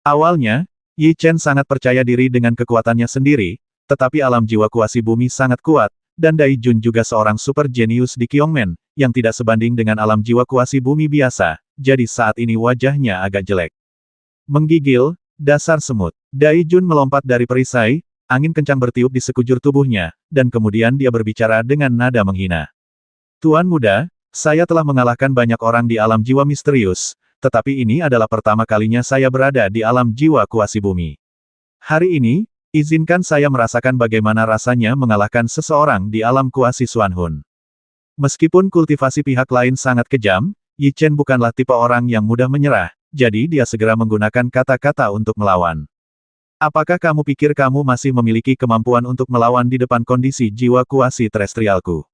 Awalnya, Yi Chen sangat percaya diri dengan kekuatannya sendiri, tetapi alam jiwa kuasi bumi sangat kuat, dan Dai Jun juga seorang super jenius di Kyongmen, yang tidak sebanding dengan alam jiwa kuasi bumi biasa, jadi saat ini wajahnya agak jelek. Menggigil, dasar semut. Dai Jun melompat dari perisai, angin kencang bertiup di sekujur tubuhnya, dan kemudian dia berbicara dengan nada menghina. Tuan muda, saya telah mengalahkan banyak orang di alam jiwa misterius, tetapi ini adalah pertama kalinya saya berada di alam jiwa kuasi bumi. Hari ini, izinkan saya merasakan bagaimana rasanya mengalahkan seseorang di alam kuasi Xuanhun. Meskipun kultivasi pihak lain sangat kejam, Yi Chen bukanlah tipe orang yang mudah menyerah, jadi dia segera menggunakan kata-kata untuk melawan. Apakah kamu pikir kamu masih memiliki kemampuan untuk melawan di depan kondisi jiwa kuasi terestrialku?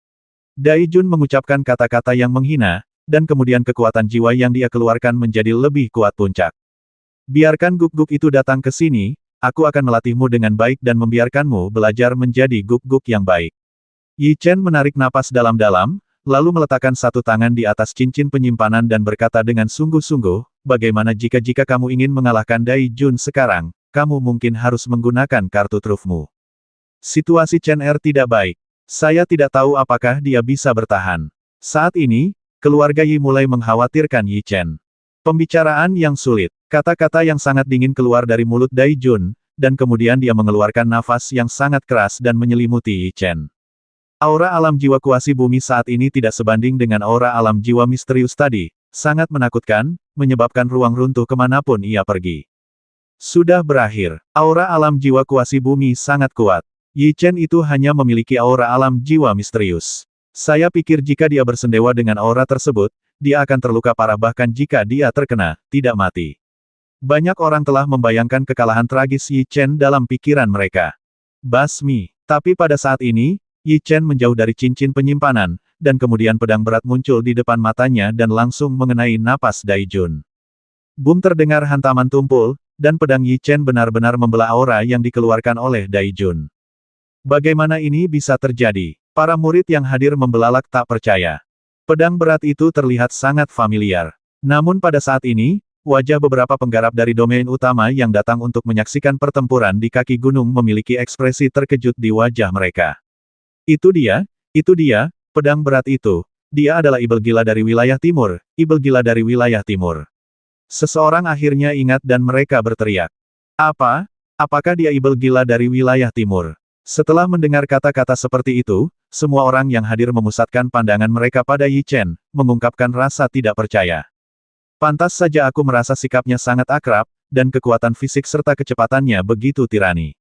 Dai Jun mengucapkan kata-kata yang menghina, dan kemudian kekuatan jiwa yang dia keluarkan menjadi lebih kuat puncak. Biarkan guk-guk itu datang ke sini, aku akan melatihmu dengan baik dan membiarkanmu belajar menjadi guk-guk yang baik. Yi Chen menarik napas dalam-dalam, lalu meletakkan satu tangan di atas cincin penyimpanan dan berkata dengan sungguh-sungguh, bagaimana jika kamu ingin mengalahkan Dai Jun sekarang, kamu mungkin harus menggunakan kartu trufmu. Situasi Chen Er tidak baik. Saya tidak tahu apakah dia bisa bertahan. Saat ini, keluarga Yi mulai mengkhawatirkan Yi Chen. Pembicaraan yang sulit, kata-kata yang sangat dingin keluar dari mulut Dai Jun, dan kemudian dia mengeluarkan nafas yang sangat keras dan menyelimuti Yi Chen. Aura alam jiwa kuasi bumi saat ini tidak sebanding dengan aura alam jiwa misterius tadi, sangat menakutkan, menyebabkan ruang runtuh kemanapun ia pergi. Sudah berakhir, aura alam jiwa kuasi bumi sangat kuat. Yi Chen itu hanya memiliki aura alam jiwa misterius. Saya pikir jika dia bersendewa dengan aura tersebut, dia akan terluka parah bahkan jika dia terkena, tidak mati. Banyak orang telah membayangkan kekalahan tragis Yi Chen dalam pikiran mereka. Basmi. Tapi pada saat ini, Yi Chen menjauh dari cincin penyimpanan, dan kemudian pedang berat muncul di depan matanya dan langsung mengenai napas Dai Jun. Boom, terdengar hantaman tumpul, dan pedang Yi Chen benar-benar membelah aura yang dikeluarkan oleh Dai Jun. Bagaimana ini bisa terjadi? Para murid yang hadir membelalak tak percaya. Pedang berat itu terlihat sangat familiar. Namun pada saat ini, wajah beberapa penggarap dari domain utama yang datang untuk menyaksikan pertempuran di kaki gunung memiliki ekspresi terkejut di wajah mereka. Itu dia, pedang berat itu. Dia adalah ibel gila dari wilayah timur, ibel gila dari wilayah timur. Seseorang akhirnya ingat dan mereka berteriak. Apa? Apakah dia ibel gila dari wilayah timur? Setelah mendengar kata-kata seperti itu, semua orang yang hadir memusatkan pandangan mereka pada Yi Chen, mengungkapkan rasa tidak percaya. Pantas saja aku merasa sikapnya sangat akrab, dan kekuatan fisik serta kecepatannya begitu tirani.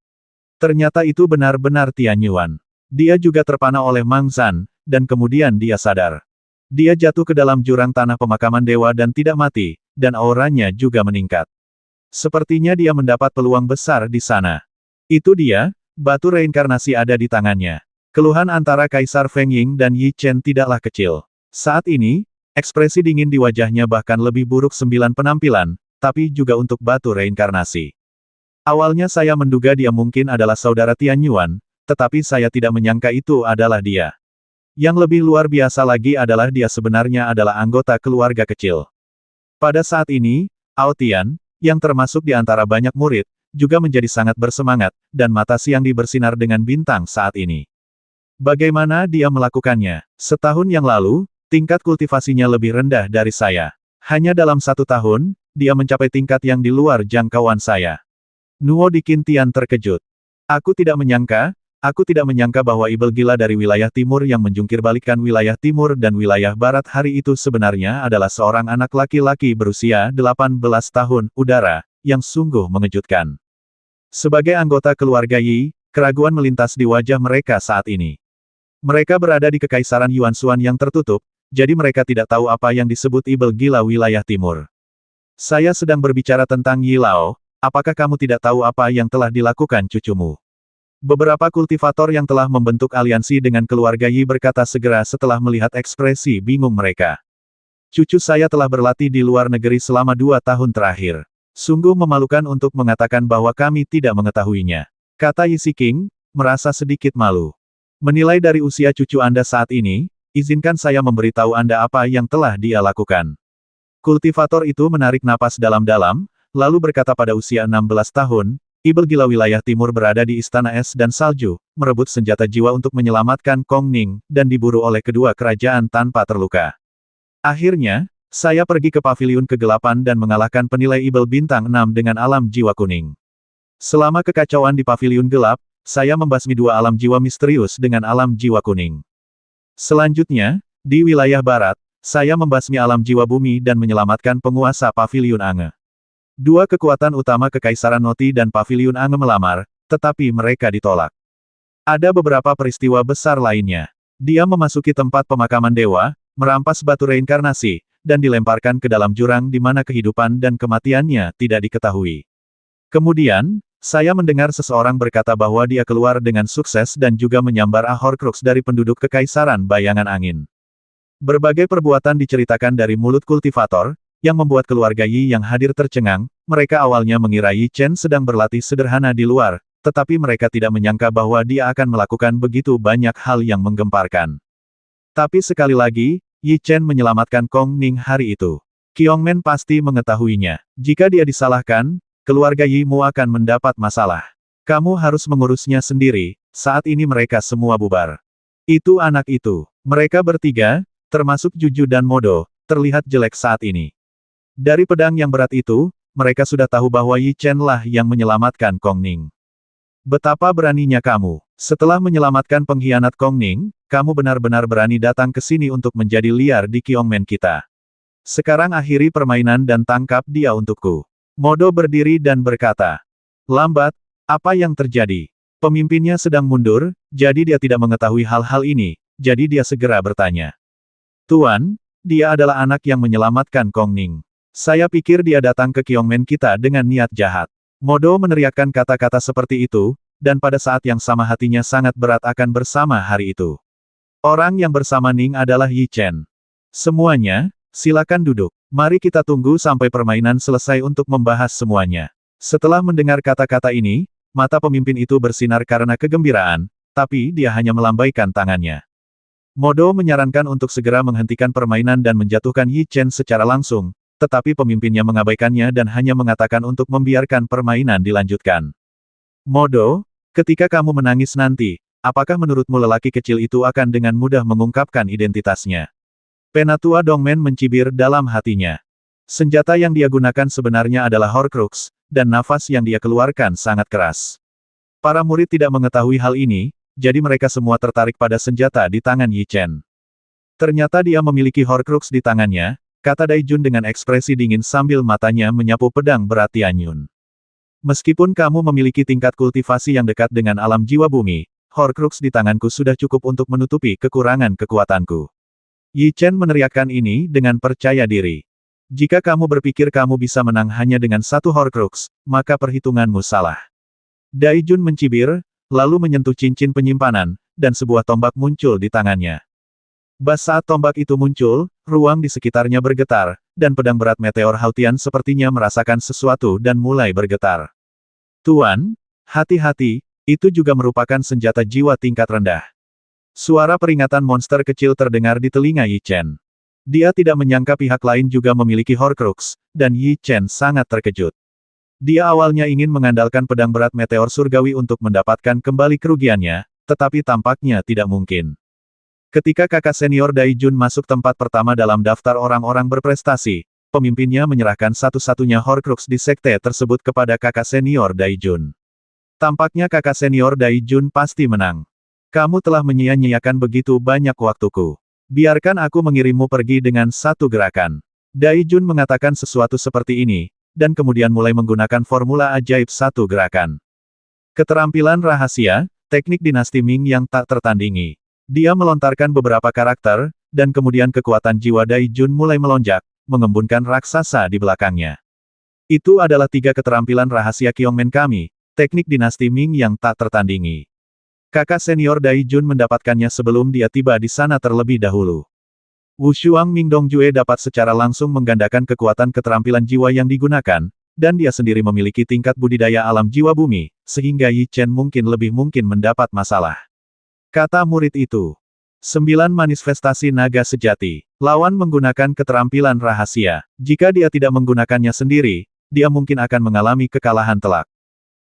Ternyata itu benar-benar Tian Yuan. Dia juga terpana oleh Mang Zhan, dan kemudian dia sadar. Dia jatuh ke dalam jurang tanah pemakaman dewa dan tidak mati, dan auranya juga meningkat. Sepertinya dia mendapat peluang besar di sana. Itu dia, batu reinkarnasi ada di tangannya. Keluhan antara Kaisar Feng Ying dan Yi Chen tidaklah kecil. Saat ini, ekspresi dingin di wajahnya bahkan lebih buruk 9 penampilan, tapi juga untuk batu reinkarnasi. Awalnya saya menduga dia mungkin adalah saudara Tian Yuan, tetapi saya tidak menyangka itu adalah dia. Yang lebih luar biasa lagi adalah dia sebenarnya adalah anggota keluarga kecil. Pada saat ini, Ao Tian, yang termasuk di antara banyak murid, juga menjadi sangat bersemangat, dan mata Xiangdi bersinar dengan bintang saat ini. Bagaimana dia melakukannya? Setahun yang lalu, tingkat kultivasinya lebih rendah dari saya. Hanya dalam 1 tahun, dia mencapai tingkat yang di luar jangkauan saya. Nuo Dikin Tian terkejut. Aku tidak menyangka bahwa ibel gila dari wilayah timur yang menjungkir balikan wilayah timur dan wilayah barat hari itu sebenarnya adalah seorang anak laki-laki berusia 18 tahun, udara, yang sungguh mengejutkan. Sebagai anggota keluarga Yi, keraguan melintas di wajah mereka saat ini. Mereka berada di kekaisaran Yuanshuan yang tertutup, jadi mereka tidak tahu apa yang disebut ibel gila wilayah timur. Saya sedang berbicara tentang Yi Lao, apakah kamu tidak tahu apa yang telah dilakukan cucumu? Beberapa kultivator yang telah membentuk aliansi dengan keluarga Yi berkata segera setelah melihat ekspresi bingung mereka. Cucu saya telah berlatih di luar negeri selama 2 tahun terakhir. Sungguh memalukan untuk mengatakan bahwa kami tidak mengetahuinya. Kata Yi Siking, merasa sedikit malu. Menilai dari usia cucu Anda saat ini, izinkan saya memberitahu Anda apa yang telah dia lakukan. Kultivator itu menarik napas dalam-dalam, lalu berkata pada usia 16 tahun, Ibel gila wilayah timur berada di Istana Es dan Salju, merebut senjata jiwa untuk menyelamatkan Kong Ning, dan diburu oleh kedua kerajaan tanpa terluka. Akhirnya, saya pergi ke Paviliun Kegelapan dan mengalahkan penilai Ibel bintang 6 dengan alam jiwa kuning. Selama kekacauan di Paviliun Gelap, saya membasmi dua alam jiwa misterius dengan alam jiwa kuning. Selanjutnya, di wilayah barat, saya membasmi alam jiwa bumi dan menyelamatkan penguasa Paviliun Ange. Dua kekuatan utama Kekaisaran Noti dan Paviliun Ange melamar, tetapi mereka ditolak. Ada beberapa peristiwa besar lainnya. Dia memasuki tempat pemakaman dewa, merampas batu reinkarnasi, dan dilemparkan ke dalam jurang di mana kehidupan dan kematiannya tidak diketahui. Kemudian, saya mendengar seseorang berkata bahwa dia keluar dengan sukses dan juga menyambar Horcrux dari penduduk Kekaisaran Bayangan Angin. Berbagai perbuatan diceritakan dari mulut kultivator, yang membuat keluarga Yi yang hadir tercengang. Mereka awalnya mengira Yi Chen sedang berlatih sederhana di luar, tetapi mereka tidak menyangka bahwa dia akan melakukan begitu banyak hal yang menggemparkan. Tapi sekali lagi, Yi Chen menyelamatkan Kong Ning hari itu. Qiongmen pasti mengetahuinya. Jika dia disalahkan, keluarga Yi Mu akan mendapat masalah. Kamu harus mengurusnya sendiri. Saat ini mereka semua bubar. Itu anak itu. Mereka bertiga, termasuk Juju dan Modo, terlihat jelek saat ini. Dari pedang yang berat itu, mereka sudah tahu bahwa Yi Chen lah yang menyelamatkan Kong Ning. Betapa beraninya kamu. Setelah menyelamatkan pengkhianat Kong Ning, kamu benar-benar berani datang ke sini untuk menjadi liar di Qiongmen kita. Sekarang akhiri permainan dan tangkap dia untukku. Modo berdiri dan berkata. Lambat, apa yang terjadi? Pemimpinnya sedang mundur, jadi dia tidak mengetahui hal-hal ini, jadi dia segera bertanya. Tuan, dia adalah anak yang menyelamatkan Kong Ning. Saya pikir dia datang ke Qiongmen kita dengan niat jahat. Modo meneriakkan kata-kata seperti itu, dan pada saat yang sama hatinya sangat berat akan bersama hari itu. Orang yang bersama Ning adalah Yi Chen. Semuanya, silakan duduk. Mari kita tunggu sampai permainan selesai untuk membahas semuanya. Setelah mendengar kata-kata ini, mata pemimpin itu bersinar karena kegembiraan, tapi dia hanya melambaikan tangannya. Modo menyarankan untuk segera menghentikan permainan dan menjatuhkan Yi Chen secara langsung, tetapi pemimpinnya mengabaikannya dan hanya mengatakan untuk membiarkan permainan dilanjutkan. Modo, ketika kamu menangis nanti, apakah menurutmu lelaki kecil itu akan dengan mudah mengungkapkan identitasnya? Penatua Dongmen mencibir dalam hatinya. Senjata yang dia gunakan sebenarnya adalah Horcrux, dan nafas yang dia keluarkan sangat keras. Para murid tidak mengetahui hal ini, jadi mereka semua tertarik pada senjata di tangan Yi Chen. Ternyata dia memiliki Horcrux di tangannya, kata Daijun dengan ekspresi dingin sambil matanya menyapu pedang berat Tianyun. Meskipun kamu memiliki tingkat kultivasi yang dekat dengan alam jiwa bumi, Horcrux di tanganku sudah cukup untuk menutupi kekurangan kekuatanku. Yi Chen meneriakkan ini dengan percaya diri. Jika kamu berpikir kamu bisa menang hanya dengan satu Horcrux, maka perhitunganmu salah. Daijun mencibir, lalu menyentuh cincin penyimpanan, dan sebuah tombak muncul di tangannya. Saat tombak itu muncul, ruang di sekitarnya bergetar, dan pedang berat meteor Hautian sepertinya merasakan sesuatu dan mulai bergetar. Tuan, hati-hati, itu juga merupakan senjata jiwa tingkat rendah. Suara peringatan monster kecil terdengar di telinga Yi Chen. Dia tidak menyangka pihak lain juga memiliki Horcrux, dan Yi Chen sangat terkejut. Dia awalnya ingin mengandalkan pedang berat meteor surgawi untuk mendapatkan kembali kerugiannya, tetapi tampaknya tidak mungkin. Ketika kakak senior Daijun masuk tempat pertama dalam daftar orang-orang berprestasi, pemimpinnya menyerahkan satu-satunya Horcrux di sekte tersebut kepada kakak senior Daijun. Tampaknya kakak senior Daijun pasti menang. Kamu telah menyia-nyiakan begitu banyak waktuku. Biarkan aku mengirimmu pergi dengan satu gerakan. Daijun mengatakan sesuatu seperti ini, dan kemudian mulai menggunakan formula ajaib satu gerakan. Keterampilan rahasia, teknik dinasti Ming yang tak tertandingi. Dia melontarkan beberapa karakter, dan kemudian kekuatan jiwa Daijun mulai melonjak, mengembunkan raksasa di belakangnya. Itu adalah 3 keterampilan rahasia Qiongmen kami, teknik dinasti Ming yang tak tertandingi. Kakak senior Daijun mendapatkannya sebelum dia tiba di sana terlebih dahulu. Wushuang Mingdongjue dapat secara langsung menggandakan kekuatan keterampilan jiwa yang digunakan, dan dia sendiri memiliki tingkat budidaya alam jiwa bumi, sehingga Yi Chen mungkin lebih mungkin mendapat masalah. Kata murid itu. 9 manifestasi naga sejati. Lawan menggunakan keterampilan rahasia. Jika dia tidak menggunakannya sendiri, dia mungkin akan mengalami kekalahan telak.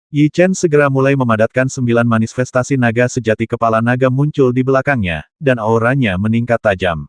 Yi Chen segera mulai memadatkan 9 manifestasi naga sejati kepala naga muncul di belakangnya, dan auranya meningkat tajam.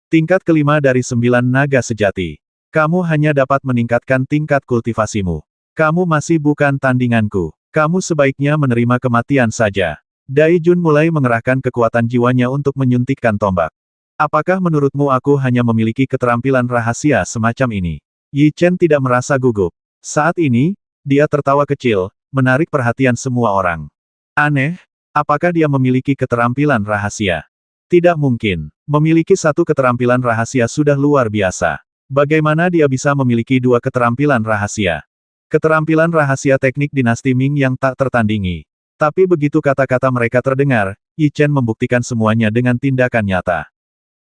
Tingkat kelima dari 9 naga sejati. Kamu hanya dapat meningkatkan tingkat kultivasimu. Kamu masih bukan tandinganku. Kamu sebaiknya menerima kematian saja. Dai Jun mulai mengerahkan kekuatan jiwanya untuk menyuntikkan tombak. Apakah menurutmu aku hanya memiliki keterampilan rahasia semacam ini? Yi Chen tidak merasa gugup. Saat ini, dia tertawa kecil, menarik perhatian semua orang. Aneh, apakah dia memiliki keterampilan rahasia? Tidak mungkin. Memiliki satu keterampilan rahasia sudah luar biasa. Bagaimana dia bisa memiliki dua keterampilan rahasia? Keterampilan rahasia teknik dinasti Ming yang tak tertandingi. Tapi begitu kata-kata mereka terdengar, Yi Chen membuktikan semuanya dengan tindakan nyata.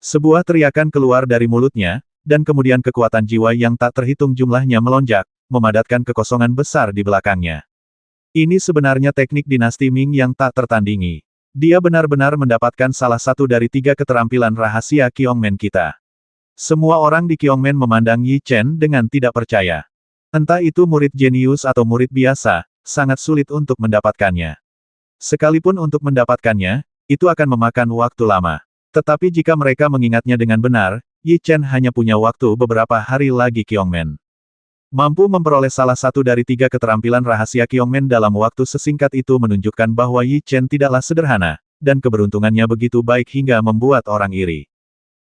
Sebuah teriakan keluar dari mulutnya, dan kemudian kekuatan jiwa yang tak terhitung jumlahnya melonjak, memadatkan kekosongan besar di belakangnya. Ini sebenarnya teknik dinasti Ming yang tak tertandingi. Dia benar-benar mendapatkan salah satu dari 3 keterampilan rahasia Kyongmen kita. Semua orang di Kyongmen memandang Yi Chen dengan tidak percaya. Entah itu murid jenius atau murid biasa, sangat sulit untuk mendapatkannya. Sekalipun untuk mendapatkannya, itu akan memakan waktu lama. Tetapi jika mereka mengingatnya dengan benar, Yi Chen hanya punya waktu beberapa hari lagi Kyongmen. Mampu memperoleh salah satu dari 3 keterampilan rahasia Kyongmen dalam waktu sesingkat itu menunjukkan bahwa Yi Chen tidaklah sederhana, dan keberuntungannya begitu baik hingga membuat orang iri.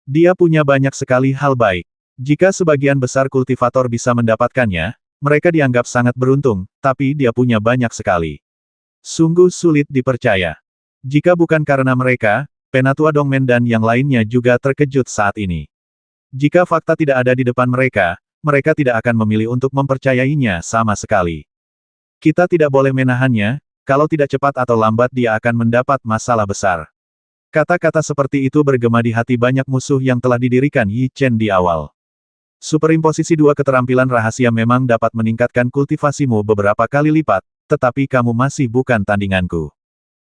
Dia punya banyak sekali hal baik. Jika sebagian besar kultivator bisa mendapatkannya, mereka dianggap sangat beruntung, tapi dia punya banyak sekali. Sungguh sulit dipercaya. Jika bukan karena mereka, Penatua Dongmen dan yang lainnya juga terkejut saat ini. Jika fakta tidak ada di depan mereka, mereka tidak akan memilih untuk mempercayainya sama sekali. Kita tidak boleh menahannya, kalau tidak cepat atau lambat dia akan mendapat masalah besar. Kata-kata seperti itu bergema di hati banyak musuh yang telah didirikan Yi Chen di awal. Superimposisi 2 keterampilan rahasia memang dapat meningkatkan kultivasimu beberapa kali lipat, tetapi kamu masih bukan tandinganku.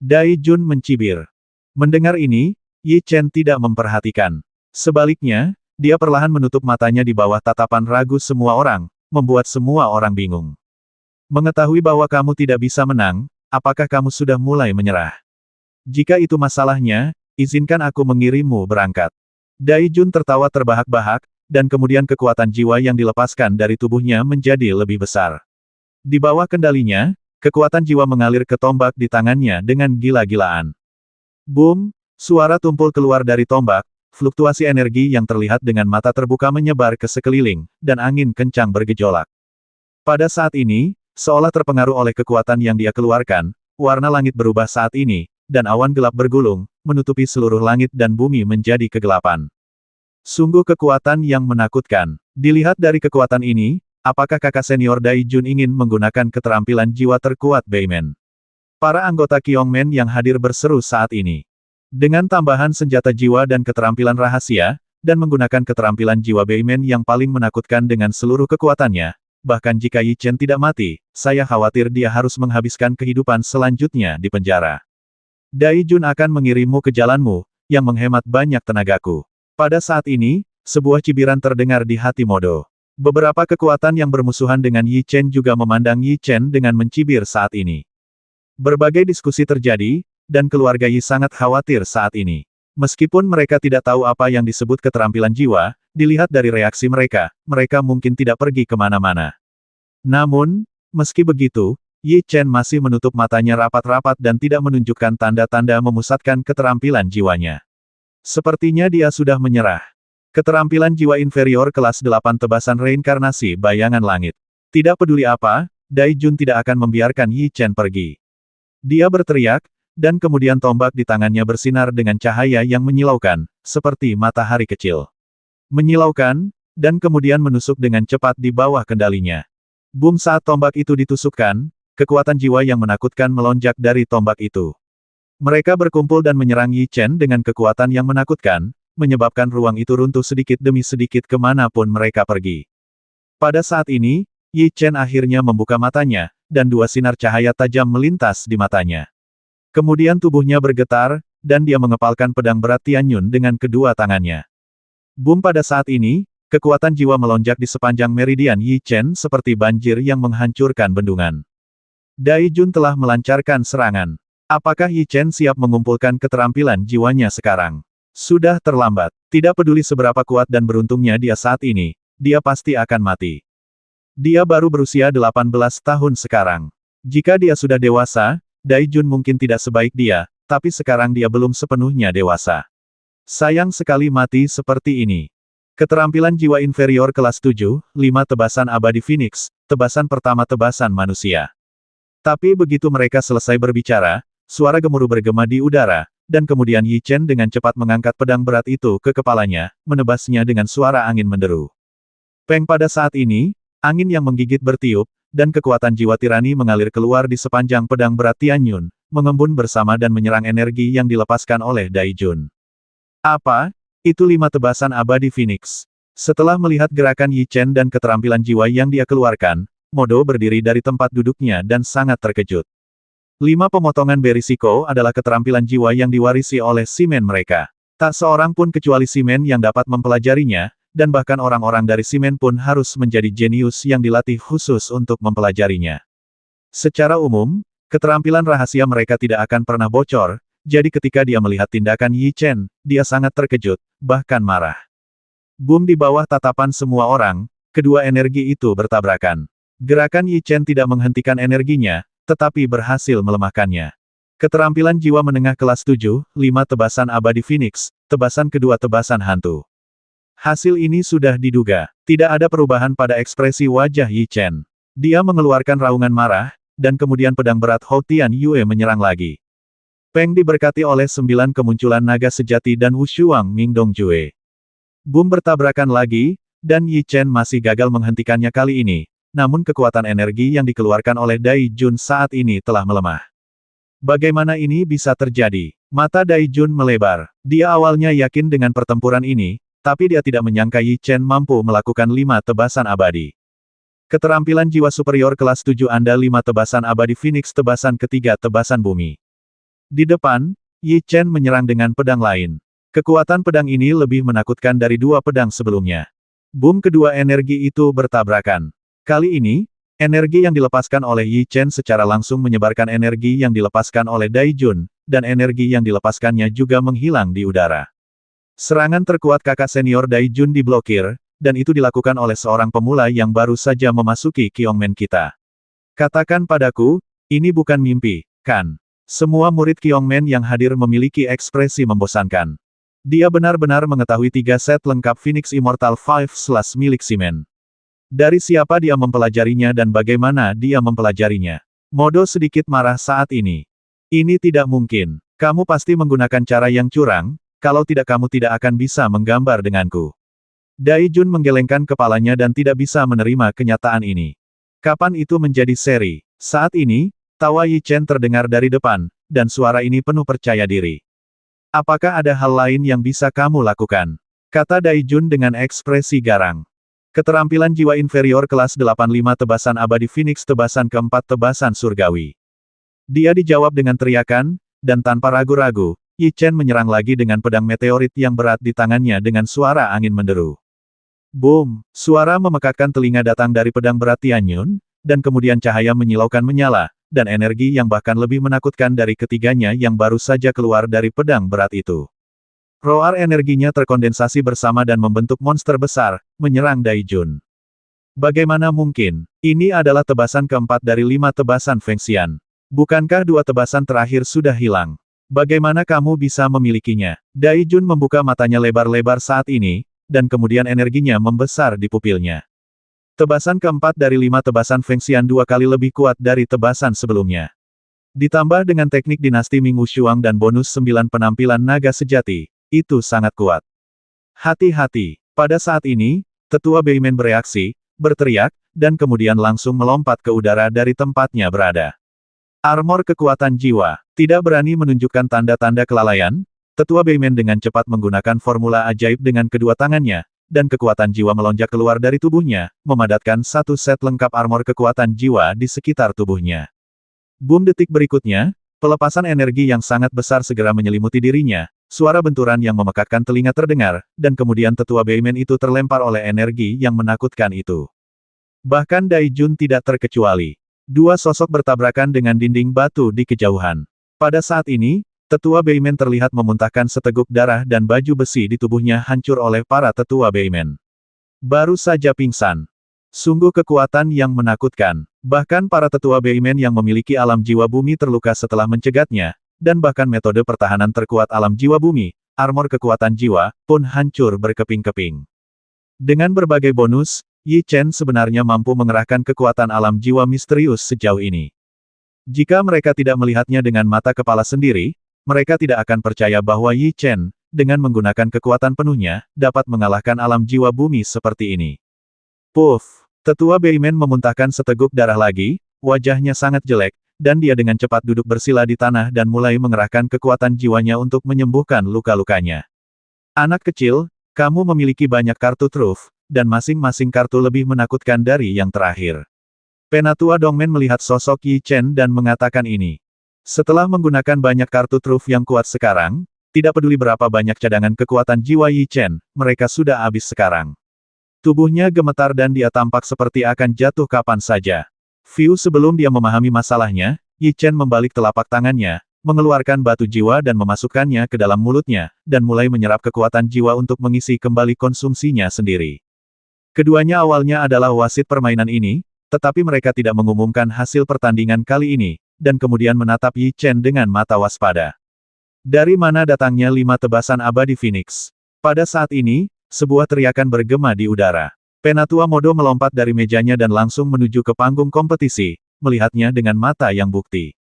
Dai Jun mencibir. Mendengar ini, Yi Chen tidak memperhatikan. Sebaliknya, dia perlahan menutup matanya di bawah tatapan ragu semua orang, membuat semua orang bingung. Mengetahui bahwa kamu tidak bisa menang, apakah kamu sudah mulai menyerah? Jika itu masalahnya, izinkan aku mengirimmu berangkat. Dai Jun tertawa terbahak-bahak, dan kemudian kekuatan jiwa yang dilepaskan dari tubuhnya menjadi lebih besar. Di bawah kendalinya, kekuatan jiwa mengalir ke tombak di tangannya dengan gila-gilaan. Boom! Suara tumpul keluar dari tombak. Fluktuasi energi yang terlihat dengan mata terbuka menyebar ke sekeliling, dan angin kencang bergejolak. Pada saat ini, seolah terpengaruh oleh kekuatan yang dia keluarkan, warna langit berubah saat ini, dan awan gelap bergulung, menutupi seluruh langit dan bumi menjadi kegelapan. Sungguh kekuatan yang menakutkan. Dilihat dari kekuatan ini, apakah kakak senior Dai Jun ingin menggunakan keterampilan jiwa terkuat Beimen? Para anggota Kyongmen yang hadir berseru saat ini. Dengan tambahan senjata jiwa dan keterampilan rahasia, dan menggunakan keterampilan jiwa Beimen yang paling menakutkan dengan seluruh kekuatannya, bahkan jika Yi Chen tidak mati, saya khawatir dia harus menghabiskan kehidupan selanjutnya di penjara. Dai Jun akan mengirimmu ke jalanmu, yang menghemat banyak tenagaku. Pada saat ini, sebuah cibiran terdengar di hati Modo. Beberapa kekuatan yang bermusuhan dengan Yi Chen juga memandang Yi Chen dengan mencibir saat ini. Berbagai diskusi terjadi, dan keluarga Yi sangat khawatir saat ini. Meskipun mereka tidak tahu apa yang disebut keterampilan jiwa, dilihat dari reaksi mereka, mereka mungkin tidak pergi kemana-mana. Namun, meski begitu, Yi Chen masih menutup matanya rapat-rapat dan tidak menunjukkan tanda-tanda memusatkan keterampilan jiwanya. Sepertinya dia sudah menyerah. Keterampilan jiwa inferior kelas 8 tebasan reinkarnasi bayangan langit. Tidak peduli apa, Dai Jun tidak akan membiarkan Yi Chen pergi. Dia berteriak, dan kemudian tombak di tangannya bersinar dengan cahaya yang menyilaukan, seperti matahari kecil. Menyilaukan, dan kemudian menusuk dengan cepat di bawah kendalinya. Boom! Saat tombak itu ditusukkan, kekuatan jiwa yang menakutkan melonjak dari tombak itu. Mereka berkumpul dan menyerang Yi Chen dengan kekuatan yang menakutkan, menyebabkan ruang itu runtuh sedikit demi sedikit kemanapun mereka pergi. Pada saat ini, Yi Chen akhirnya membuka matanya, dan 2 sinar cahaya tajam melintas di matanya. Kemudian tubuhnya bergetar, dan dia mengepalkan pedang berat Tianyun dengan kedua tangannya. Boom! Pada saat ini, Kekuatan jiwa melonjak di sepanjang meridian Yi Chen seperti banjir yang menghancurkan bendungan. Dai Jun telah melancarkan serangan. Apakah Yi Chen siap mengumpulkan keterampilan jiwanya sekarang? Sudah terlambat. Tidak peduli seberapa kuat dan beruntungnya dia saat ini, dia pasti akan mati. Dia baru berusia 18 tahun sekarang. Jika dia sudah dewasa, Dai Jun mungkin tidak sebaik dia, tapi sekarang dia belum sepenuhnya dewasa. Sayang sekali mati seperti ini. Keterampilan jiwa inferior kelas 7, 5 tebasan abadi Phoenix, tebasan pertama tebasan manusia. Tapi begitu mereka selesai berbicara, suara gemuruh bergema di udara, dan kemudian Yi Chen dengan cepat mengangkat pedang berat itu ke kepalanya, menebasnya dengan suara angin menderu. Peng pada saat ini, angin yang menggigit bertiup, dan kekuatan jiwa tirani mengalir keluar di sepanjang pedang berat Tianyun, mengembun bersama dan menyerang energi yang dilepaskan oleh Dai Jun. Apa? Itu 5 tebasan abadi Phoenix. Setelah melihat gerakan Yi Chen dan keterampilan jiwa yang dia keluarkan, Modo berdiri dari tempat duduknya dan sangat terkejut. 5 pemotongan berisiko adalah keterampilan jiwa yang diwarisi oleh Simen mereka. Tak seorang pun kecuali Simen yang dapat mempelajarinya, dan bahkan orang-orang dari Simen pun harus menjadi jenius yang dilatih khusus untuk mempelajarinya. Secara umum, keterampilan rahasia mereka tidak akan pernah bocor, jadi ketika dia melihat tindakan Yi Chen, dia sangat terkejut, bahkan marah. Boom di bawah tatapan semua orang, kedua energi itu bertabrakan. Gerakan Yi Chen tidak menghentikan energinya, tetapi berhasil melemahkannya. Keterampilan jiwa menengah kelas 7, 5 tebasan abadi Phoenix, tebasan kedua tebasan hantu. Hasil ini sudah diduga. Tidak ada perubahan pada ekspresi wajah Yi Chen. Dia mengeluarkan raungan marah, dan kemudian pedang berat Hou Tian Yue menyerang lagi. Peng diberkati oleh 9 kemunculan naga sejati dan Wushuang Mingdong Jue. Boom bertabrakan lagi, dan Yi Chen masih gagal menghentikannya kali ini, namun kekuatan energi yang dikeluarkan oleh Dai Jun saat ini telah melemah. Bagaimana ini bisa terjadi? Mata Dai Jun melebar. Dia awalnya yakin dengan pertempuran ini, tapi dia tidak menyangka Yi Chen mampu melakukan 5 tebasan abadi. Keterampilan jiwa superior kelas 7 Anda 5 tebasan abadi Phoenix tebasan ketiga tebasan bumi. Di depan, Yi Chen menyerang dengan pedang lain. Kekuatan pedang ini lebih menakutkan dari 2 pedang sebelumnya. Boom kedua energi itu bertabrakan. Kali ini, energi yang dilepaskan oleh Yi Chen secara langsung menyebarkan energi yang dilepaskan oleh Dai Jun, dan energi yang dilepaskannya juga menghilang di udara. Serangan terkuat kakak senior Dai Jun diblokir, dan itu dilakukan oleh seorang pemula yang baru saja memasuki Kyongmen kita. Katakan padaku, ini bukan mimpi, kan? Semua murid Kyongmen yang hadir memiliki ekspresi membosankan. Dia benar-benar mengetahui 3 set lengkap Phoenix Immortal 5 Slash milik Simen. Dari siapa dia mempelajarinya dan bagaimana dia mempelajarinya. Modo sedikit marah saat ini. Ini tidak mungkin. Kamu pasti menggunakan cara yang curang, kalau tidak kamu tidak akan bisa menggambar denganku. Dai Jun menggelengkan kepalanya dan tidak bisa menerima kenyataan ini. Kapan itu menjadi seri? Saat ini, tawa Yi Chen terdengar dari depan, dan suara ini penuh percaya diri. Apakah ada hal lain yang bisa kamu lakukan? Kata Dai Jun dengan ekspresi garang. Keterampilan jiwa inferior kelas 85 tebasan abadi Phoenix tebasan keempat tebasan surgawi. Dia dijawab dengan teriakan, dan tanpa ragu-ragu, Yi Chen menyerang lagi dengan pedang meteorit yang berat di tangannya dengan suara angin menderu. Boom! Suara memekakkan telinga datang dari pedang berat Tianyun, dan kemudian cahaya menyilaukan menyala, dan energi yang bahkan lebih menakutkan dari ketiganya yang baru saja keluar dari pedang berat itu. Roar energinya terkondensasi bersama dan membentuk monster besar, menyerang Dai Jun. Bagaimana mungkin? Ini adalah tebasan keempat dari 5 tebasan Fengxian. Bukankah 2 tebasan terakhir sudah hilang? Bagaimana kamu bisa memilikinya? Dai Jun membuka matanya lebar-lebar saat ini, dan kemudian energinya membesar di pupilnya. Tebasan keempat dari 5 tebasan Fengxian 2 kali lebih kuat dari tebasan sebelumnya. Ditambah dengan teknik dinasti Ming Wushuang dan bonus 9 penampilan naga sejati, itu sangat kuat. Hati-hati. Pada saat ini, Tetua Beimen bereaksi, berteriak, dan kemudian langsung melompat ke udara dari tempatnya berada. Armor kekuatan jiwa. Tidak berani menunjukkan tanda-tanda kelalaian, Tetua Beimen dengan cepat menggunakan formula ajaib dengan kedua tangannya, dan kekuatan jiwa melonjak keluar dari tubuhnya, memadatkan 1 set lengkap armor kekuatan jiwa di sekitar tubuhnya. Boom detik berikutnya, pelepasan energi yang sangat besar segera menyelimuti dirinya, suara benturan yang memekakkan telinga terdengar, dan kemudian tetua Beimen itu terlempar oleh energi yang menakutkan itu. Bahkan Dai Jun tidak terkecuali. Dua sosok bertabrakan dengan dinding batu di kejauhan. Pada saat ini, tetua Beimen terlihat memuntahkan seteguk darah dan baju besi di tubuhnya hancur oleh para tetua Beimen. Baru saja pingsan. Sungguh kekuatan yang menakutkan. Bahkan para tetua Beimen yang memiliki alam jiwa bumi terluka setelah mencegatnya, dan bahkan metode pertahanan terkuat alam jiwa bumi, armor kekuatan jiwa, pun hancur berkeping-keping. Dengan berbagai bonus, Yi Chen sebenarnya mampu mengerahkan kekuatan alam jiwa misterius sejauh ini. Jika mereka tidak melihatnya dengan mata kepala sendiri, mereka tidak akan percaya bahwa Yi Chen, dengan menggunakan kekuatan penuhnya, dapat mengalahkan alam jiwa bumi seperti ini. Puff! Tetua Beimen memuntahkan seteguk darah lagi, wajahnya sangat jelek, dan dia dengan cepat duduk bersila di tanah dan mulai mengerahkan kekuatan jiwanya untuk menyembuhkan luka-lukanya. Anak kecil, kamu memiliki banyak kartu truf, dan masing-masing kartu lebih menakutkan dari yang terakhir. Penatua Dongmen melihat sosok Yi Chen dan mengatakan ini. Setelah menggunakan banyak kartu truf yang kuat sekarang, tidak peduli berapa banyak cadangan kekuatan jiwa Yi Chen, mereka sudah habis sekarang. Tubuhnya gemetar dan dia tampak seperti akan jatuh kapan saja. Sebelum dia memahami masalahnya, Yi Chen membalik telapak tangannya, mengeluarkan batu jiwa dan memasukkannya ke dalam mulutnya, dan mulai menyerap kekuatan jiwa untuk mengisi kembali konsumsinya sendiri. Keduanya awalnya adalah wasit permainan ini, tetapi mereka tidak mengumumkan hasil pertandingan kali ini, dan kemudian menatap Yi Chen dengan mata waspada. Dari mana datangnya 5 tebasan abadi Phoenix? Pada saat ini, sebuah teriakan bergema di udara. Penatua Modo melompat dari mejanya dan langsung menuju ke panggung kompetisi, melihatnya dengan mata yang bukti.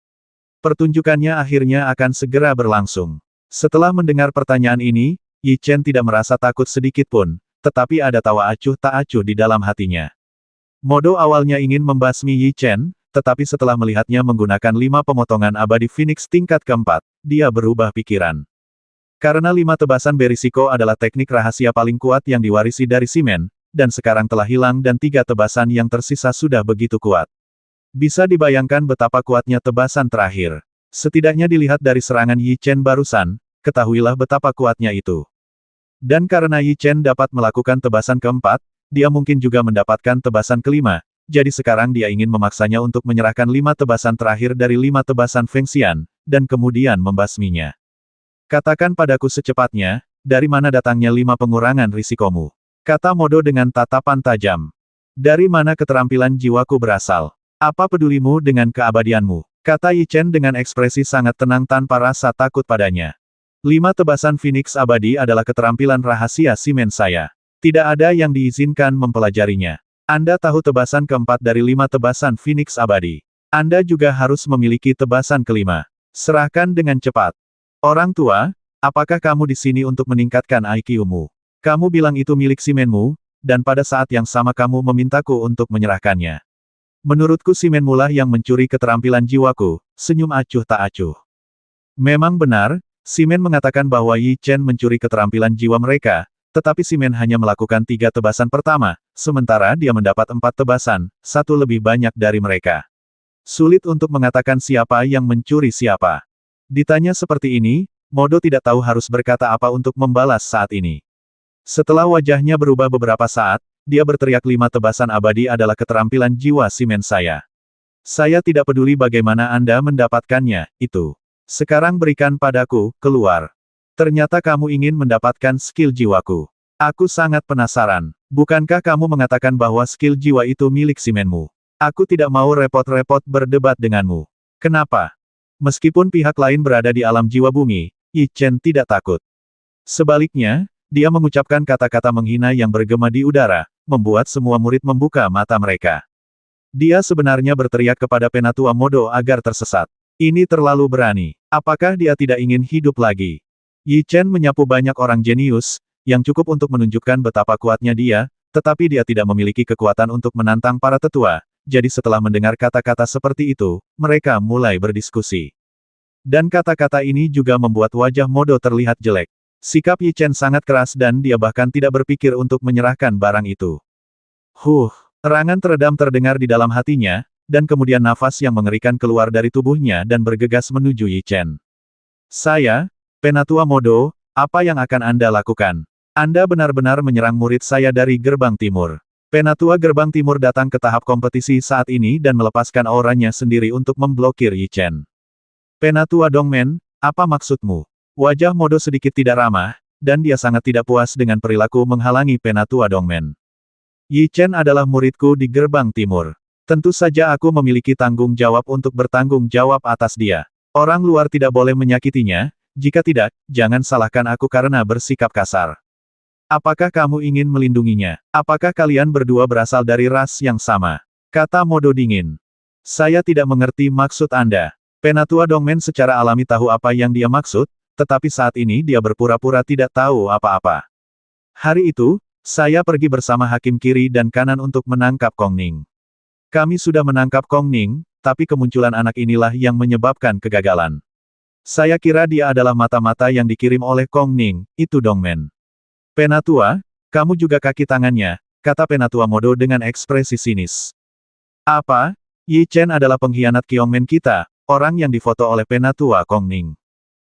Pertunjukannya akhirnya akan segera berlangsung. Setelah mendengar pertanyaan ini, Yi Chen tidak merasa takut sedikit pun, tetapi ada tawa acuh tak acuh di dalam hatinya. Modo awalnya ingin membasmi Yi Chen, tetapi setelah melihatnya menggunakan 5 pemotongan abadi Phoenix tingkat keempat, dia berubah pikiran. Karena 5 tebasan berisiko adalah teknik rahasia paling kuat yang diwarisi dari Simen, dan sekarang telah hilang dan 3 tebasan yang tersisa sudah begitu kuat. Bisa dibayangkan betapa kuatnya tebasan terakhir. Setidaknya dilihat dari serangan Yi Chen barusan, ketahuilah betapa kuatnya itu. Dan karena Yi Chen dapat melakukan tebasan keempat, dia mungkin juga mendapatkan tebasan kelima, jadi sekarang dia ingin memaksanya untuk menyerahkan 5 tebasan terakhir dari 5 tebasan Feng Xian, dan kemudian membasminya. Katakan padaku secepatnya, dari mana datangnya 5 pengurangan risikomu? Kata Modo dengan tatapan tajam. Dari mana keterampilan jiwaku berasal? Apa pedulimu dengan keabadianmu? Kata Yi Chen dengan ekspresi sangat tenang tanpa rasa takut padanya. 5 tebasan Phoenix abadi adalah keterampilan rahasia Simen saya. Tidak ada yang diizinkan mempelajarinya. Anda tahu tebasan keempat dari 5 tebasan Phoenix abadi. Anda juga harus memiliki tebasan kelima. Serahkan dengan cepat. Orang tua, apakah kamu di sini untuk meningkatkan IQ-mu? Kamu bilang itu milik Simenmu, dan pada saat yang sama kamu memintaku untuk menyerahkannya. Menurutku Simenmu lah yang mencuri keterampilan jiwaku, senyum acuh tak acuh. Memang benar, Simen mengatakan bahwa Yi Chen mencuri keterampilan jiwa mereka, tetapi Simen hanya melakukan 3 tebasan pertama, sementara dia mendapat 4 tebasan, 1 lebih banyak dari mereka. Sulit untuk mengatakan siapa yang mencuri siapa. Ditanya seperti ini, Modo tidak tahu harus berkata apa untuk membalas saat ini. Setelah wajahnya berubah beberapa saat, dia berteriak 5 tebasan abadi adalah keterampilan jiwa Simen saya. Saya tidak peduli bagaimana Anda mendapatkannya, itu. Sekarang berikan padaku, keluar. Ternyata kamu ingin mendapatkan skill jiwaku. Aku sangat penasaran. Bukankah kamu mengatakan bahwa skill jiwa itu milik Simenmu? Aku tidak mau repot-repot berdebat denganmu. Kenapa? Meskipun pihak lain berada di alam jiwa bumi, Yi Chen tidak takut. Sebaliknya, dia mengucapkan kata-kata menghina yang bergema di udara, membuat semua murid membuka mata mereka. Dia sebenarnya berteriak kepada Penatua Modo agar tersesat. Ini terlalu berani. Apakah dia tidak ingin hidup lagi? Yi Chen menyapu banyak orang jenius, yang cukup untuk menunjukkan betapa kuatnya dia, tetapi dia tidak memiliki kekuatan untuk menantang para tetua. Jadi setelah mendengar kata-kata seperti itu, mereka mulai berdiskusi. Dan kata-kata ini juga membuat wajah Modo terlihat jelek. Sikap Yi Chen sangat keras dan dia bahkan tidak berpikir untuk menyerahkan barang itu. Terangan teredam terdengar di dalam hatinya, dan kemudian nafas yang mengerikan keluar dari tubuhnya dan bergegas menuju Yi Chen. Penatua Modo, apa yang akan Anda lakukan? Anda benar-benar menyerang murid saya dari Gerbang Timur. Penatua Gerbang Timur datang ke tahap kompetisi saat ini dan melepaskan auranya sendiri untuk memblokir Yi Chen. Penatua Dongmen, apa maksudmu? Wajah Modo sedikit tidak ramah, dan dia sangat tidak puas dengan perilaku menghalangi Penatua Dongmen. Yi Chen adalah muridku di Gerbang Timur. Tentu saja aku memiliki tanggung jawab untuk bertanggung jawab atas dia. Orang luar tidak boleh menyakitinya, jika tidak, jangan salahkan aku karena bersikap kasar. Apakah kamu ingin melindunginya? Apakah kalian berdua berasal dari ras yang sama? Kata Modo dingin. Saya tidak mengerti maksud Anda. Penatua Dongmen secara alami tahu apa yang dia maksud, tetapi saat ini dia berpura-pura tidak tahu apa-apa. Hari itu, saya pergi bersama Hakim Kiri dan Kanan untuk menangkap Kong Ning. Kami sudah menangkap Kong Ning, tapi kemunculan anak inilah yang menyebabkan kegagalan. Saya kira dia adalah mata-mata yang dikirim oleh Kong Ning, itu Dongmen. Penatua, kamu juga kaki tangannya, kata Penatua Modo dengan ekspresi sinis. Apa? Yi Chen adalah pengkhianat Kyongmen kita, orang yang difoto oleh Penatua Kong Ning.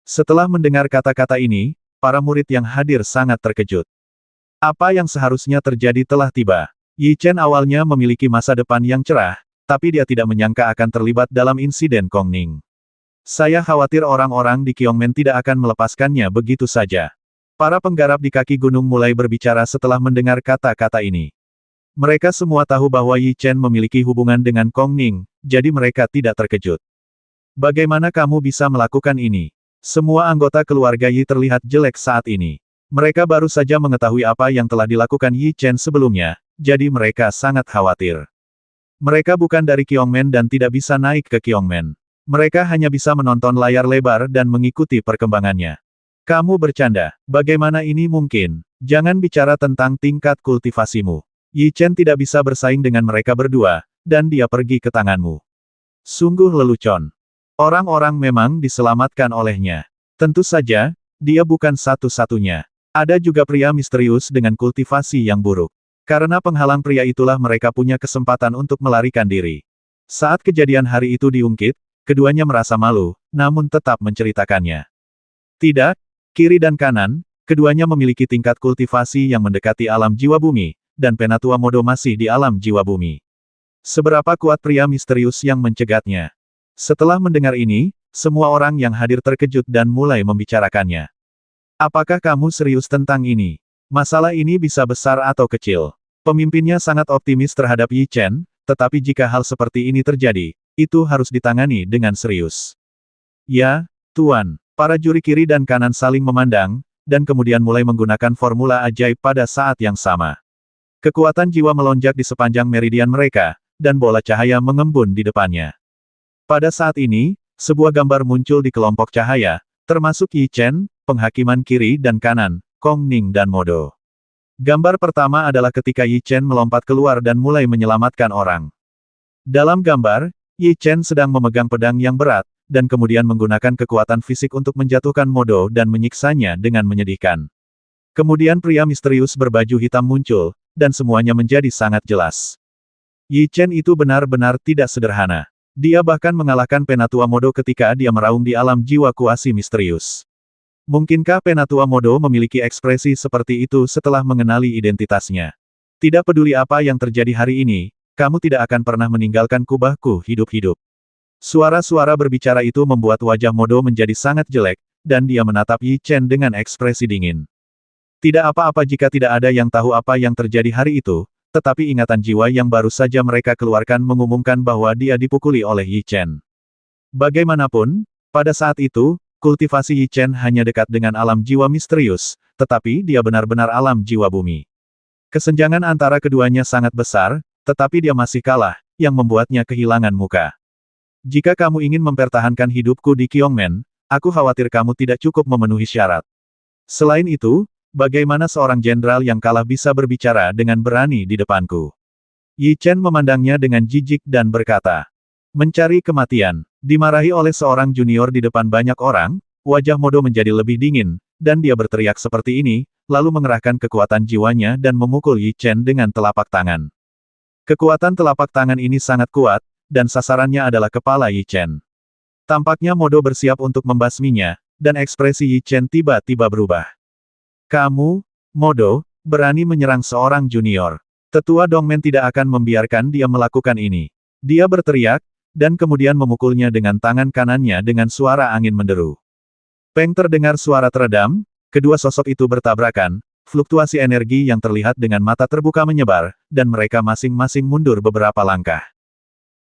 Setelah mendengar kata-kata ini, para murid yang hadir sangat terkejut. Apa yang seharusnya terjadi telah tiba. Yi Chen awalnya memiliki masa depan yang cerah, tapi dia tidak menyangka akan terlibat dalam insiden Kong Ning. Saya khawatir orang-orang di Kyongmen tidak akan melepaskannya begitu saja. Para penggarap di kaki gunung mulai berbicara setelah mendengar kata-kata ini. Mereka semua tahu bahwa Yi Chen memiliki hubungan dengan Kong Ning, jadi mereka tidak terkejut. Bagaimana kamu bisa melakukan ini? Semua anggota keluarga Yi terlihat jelek saat ini. Mereka baru saja mengetahui apa yang telah dilakukan Yi Chen sebelumnya, jadi mereka sangat khawatir. Mereka bukan dari Kyongmen dan tidak bisa naik ke Kyongmen. Mereka hanya bisa menonton layar lebar dan mengikuti perkembangannya. Kamu bercanda, bagaimana ini mungkin? Jangan bicara tentang tingkat kultivasimu. Yi Chen tidak bisa bersaing dengan mereka berdua, dan dia pergi ke tanganmu. Sungguh lelucon. Orang-orang memang diselamatkan olehnya. Tentu saja, dia bukan satu-satunya. Ada juga pria misterius dengan kultivasi yang buruk. Karena penghalang pria itulah mereka punya kesempatan untuk melarikan diri. Saat kejadian hari itu diungkit, keduanya merasa malu, namun tetap menceritakannya. Tidak, kiri dan kanan, keduanya memiliki tingkat kultivasi yang mendekati alam jiwa bumi, dan Penatua Modo masih di alam jiwa bumi. Seberapa kuat pria misterius yang mencegatnya? Setelah mendengar ini, semua orang yang hadir terkejut dan mulai membicarakannya. Apakah kamu serius tentang ini? Masalah ini bisa besar atau kecil. Pemimpinnya sangat optimis terhadap Yi Chen, tetapi jika hal seperti ini terjadi, itu harus ditangani dengan serius. Ya, Tuan. Para juri kiri dan kanan saling memandang, dan kemudian mulai menggunakan formula ajaib pada saat yang sama. Kekuatan jiwa melonjak di sepanjang meridian mereka, dan bola cahaya mengembun di depannya. Pada saat ini, sebuah gambar muncul di kelompok cahaya, termasuk Yi Chen, penghakiman kiri dan kanan, Kong Ning dan Modo. Gambar pertama adalah ketika Yi Chen melompat keluar dan mulai menyelamatkan orang. Dalam gambar, Yi Chen sedang memegang pedang yang berat, dan kemudian menggunakan kekuatan fisik untuk menjatuhkan Modo dan menyiksanya dengan menyedihkan. Kemudian pria misterius berbaju hitam muncul, dan semuanya menjadi sangat jelas. Yi Chen itu benar-benar tidak sederhana. Dia bahkan mengalahkan Penatua Modo ketika dia meraung di alam jiwa kuasi misterius. Mungkinkah Penatua Modo memiliki ekspresi seperti itu setelah mengenali identitasnya? Tidak peduli apa yang terjadi hari ini, kamu tidak akan pernah meninggalkan kubahku hidup-hidup. Suara-suara berbicara itu membuat wajah Modo menjadi sangat jelek, dan dia menatap Yi Chen dengan ekspresi dingin. Tidak apa-apa jika tidak ada yang tahu apa yang terjadi hari itu, tetapi ingatan jiwa yang baru saja mereka keluarkan mengumumkan bahwa dia dipukuli oleh Yi Chen. Bagaimanapun, pada saat itu, kultivasi Yi Chen hanya dekat dengan alam jiwa misterius, tetapi dia benar-benar alam jiwa bumi. Kesenjangan antara keduanya sangat besar, tetapi dia masih kalah, yang membuatnya kehilangan muka. Jika kamu ingin mempertahankan hidupku di Kyongmen, aku khawatir kamu tidak cukup memenuhi syarat. Selain itu, bagaimana seorang jenderal yang kalah bisa berbicara dengan berani di depanku? Yi Chen memandangnya dengan jijik dan berkata, mencari kematian. Dimarahi oleh seorang junior di depan banyak orang, wajah Modo menjadi lebih dingin, dan dia berteriak seperti ini, lalu mengerahkan kekuatan jiwanya dan memukul Yi Chen dengan telapak tangan. Kekuatan telapak tangan ini sangat kuat, dan sasarannya adalah kepala Yi Chen. Tampaknya Modo bersiap untuk membasminya, dan ekspresi Yi Chen tiba-tiba berubah. Kamu, Modo, berani menyerang seorang junior. Tetua Dongmen tidak akan membiarkan dia melakukan ini. Dia berteriak, dan kemudian memukulnya dengan tangan kanannya dengan suara angin menderu. Peng terdengar suara teredam, kedua sosok itu bertabrakan, fluktuasi energi yang terlihat dengan mata terbuka menyebar, dan mereka masing-masing mundur beberapa langkah.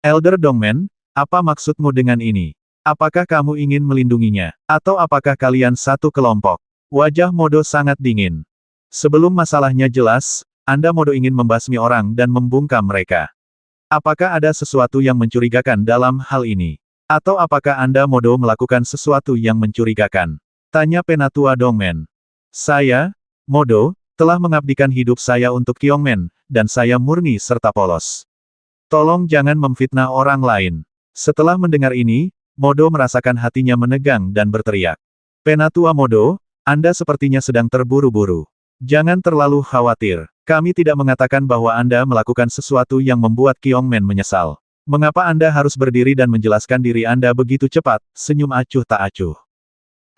Elder Dongmen, apa maksudmu dengan ini? Apakah kamu ingin melindunginya? Atau apakah kalian satu kelompok? Wajah Modo sangat dingin. Sebelum masalahnya jelas, Anda Modo ingin membasmi orang dan membungkam mereka. Apakah ada sesuatu yang mencurigakan dalam hal ini? Atau apakah Anda Modo melakukan sesuatu yang mencurigakan? Tanya Penatua Dongmen. Saya, Modo, telah mengabdikan hidup saya untuk Kyongmen, dan saya murni serta polos. Tolong jangan memfitnah orang lain. Setelah mendengar ini, Modo merasakan hatinya menegang dan berteriak. Penatua Modo, Anda sepertinya sedang terburu-buru. Jangan terlalu khawatir. Kami tidak mengatakan bahwa Anda melakukan sesuatu yang membuat Kyongmen menyesal. Mengapa Anda harus berdiri dan menjelaskan diri Anda begitu cepat, senyum acuh tak acuh?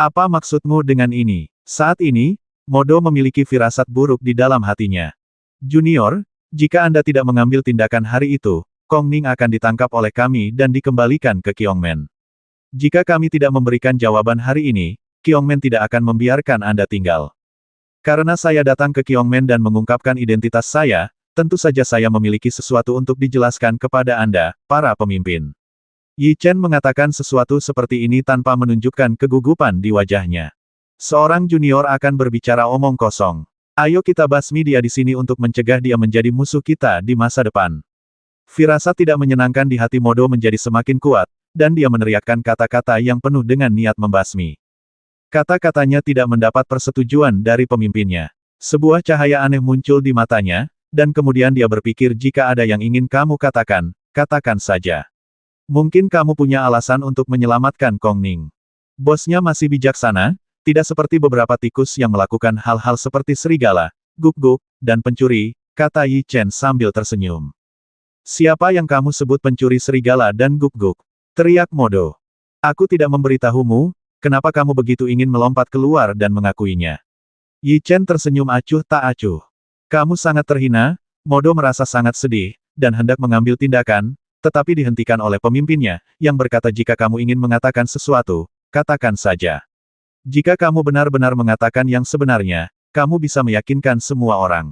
Apa maksudmu dengan ini? Saat ini, Modo memiliki firasat buruk di dalam hatinya. Junior, jika Anda tidak mengambil tindakan hari itu, Kong Ning akan ditangkap oleh kami dan dikembalikan ke Kyongmen. Jika kami tidak memberikan jawaban hari ini, Kyongmen tidak akan membiarkan Anda tinggal. Karena saya datang ke Kyongmen dan mengungkapkan identitas saya, tentu saja saya memiliki sesuatu untuk dijelaskan kepada Anda, para pemimpin. Yi Chen mengatakan sesuatu seperti ini tanpa menunjukkan kegugupan di wajahnya. Seorang junior akan berbicara omong kosong. Ayo kita basmi dia di sini untuk mencegah dia menjadi musuh kita di masa depan. Firasat tidak menyenangkan di hati Modo menjadi semakin kuat, dan dia meneriakkan kata-kata yang penuh dengan niat membasmi. Kata-katanya tidak mendapat persetujuan dari pemimpinnya. Sebuah cahaya aneh muncul di matanya, dan kemudian dia berpikir jika ada yang ingin kamu katakan, katakan saja. Mungkin kamu punya alasan untuk menyelamatkan Kong Ning. Bosnya masih bijaksana, tidak seperti beberapa tikus yang melakukan hal-hal seperti serigala, guk-guk, dan pencuri, kata Yi Chen sambil tersenyum. Siapa yang kamu sebut pencuri serigala dan guk-guk? Teriak Modo. Aku tidak memberitahumu, kenapa kamu begitu ingin melompat keluar dan mengakuinya. Yi Chen tersenyum acuh tak acuh. Kamu sangat terhina, Modo merasa sangat sedih, dan hendak mengambil tindakan, tetapi dihentikan oleh pemimpinnya, yang berkata jika kamu ingin mengatakan sesuatu, katakan saja. Jika kamu benar-benar mengatakan yang sebenarnya, kamu bisa meyakinkan semua orang.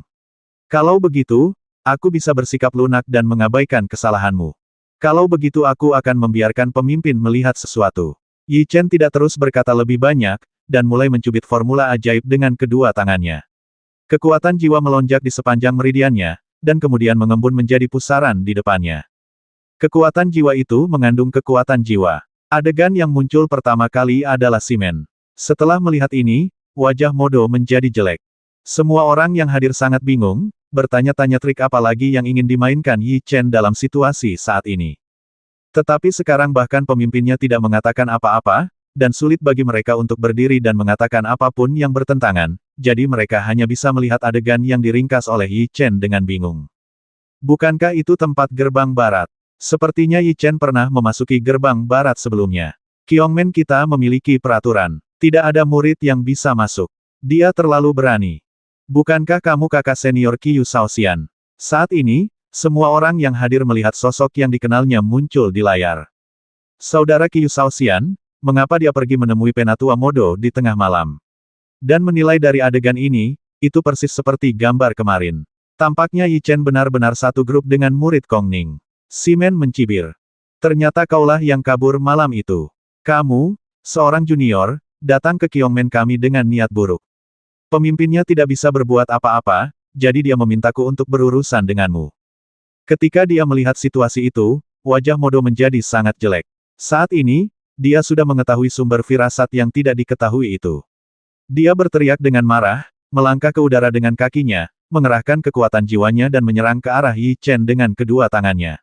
Kalau begitu, aku bisa bersikap lunak dan mengabaikan kesalahanmu. Kalau begitu aku akan membiarkan pemimpin melihat sesuatu. Yi Chen tidak terus berkata lebih banyak, dan mulai mencubit formula ajaib dengan kedua tangannya. Kekuatan jiwa melonjak di sepanjang meridiannya, dan kemudian mengembun menjadi pusaran di depannya. Kekuatan jiwa itu mengandung kekuatan jiwa. Adegan yang muncul pertama kali adalah Simen. Setelah melihat ini, wajah Modo menjadi jelek. Semua orang yang hadir sangat bingung, bertanya-tanya trik apa lagi yang ingin dimainkan Yi Chen dalam situasi saat ini. Tetapi sekarang bahkan pemimpinnya tidak mengatakan apa-apa, dan sulit bagi mereka untuk berdiri dan mengatakan apapun yang bertentangan, jadi mereka hanya bisa melihat adegan yang diringkas oleh Yi Chen dengan bingung. Bukankah itu tempat gerbang barat? Sepertinya Yi Chen pernah memasuki gerbang barat sebelumnya. Kyongmen kita memiliki peraturan. Tidak ada murid yang bisa masuk. Dia terlalu berani. Bukankah kamu kakak senior Qiu Shaoxian? Saat ini, semua orang yang hadir melihat sosok yang dikenalnya muncul di layar. Saudara Qiu Shaoxian, mengapa dia pergi menemui Penatua Modo di tengah malam? Dan menilai dari adegan ini, itu persis seperti gambar kemarin. Tampaknya Yi Chen benar-benar satu grup dengan murid Kong Ning. Simen mencibir. Ternyata kaulah yang kabur malam itu. Kamu, seorang junior, datang ke Kyongmen kami dengan niat buruk. Pemimpinnya tidak bisa berbuat apa-apa, jadi dia memintaku untuk berurusan denganmu. Ketika dia melihat situasi itu, wajah Modo menjadi sangat jelek. Saat ini, dia sudah mengetahui sumber firasat yang tidak diketahui itu. Dia berteriak dengan marah, melangkah ke udara dengan kakinya, mengerahkan kekuatan jiwanya dan menyerang ke arah Yi Chen dengan kedua tangannya.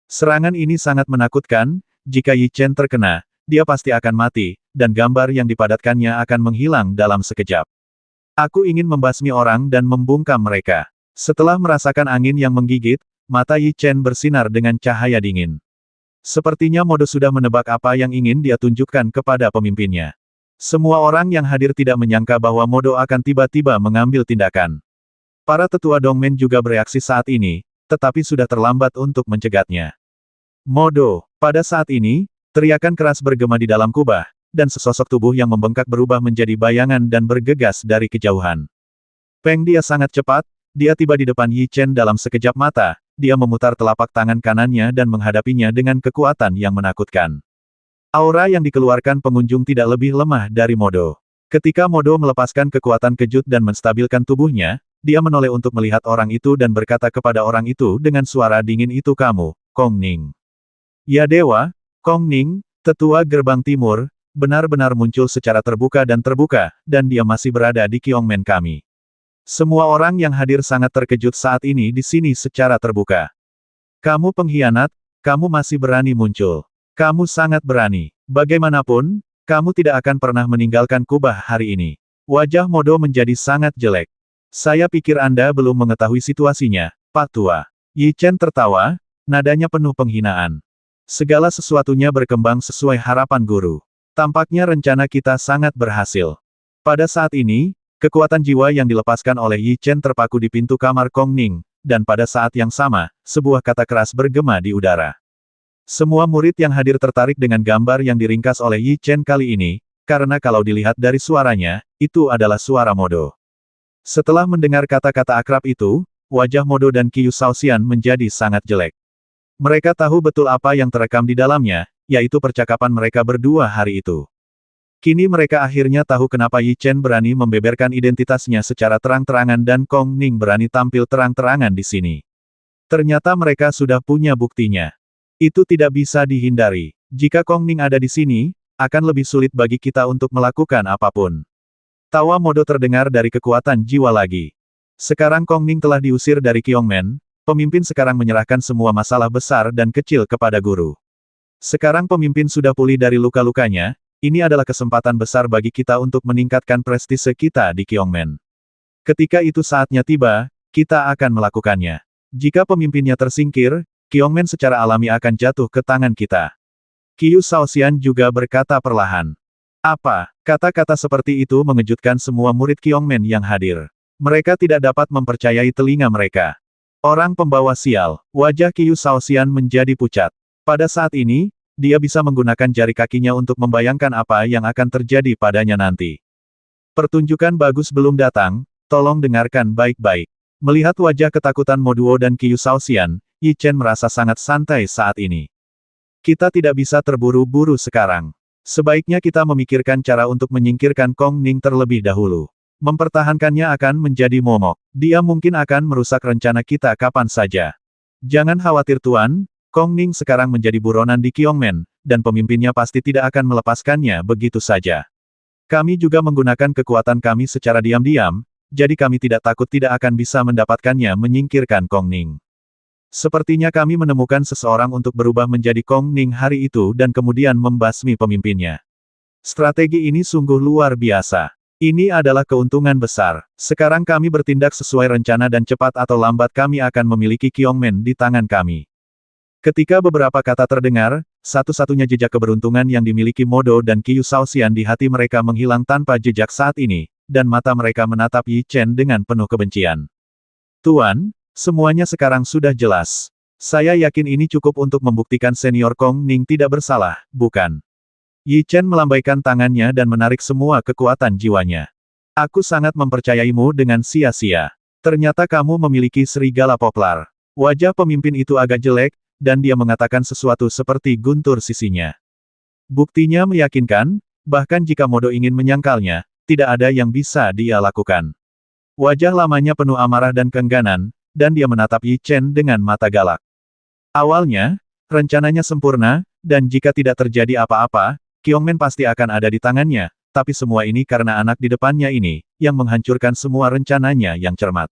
Serangan ini sangat menakutkan, jika Yi Chen terkena, dia pasti akan mati, dan gambar yang dipadatkannya akan menghilang dalam sekejap. Aku ingin membasmi orang dan membungkam mereka. Setelah merasakan angin yang menggigit, mata Yi Chen bersinar dengan cahaya dingin. Sepertinya Modo sudah menebak apa yang ingin dia tunjukkan kepada pemimpinnya. Semua orang yang hadir tidak menyangka bahwa Modo akan tiba-tiba mengambil tindakan. Para tetua Dongmen juga bereaksi saat ini, tetapi sudah terlambat untuk mencegatnya. Modo, pada saat ini, teriakan keras bergema di dalam kubah, dan sesosok tubuh yang membengkak berubah menjadi bayangan dan bergegas dari kejauhan. Peng dia sangat cepat, dia tiba di depan Yi Chen dalam sekejap mata, dia memutar telapak tangan kanannya dan menghadapinya dengan kekuatan yang menakutkan. Aura yang dikeluarkan pengunjung tidak lebih lemah dari Modo. Ketika Modo melepaskan kekuatan kejut dan menstabilkan tubuhnya, dia menoleh untuk melihat orang itu dan berkata kepada orang itu dengan suara dingin, "Itu kamu, Kong Ning." Ya dewa, Kong Ning, tetua gerbang timur, benar-benar muncul secara terbuka, dan dia masih berada di Kyongmen kami. Semua orang yang hadir sangat terkejut saat ini di sini secara terbuka. Kamu pengkhianat, kamu masih berani muncul. Kamu sangat berani. Bagaimanapun, kamu tidak akan pernah meninggalkan kubah hari ini. Wajah Modo menjadi sangat jelek. Saya pikir Anda belum mengetahui situasinya, Pak Tua. Yi Chen tertawa, nadanya penuh penghinaan. Segala sesuatunya berkembang sesuai harapan guru. Tampaknya rencana kita sangat berhasil. Pada saat ini, kekuatan jiwa yang dilepaskan oleh Yi Chen terpaku di pintu kamar Kong Ning, dan pada saat yang sama, sebuah kata keras bergema di udara. Semua murid yang hadir tertarik dengan gambar yang diringkas oleh Yi Chen kali ini, karena kalau dilihat dari suaranya, itu adalah suara Modo. Setelah mendengar kata-kata akrab itu, wajah Modo dan Qiu Shaoxian menjadi sangat jelek. Mereka tahu betul apa yang terekam di dalamnya, yaitu percakapan mereka berdua hari itu. Kini mereka akhirnya tahu kenapa Yi Chen berani membeberkan identitasnya secara terang-terangan dan Kong Ning berani tampil terang-terangan di sini. Ternyata mereka sudah punya buktinya. Itu tidak bisa dihindari. Jika Kong Ning ada di sini, akan lebih sulit bagi kita untuk melakukan apapun. Tawa Modo terdengar dari kekuatan jiwa lagi. Sekarang Kong Ning telah diusir dari Kyongmen, pemimpin sekarang menyerahkan semua masalah besar dan kecil kepada guru. Sekarang pemimpin sudah pulih dari luka-lukanya, ini adalah kesempatan besar bagi kita untuk meningkatkan prestise kita di Kyongmen. Ketika itu saatnya tiba, kita akan melakukannya. Jika pemimpinnya tersingkir, Kyongmen secara alami akan jatuh ke tangan kita. Qiu Shaoxian juga berkata perlahan. Apa? Kata-kata seperti itu mengejutkan semua murid Kyongmen yang hadir. Mereka tidak dapat mempercayai telinga mereka. Orang pembawa sial, wajah Qiu Shaoxian menjadi pucat. Pada saat ini, dia bisa menggunakan jari kakinya untuk membayangkan apa yang akan terjadi padanya nanti. Pertunjukan bagus belum datang, tolong dengarkan baik-baik. Melihat wajah ketakutan Moduo dan Qiu Shaoxian, Yi Chen merasa sangat santai saat ini. Kita tidak bisa terburu-buru sekarang. Sebaiknya kita memikirkan cara untuk menyingkirkan Kong Ning terlebih dahulu. Mempertahankannya akan menjadi momok. Dia mungkin akan merusak rencana kita kapan saja. Jangan khawatir Tuan, Kong Ning sekarang menjadi buronan di Kyongmen, dan pemimpinnya pasti tidak akan melepaskannya begitu saja. Kami juga menggunakan kekuatan kami secara diam-diam, jadi kami tidak takut tidak akan bisa mendapatkannya menyingkirkan Kong Ning. Sepertinya kami menemukan seseorang untuk berubah menjadi Kong Ning hari itu dan kemudian membasmi pemimpinnya. Strategi ini sungguh luar biasa. Ini adalah keuntungan besar. Sekarang kami bertindak sesuai rencana dan cepat atau lambat kami akan memiliki Kyongmen di tangan kami. Ketika beberapa kata terdengar, satu-satunya jejak keberuntungan yang dimiliki Modo dan Qiu Shaoxian di hati mereka menghilang tanpa jejak saat ini, dan mata mereka menatap Yi Chen dengan penuh kebencian. Tuan, semuanya sekarang sudah jelas. Saya yakin ini cukup untuk membuktikan senior Kong Ning tidak bersalah, bukan? Yi Chen melambaikan tangannya dan menarik semua kekuatan jiwanya. Aku sangat mempercayaimu dengan sia-sia. Ternyata kamu memiliki serigala poplar. Wajah pemimpin itu agak jelek, dan dia mengatakan sesuatu seperti guntur sisinya. Buktinya meyakinkan, bahkan jika Modo ingin menyangkalnya, tidak ada yang bisa dia lakukan. Wajah lamanya penuh amarah dan keengganan, dan dia menatap Yi Chen dengan mata galak. Awalnya, rencananya sempurna, dan jika tidak terjadi apa-apa, Kyongmen pasti akan ada di tangannya, tapi semua ini karena anak di depannya ini, yang menghancurkan semua rencananya yang cermat.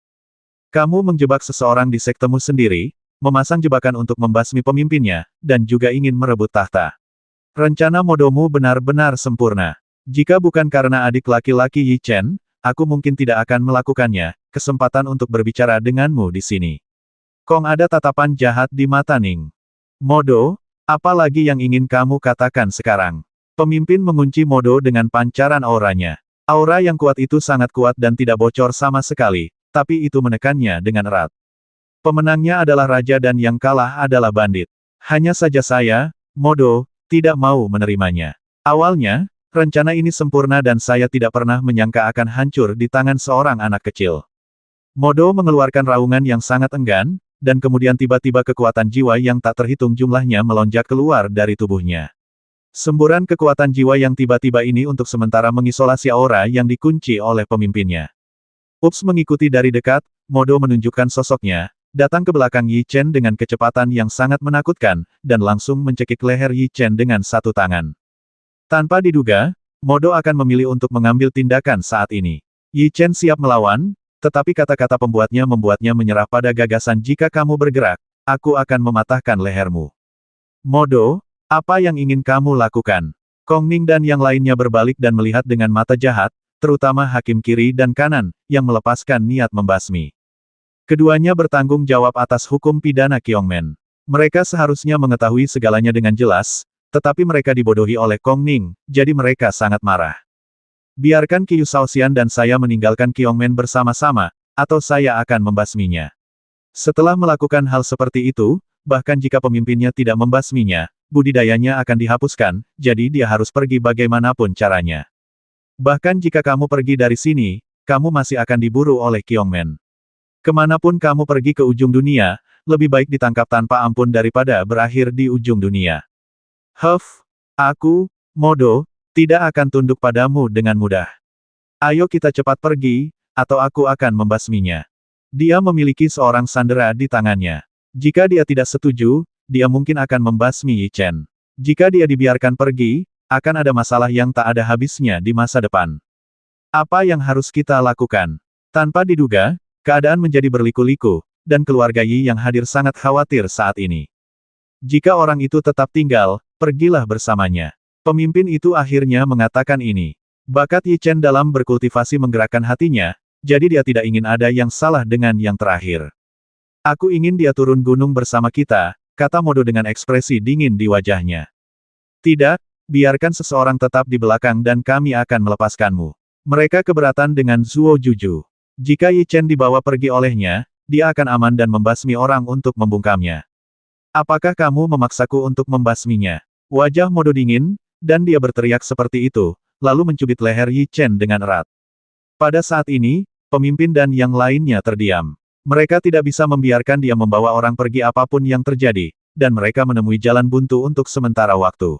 Kamu menjebak seseorang di sektemu sendiri, memasang jebakan untuk membasmi pemimpinnya, dan juga ingin merebut tahta. Rencana Modomu benar-benar sempurna. Jika bukan karena adik laki-laki Yi Chen, aku mungkin tidak akan melakukannya. Kesempatan untuk berbicara denganmu di sini. Kong ada tatapan jahat di mata Ning. Modo, apa lagi yang ingin kamu katakan sekarang? Pemimpin mengunci Modo dengan pancaran auranya. Aura yang kuat itu sangat kuat dan tidak bocor sama sekali, tapi itu menekannya dengan erat. Pemenangnya adalah raja dan yang kalah adalah bandit. Hanya saja saya, Modo, tidak mau menerimanya. Awalnya, rencana ini sempurna dan saya tidak pernah menyangka akan hancur di tangan seorang anak kecil. Modo mengeluarkan raungan yang sangat enggan, dan kemudian tiba-tiba kekuatan jiwa yang tak terhitung jumlahnya melonjak keluar dari tubuhnya. Semburan kekuatan jiwa yang tiba-tiba ini untuk sementara mengisolasi aura yang dikunci oleh pemimpinnya. Ups mengikuti dari dekat, Modo menunjukkan sosoknya, datang ke belakang Yi Chen dengan kecepatan yang sangat menakutkan, dan langsung mencekik leher Yi Chen dengan satu tangan. Tanpa diduga, Modo akan memilih untuk mengambil tindakan saat ini. Yi Chen siap melawan, tetapi kata-kata pembuatnya membuatnya menyerah pada gagasan jika kamu bergerak, aku akan mematahkan lehermu. Modo, apa yang ingin kamu lakukan? Kong Ning dan yang lainnya berbalik dan melihat dengan mata jahat, terutama hakim kiri dan kanan, yang melepaskan niat membasmi. Keduanya bertanggung jawab atas hukum pidana Kyongmen. Mereka seharusnya mengetahui segalanya dengan jelas, tetapi mereka dibodohi oleh Kong Ning, jadi mereka sangat marah. Biarkan Qiu Shaoxian dan saya meninggalkan Kyongmen bersama-sama, atau saya akan membasminya. Setelah melakukan hal seperti itu, bahkan jika pemimpinnya tidak membasminya, budidayanya akan dihapuskan, jadi dia harus pergi bagaimanapun caranya. Bahkan jika kamu pergi dari sini, kamu masih akan diburu oleh Kyongmen. Kemanapun kamu pergi ke ujung dunia, lebih baik ditangkap tanpa ampun daripada berakhir di ujung dunia. Aku, Modo, tidak akan tunduk padamu dengan mudah. Ayo kita cepat pergi, atau aku akan membasminya. Dia memiliki seorang sandera di tangannya. Jika dia tidak setuju, dia mungkin akan membasmi Yi Chen. Jika dia dibiarkan pergi, akan ada masalah yang tak ada habisnya di masa depan. Apa yang harus kita lakukan? Tanpa diduga, keadaan menjadi berliku-liku, dan keluarga Yi yang hadir sangat khawatir saat ini. Jika orang itu tetap tinggal, pergilah bersamanya. Pemimpin itu akhirnya mengatakan ini. Bakat Yi Chen dalam berkultivasi menggerakkan hatinya, jadi dia tidak ingin ada yang salah dengan yang terakhir. Aku ingin dia turun gunung bersama kita, kata Modo dengan ekspresi dingin di wajahnya. Tidak, biarkan seseorang tetap di belakang dan kami akan melepaskanmu. Mereka keberatan dengan Zuo Juju. Jika Yi Chen dibawa pergi olehnya, dia akan aman dan membasmi orang untuk membungkamnya. Apakah kamu memaksaku untuk membasminya? Wajah Modo dingin, dan dia berteriak seperti itu, lalu mencubit leher Yi Chen dengan erat. Pada saat ini, pemimpin dan yang lainnya terdiam. Mereka tidak bisa membiarkan dia membawa orang pergi apapun yang terjadi, dan mereka menemui jalan buntu untuk sementara waktu.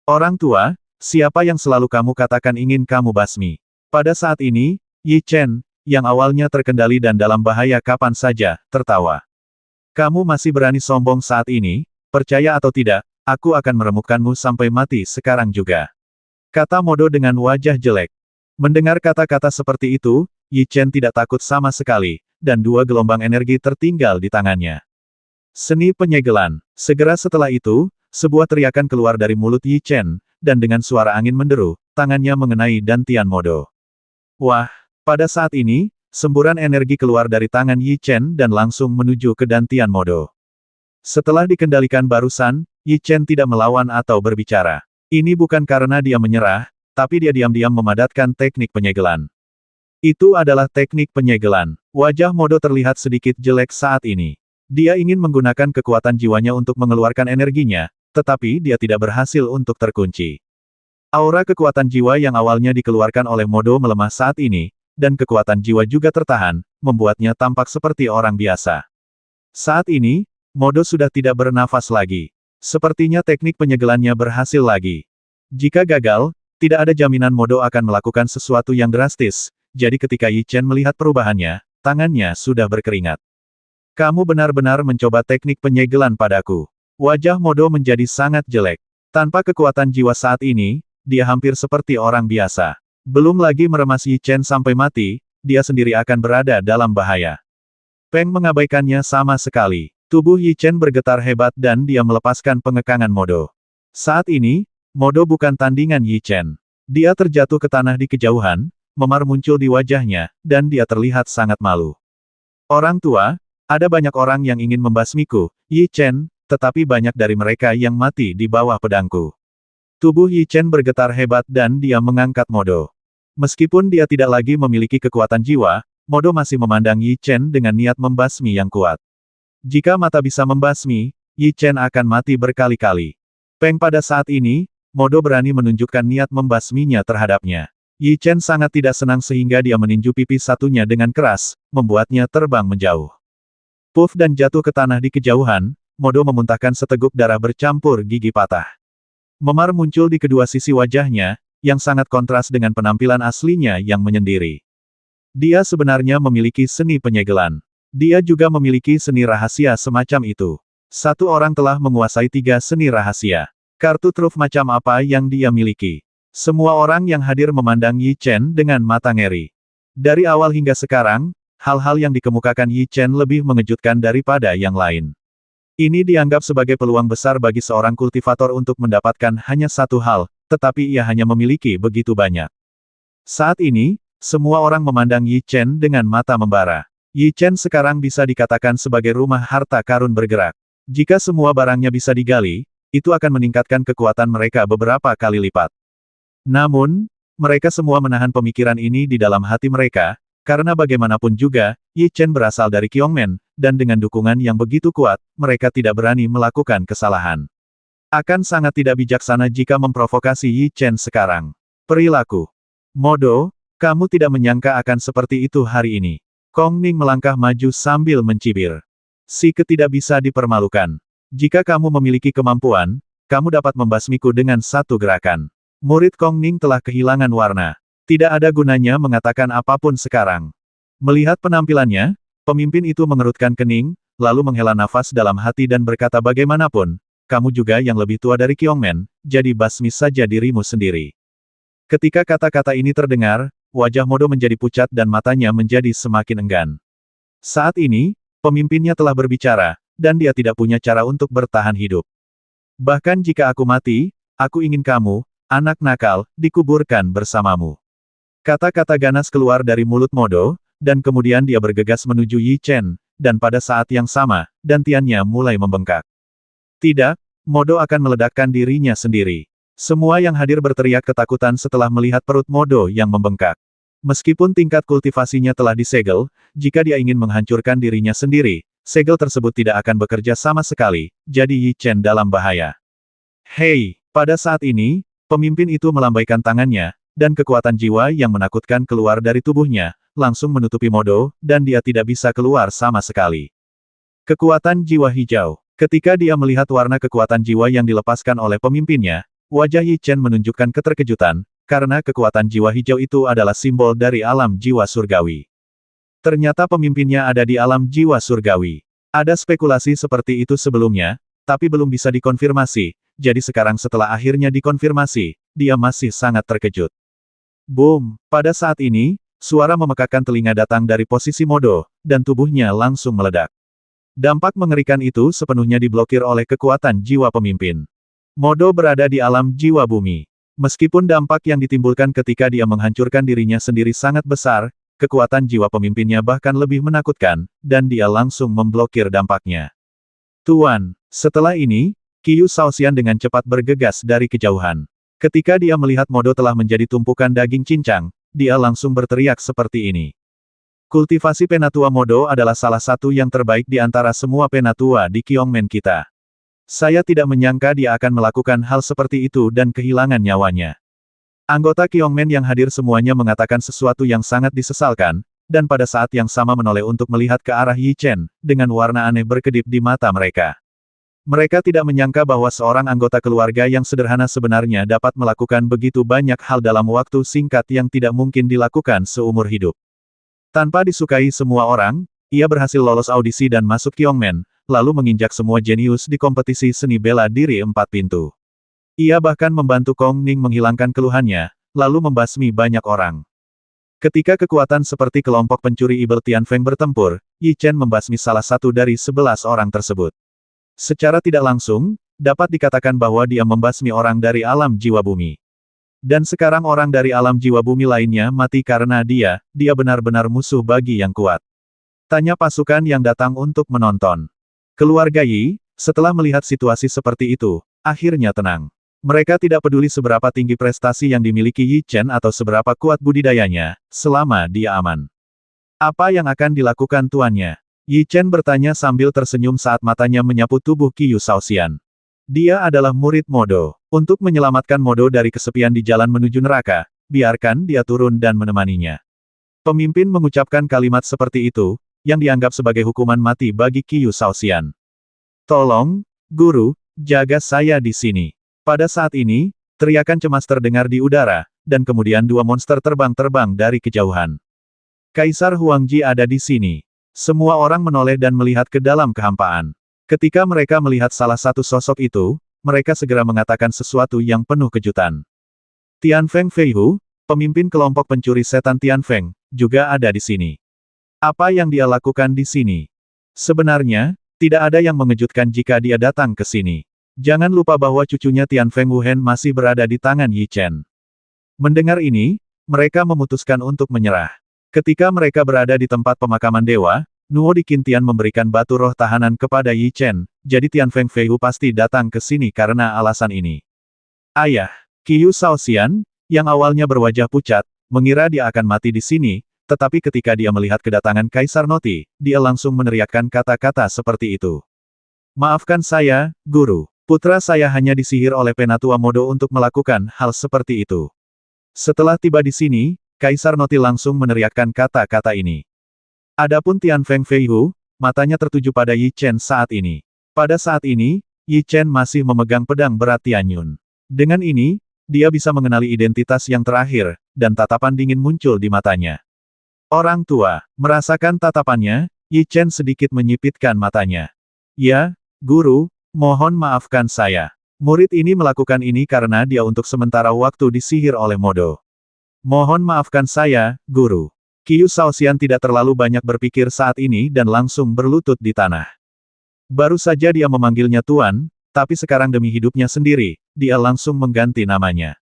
Orang tua, siapa yang selalu kamu katakan ingin kamu basmi? Pada saat ini, Yi Chen, yang awalnya terkendali dan dalam bahaya kapan saja, tertawa. Kamu masih berani sombong saat ini, percaya atau tidak, aku akan meremukkanmu sampai mati sekarang juga. Kata Modo dengan wajah jelek. Mendengar kata-kata seperti itu, Yi Chen tidak takut sama sekali, dan dua gelombang energi tertinggal di tangannya. Seni penyegelan. Segera setelah itu, sebuah teriakan keluar dari mulut Yi Chen, dan dengan suara angin menderu, tangannya mengenai dantian Modo. Wah! Pada saat ini, semburan energi keluar dari tangan Yi Chen dan langsung menuju ke dantian Modo. Setelah dikendalikan barusan, Yi Chen tidak melawan atau berbicara. Ini bukan karena dia menyerah, tapi dia diam-diam memadatkan teknik penyegelan. Itu adalah teknik penyegelan. Wajah Modo terlihat sedikit jelek saat ini. Dia ingin menggunakan kekuatan jiwanya untuk mengeluarkan energinya, tetapi dia tidak berhasil untuk terkunci. Aura kekuatan jiwa yang awalnya dikeluarkan oleh Modo melemah saat ini, dan kekuatan jiwa juga tertahan, membuatnya tampak seperti orang biasa. Saat ini, Modo sudah tidak bernafas lagi. Sepertinya teknik penyegelannya berhasil lagi. Jika gagal, tidak ada jaminan Modo akan melakukan sesuatu yang drastis, jadi ketika Yi Chen melihat perubahannya, tangannya sudah berkeringat. Kamu benar-benar mencoba teknik penyegelan padaku. Wajah Modo menjadi sangat jelek. Tanpa kekuatan jiwa saat ini, dia hampir seperti orang biasa. Belum lagi meremas Yi Chen sampai mati, dia sendiri akan berada dalam bahaya. Peng mengabaikannya sama sekali. Tubuh Yi Chen bergetar hebat dan dia melepaskan pengekangan Modo. Saat ini, Modo bukan tandingan Yi Chen. Dia terjatuh ke tanah di kejauhan, memar muncul di wajahnya, dan dia terlihat sangat malu. Orang tua, ada banyak orang yang ingin membasmiku, Yi Chen, tetapi banyak dari mereka yang mati di bawah pedangku. Tubuh Yi Chen bergetar hebat dan dia mengangkat Modo. Meskipun dia tidak lagi memiliki kekuatan jiwa, Modo masih memandang Yi Chen dengan niat membasmi yang kuat. Jika mata bisa membasmi, Yi Chen akan mati berkali-kali. Peng pada saat ini, Modo berani menunjukkan niat membasminya terhadapnya. Yi Chen sangat tidak senang sehingga dia meninju pipi satunya dengan keras, membuatnya terbang menjauh. Puff dan jatuh ke tanah di kejauhan, Modo memuntahkan seteguk darah bercampur gigi patah. Memar muncul di kedua sisi wajahnya, yang sangat kontras dengan penampilan aslinya yang menyendiri. Dia sebenarnya memiliki seni penyegelan. Dia juga memiliki seni rahasia semacam itu. Satu orang telah menguasai 3 seni rahasia. Kartu truf macam apa yang dia miliki? Semua orang yang hadir memandang Yi Chen dengan mata ngeri. Dari awal hingga sekarang, hal-hal yang dikemukakan Yi Chen lebih mengejutkan daripada yang lain. Ini dianggap sebagai peluang besar bagi seorang kultivator untuk mendapatkan hanya satu hal, tetapi ia hanya memiliki begitu banyak. Saat ini, semua orang memandang Yi Chen dengan mata membara. Yi Chen sekarang bisa dikatakan sebagai rumah harta karun bergerak. Jika semua barangnya bisa digali, itu akan meningkatkan kekuatan mereka beberapa kali lipat. Namun, mereka semua menahan pemikiran ini di dalam hati mereka, karena bagaimanapun juga, Yi Chen berasal dari Kyongmen, dan dengan dukungan yang begitu kuat, mereka tidak berani melakukan kesalahan. Akan sangat tidak bijaksana jika memprovokasi Yi Chen sekarang. Perilaku. Modo, kamu tidak menyangka akan seperti itu hari ini. Kong Ning melangkah maju sambil mencibir. Si tidak bisa dipermalukan. Jika kamu memiliki kemampuan, kamu dapat membasmiku dengan satu gerakan. Murid Kong Ning telah kehilangan warna. Tidak ada gunanya mengatakan apapun sekarang. Melihat penampilannya, pemimpin itu mengerutkan kening, lalu menghela nafas dalam hati dan berkata bagaimanapun, kamu juga yang lebih tua dari Kyongmen, jadi basmi saja dirimu sendiri. Ketika kata-kata ini terdengar, wajah Modo menjadi pucat dan matanya menjadi semakin enggan. Saat ini, pemimpinnya telah berbicara, dan dia tidak punya cara untuk bertahan hidup. Bahkan jika aku mati, aku ingin kamu, anak nakal, dikuburkan bersamamu. Kata-kata ganas keluar dari mulut Modo, dan kemudian dia bergegas menuju Yi Chen, dan pada saat yang sama, dantiannya mulai membengkak. Tidak, Modo akan meledakkan dirinya sendiri. Semua yang hadir berteriak ketakutan setelah melihat perut Modo yang membengkak. Meskipun tingkat kultivasinya telah disegel, jika dia ingin menghancurkan dirinya sendiri, segel tersebut tidak akan bekerja sama sekali, jadi Yi Chen dalam bahaya. Hei, pada saat ini, pemimpin itu melambaikan tangannya, dan kekuatan jiwa yang menakutkan keluar dari tubuhnya, langsung menutupi Modo, dan dia tidak bisa keluar sama sekali. Kekuatan jiwa hijau. Ketika dia melihat warna kekuatan jiwa yang dilepaskan oleh pemimpinnya, wajah Yi Chen menunjukkan keterkejutan, karena kekuatan jiwa hijau itu adalah simbol dari alam jiwa surgawi. Ternyata pemimpinnya ada di alam jiwa surgawi. Ada spekulasi seperti itu sebelumnya, tapi belum bisa dikonfirmasi, jadi sekarang setelah akhirnya dikonfirmasi, dia masih sangat terkejut. Boom! Pada saat ini, suara memekakkan telinga datang dari posisi Modo, dan tubuhnya langsung meledak. Dampak mengerikan itu sepenuhnya diblokir oleh kekuatan jiwa pemimpin. Modo berada di alam jiwa bumi. Meskipun dampak yang ditimbulkan ketika dia menghancurkan dirinya sendiri sangat besar, kekuatan jiwa pemimpinnya bahkan lebih menakutkan, dan dia langsung memblokir dampaknya. Tuan, setelah ini, Qiyu Shaoxian dengan cepat bergegas dari kejauhan. Ketika dia melihat Modo telah menjadi tumpukan daging cincang, dia langsung berteriak seperti ini. Kultivasi penatua Modo adalah salah satu yang terbaik di antara semua penatua di Kyongmen kita. Saya tidak menyangka dia akan melakukan hal seperti itu dan kehilangan nyawanya. Anggota Kyongmen yang hadir semuanya mengatakan sesuatu yang sangat disesalkan, dan pada saat yang sama menoleh untuk melihat ke arah Yi Chen, dengan warna aneh berkedip di mata mereka. Mereka tidak menyangka bahwa seorang anggota keluarga yang sederhana sebenarnya dapat melakukan begitu banyak hal dalam waktu singkat yang tidak mungkin dilakukan seumur hidup. Tanpa disukai semua orang, ia berhasil lolos audisi dan masuk Kyongmen, lalu menginjak semua jenius di kompetisi seni bela diri 4 pintu. Ia bahkan membantu Kong Ning menghilangkan keluhannya, lalu membasmi banyak orang. Ketika kekuatan seperti kelompok pencuri Ibel Tianfeng bertempur, Yi Chen membasmi salah satu dari 11 orang tersebut. Secara tidak langsung, dapat dikatakan bahwa dia membasmi orang dari alam jiwa bumi. Dan sekarang orang dari alam jiwa bumi lainnya mati karena dia benar-benar musuh bagi yang kuat. Tanya pasukan yang datang untuk menonton. Keluarga Yi, setelah melihat situasi seperti itu, akhirnya tenang. Mereka tidak peduli seberapa tinggi prestasi yang dimiliki Yi Chen atau seberapa kuat budidayanya, selama dia aman. Apa yang akan dilakukan tuannya? Yi Chen bertanya sambil tersenyum saat matanya menyapu tubuh Qiyu Shaoxian. Dia adalah murid Modo. Untuk menyelamatkan Modo dari kesepian di jalan menuju neraka, biarkan dia turun dan menemaninya. Pemimpin mengucapkan kalimat seperti itu, yang dianggap sebagai hukuman mati bagi Qiyu Shaoxian. Tolong, Guru, jaga saya di sini. Pada saat ini, teriakan cemas terdengar di udara, dan kemudian dua monster terbang-terbang dari kejauhan. Kaisar Huangji ada di sini. Semua orang menoleh dan melihat ke dalam kehampaan. Ketika mereka melihat salah satu sosok itu, mereka segera mengatakan sesuatu yang penuh kejutan. Tianfeng Feihu, pemimpin kelompok pencuri setan Tianfeng, juga ada di sini. Apa yang dia lakukan di sini? Sebenarnya, tidak ada yang mengejutkan jika dia datang ke sini. Jangan lupa bahwa cucunya Tianfeng Wuhen masih berada di tangan Yi Chen. Mendengar ini, mereka memutuskan untuk menyerah. Ketika mereka berada di tempat pemakaman dewa, Nuo di Qintian memberikan batu roh tahanan kepada Yi Chen, jadi Tianfeng Feihu pasti datang ke sini karena alasan ini. Ayah, Qiyu Shaoxian, yang awalnya berwajah pucat, mengira dia akan mati di sini, tetapi ketika dia melihat kedatangan Kaisar Noti, dia langsung meneriakkan kata-kata seperti itu. Maafkan saya, Guru. Putra saya hanya disihir oleh Penatua Modo untuk melakukan hal seperti itu. Setelah tiba di sini, Kaisar Noti langsung meneriakkan kata-kata ini. Adapun Tianfeng Feihu, matanya tertuju pada Yi Chen saat ini. Pada saat ini, Yi Chen masih memegang pedang berat Tianyun. Dengan ini, dia bisa mengenali identitas yang terakhir, dan tatapan dingin muncul di matanya. Orang tua, merasakan tatapannya, Yi Chen sedikit menyipitkan matanya. Ya, Guru, mohon maafkan saya. Murid ini melakukan ini karena dia untuk sementara waktu disihir oleh Modo. Mohon maafkan saya, Guru. Qiyu Shaoxian tidak terlalu banyak berpikir saat ini dan langsung berlutut di tanah. Baru saja dia memanggilnya Tuan, tapi sekarang demi hidupnya sendiri, dia langsung mengganti namanya.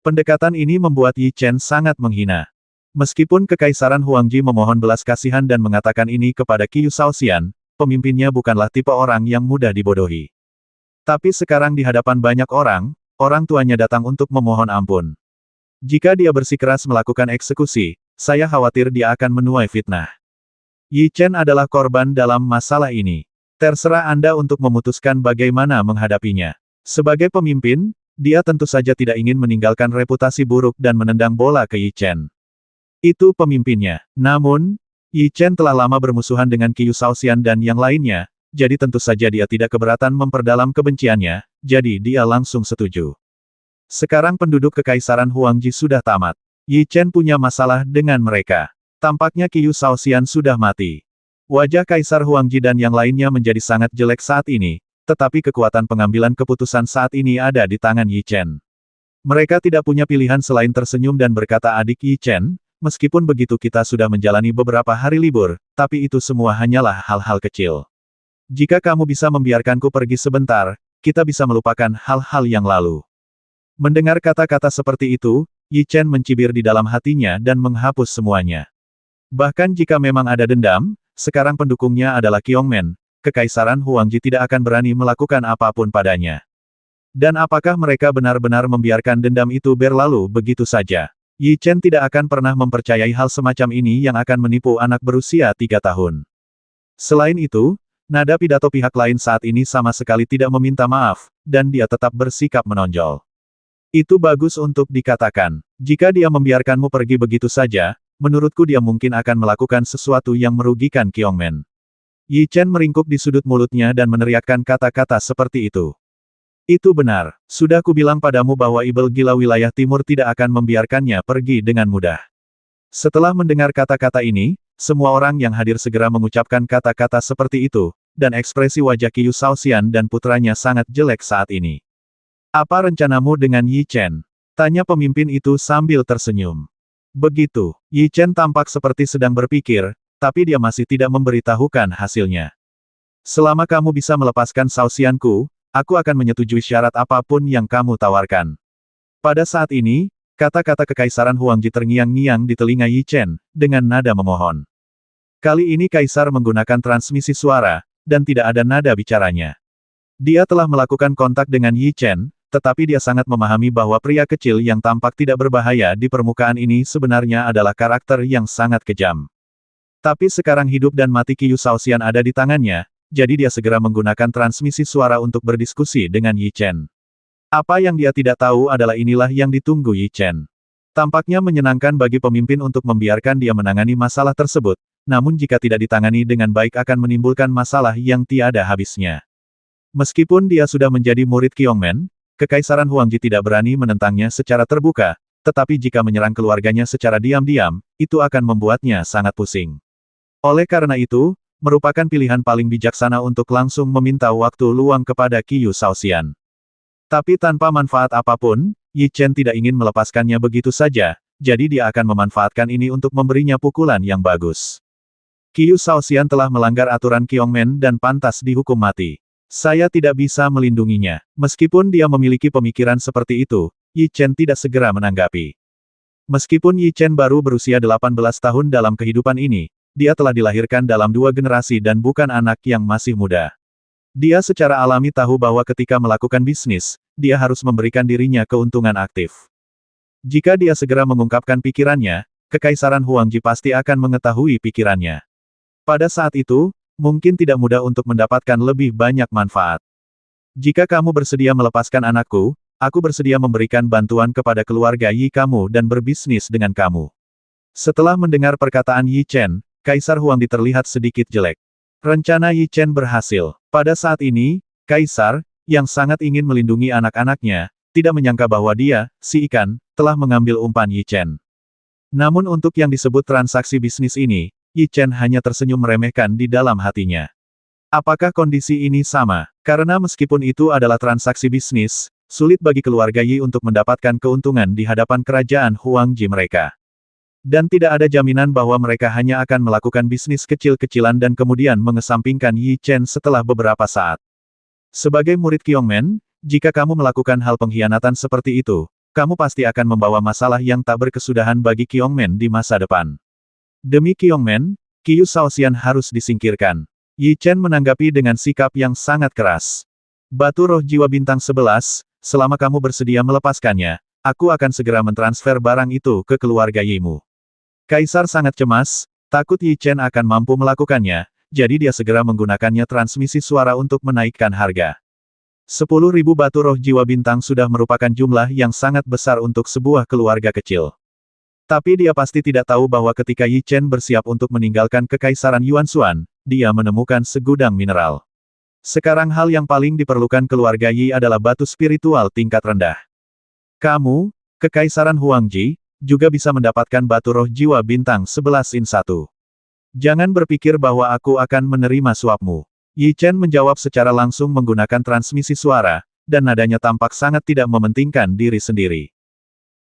Pendekatan ini membuat Yi Chen sangat menghina. Meskipun Kekaisaran Huangji memohon belas kasihan dan mengatakan ini kepada Qiyu Shaoxian, pemimpinnya bukanlah tipe orang yang mudah dibodohi. Tapi sekarang di hadapan banyak orang, orang tuanya datang untuk memohon ampun. Jika dia bersikeras melakukan eksekusi, saya khawatir dia akan menuai fitnah. Yi Chen adalah korban dalam masalah ini. Terserah Anda untuk memutuskan bagaimana menghadapinya. Sebagai pemimpin, dia tentu saja tidak ingin meninggalkan reputasi buruk dan menendang bola ke Yi Chen. Itu pemimpinnya. Namun, Yi Chen telah lama bermusuhan dengan Qiyu Shaoxian dan yang lainnya, jadi tentu saja dia tidak keberatan memperdalam kebenciannya, jadi dia langsung setuju. Sekarang penduduk Kekaisaran Huangji sudah tamat. Yi Chen punya masalah dengan mereka. Tampaknya Qiyu Shaoxian sudah mati. Wajah Kaisar Huangji dan yang lainnya menjadi sangat jelek saat ini, tetapi kekuatan pengambilan keputusan saat ini ada di tangan Yi Chen. Mereka tidak punya pilihan selain tersenyum dan berkata adik Yi Chen, meskipun begitu kita sudah menjalani beberapa hari libur, tapi itu semua hanyalah hal-hal kecil. Jika kamu bisa membiarkanku pergi sebentar, kita bisa melupakan hal-hal yang lalu. Mendengar kata-kata seperti itu, Yi Chen mencibir di dalam hatinya dan menghapus semuanya. Bahkan jika memang ada dendam, sekarang pendukungnya adalah Qiongmen, Kekaisaran Huangji tidak akan berani melakukan apapun padanya. Dan apakah mereka benar-benar membiarkan dendam itu berlalu begitu saja? Yi Chen tidak akan pernah mempercayai hal semacam ini yang akan menipu anak berusia 3 tahun. Selain itu, nada pidato pihak lain saat ini sama sekali tidak meminta maaf, dan dia tetap bersikap menonjol. Itu bagus untuk dikatakan. Jika dia membiarkanmu pergi begitu saja, menurutku dia mungkin akan melakukan sesuatu yang merugikan Qiongmen. Yi Chen meringkuk di sudut mulutnya dan meneriakkan kata-kata seperti itu. Itu benar. Sudah kubilang padamu bahwa Ibel Gila wilayah timur tidak akan membiarkannya pergi dengan mudah. Setelah mendengar kata-kata ini, semua orang yang hadir segera mengucapkan kata-kata seperti itu, dan ekspresi wajah Qiyu Shaoxian dan putranya sangat jelek saat ini. Apa rencanamu dengan Yi Chen? Tanya pemimpin itu sambil tersenyum. Begitu, Yi Chen tampak seperti sedang berpikir, tapi dia masih tidak memberitahukan hasilnya. Selama kamu bisa melepaskan Shaoxianku, aku akan menyetujui syarat apapun yang kamu tawarkan. Pada saat ini, kata-kata Kekaisaran Huangji terngiang-ngiang di telinga Yi Chen, dengan nada memohon. Kali ini Kaisar menggunakan transmisi suara, dan tidak ada nada bicaranya. Dia telah melakukan kontak dengan Yi Chen, tetapi dia sangat memahami bahwa pria kecil yang tampak tidak berbahaya di permukaan ini sebenarnya adalah karakter yang sangat kejam. Tapi sekarang hidup dan mati Qiu Shaoxian ada di tangannya, jadi dia segera menggunakan transmisi suara untuk berdiskusi dengan Yi Chen. Apa yang dia tidak tahu adalah inilah yang ditunggu Yi Chen. Tampaknya menyenangkan bagi pemimpin untuk membiarkan dia menangani masalah tersebut, namun jika tidak ditangani dengan baik akan menimbulkan masalah yang tiada habisnya. Meskipun dia sudah menjadi murid Qiongmen, Kekaisaran Huangji tidak berani menentangnya secara terbuka, tetapi jika menyerang keluarganya secara diam-diam, itu akan membuatnya sangat pusing. Oleh karena itu, merupakan pilihan paling bijaksana untuk langsung meminta waktu luang kepada Qiu Shaoxian. Tapi tanpa manfaat apapun, Yi Chen tidak ingin melepaskannya begitu saja, jadi dia akan memanfaatkan ini untuk memberinya pukulan yang bagus. Qiu Shaoxian telah melanggar aturan Qiongmen dan pantas dihukum mati. Saya tidak bisa melindunginya. Meskipun dia memiliki pemikiran seperti itu, Yi Chen tidak segera menanggapi. Meskipun Yi Chen baru berusia 18 tahun dalam kehidupan ini, dia telah dilahirkan dalam 2 generasi dan bukan anak yang masih muda. Dia secara alami tahu bahwa ketika melakukan bisnis, dia harus memberikan dirinya keuntungan aktif. Jika dia segera mengungkapkan pikirannya, Kekaisaran Huangji pasti akan mengetahui pikirannya. Pada saat itu, mungkin tidak mudah untuk mendapatkan lebih banyak manfaat. Jika kamu bersedia melepaskan anakku, aku bersedia memberikan bantuan kepada keluarga Yi kamu dan berbisnis dengan kamu. Setelah mendengar perkataan Yi Chen, Kaisar Huangdi terlihat sedikit jelek. Rencana Yi Chen berhasil. Pada saat ini, Kaisar, yang sangat ingin melindungi anak-anaknya, tidak menyangka bahwa dia, si ikan, telah mengambil umpan Yi Chen. Namun untuk yang disebut transaksi bisnis ini, Yi Chen hanya tersenyum meremehkan di dalam hatinya. Apakah kondisi ini sama? Karena meskipun itu adalah transaksi bisnis, sulit bagi keluarga Yi untuk mendapatkan keuntungan di hadapan kerajaan Huangji mereka. Dan tidak ada jaminan bahwa mereka hanya akan melakukan bisnis kecil-kecilan dan kemudian mengesampingkan Yi Chen setelah beberapa saat. Sebagai murid Qiongmen, jika kamu melakukan hal pengkhianatan seperti itu, kamu pasti akan membawa masalah yang tak berkesudahan bagi Qiongmen di masa depan. Demi Qiongmen, Qiu Shaoxian harus disingkirkan. Yi Chen menanggapi dengan sikap yang sangat keras. Batu roh jiwa bintang 11, selama kamu bersedia melepaskannya, aku akan segera mentransfer barang itu ke keluarga Yimu. Kaisar sangat cemas, takut Yi Chen akan mampu melakukannya, jadi dia segera menggunakannya transmisi suara untuk menaikkan harga. 10.000 batu roh jiwa bintang sudah merupakan jumlah yang sangat besar untuk sebuah keluarga kecil. Tapi dia pasti tidak tahu bahwa ketika Yi Chen bersiap untuk meninggalkan Kekaisaran Yuanshuan, dia menemukan segudang mineral. Sekarang hal yang paling diperlukan keluarga Yi adalah batu spiritual tingkat rendah. Kamu, Kekaisaran Huangji, juga bisa mendapatkan batu roh jiwa bintang 11 in 1. Jangan berpikir bahwa aku akan menerima suapmu. Yi Chen menjawab secara langsung menggunakan transmisi suara, dan nadanya tampak sangat tidak mementingkan diri sendiri.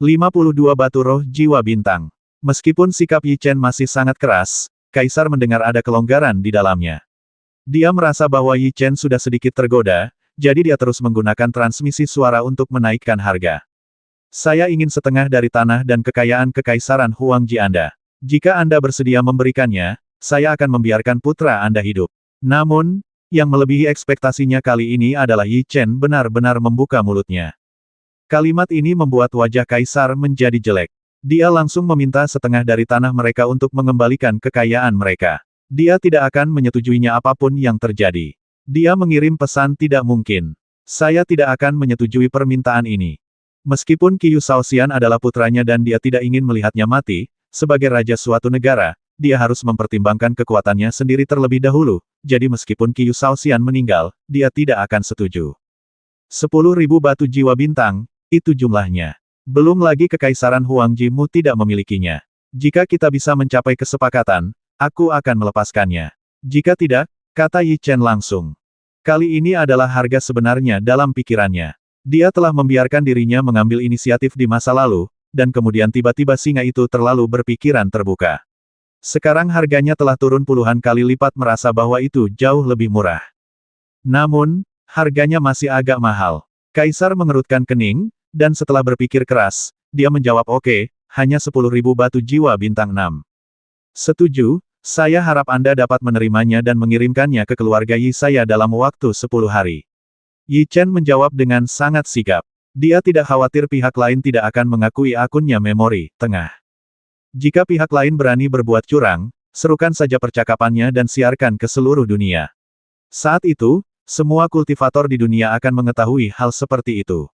52 batu roh jiwa bintang. Meskipun sikap Yi Chen masih sangat keras, Kaisar mendengar ada kelonggaran di dalamnya. Dia merasa bahwa Yi Chen sudah sedikit tergoda, jadi dia terus menggunakan transmisi suara untuk menaikkan harga. Saya ingin setengah dari tanah dan kekayaan Kekaisaran Huangji Anda. Jika Anda bersedia memberikannya, saya akan membiarkan putra Anda hidup. Namun, yang melebihi ekspektasinya kali ini adalah Yi Chen benar-benar membuka mulutnya. Kalimat ini membuat wajah Kaisar menjadi jelek. Dia langsung meminta setengah dari tanah mereka untuk mengembalikan kekayaan mereka. Dia tidak akan menyetujuinya apapun yang terjadi. Dia mengirim pesan tidak mungkin. Saya tidak akan menyetujui permintaan ini. Meskipun Qiu Shaoxian adalah putranya dan dia tidak ingin melihatnya mati, sebagai raja suatu negara, dia harus mempertimbangkan kekuatannya sendiri terlebih dahulu, jadi meskipun Qiu Shaoxian meninggal, dia tidak akan setuju. 10.000 batu jiwa bintang, itu jumlahnya. Belum lagi Kekaisaran Huangji Mu tidak memilikinya. Jika kita bisa mencapai kesepakatan, aku akan melepaskannya. Jika tidak, kata Yi Chen langsung. Kali ini adalah harga sebenarnya dalam pikirannya. Dia telah membiarkan dirinya mengambil inisiatif di masa lalu, dan kemudian tiba-tiba singa itu terlalu berpikiran terbuka. Sekarang harganya telah turun puluhan kali lipat merasa bahwa itu jauh lebih murah. Namun, harganya masih agak mahal. Kaisar mengerutkan kening, dan setelah berpikir keras, dia menjawab oke, hanya 10.000 batu jiwa bintang 6. Setuju, saya harap Anda dapat menerimanya dan mengirimkannya ke keluarga Yi saya dalam waktu 10 hari. Yi Chen menjawab dengan sangat sigap. Dia tidak khawatir pihak lain tidak akan mengakui akunnya memori tengah. Jika pihak lain berani berbuat curang, serukan saja percakapannya dan siarkan ke seluruh dunia. Saat itu, semua kultivator di dunia akan mengetahui hal seperti itu.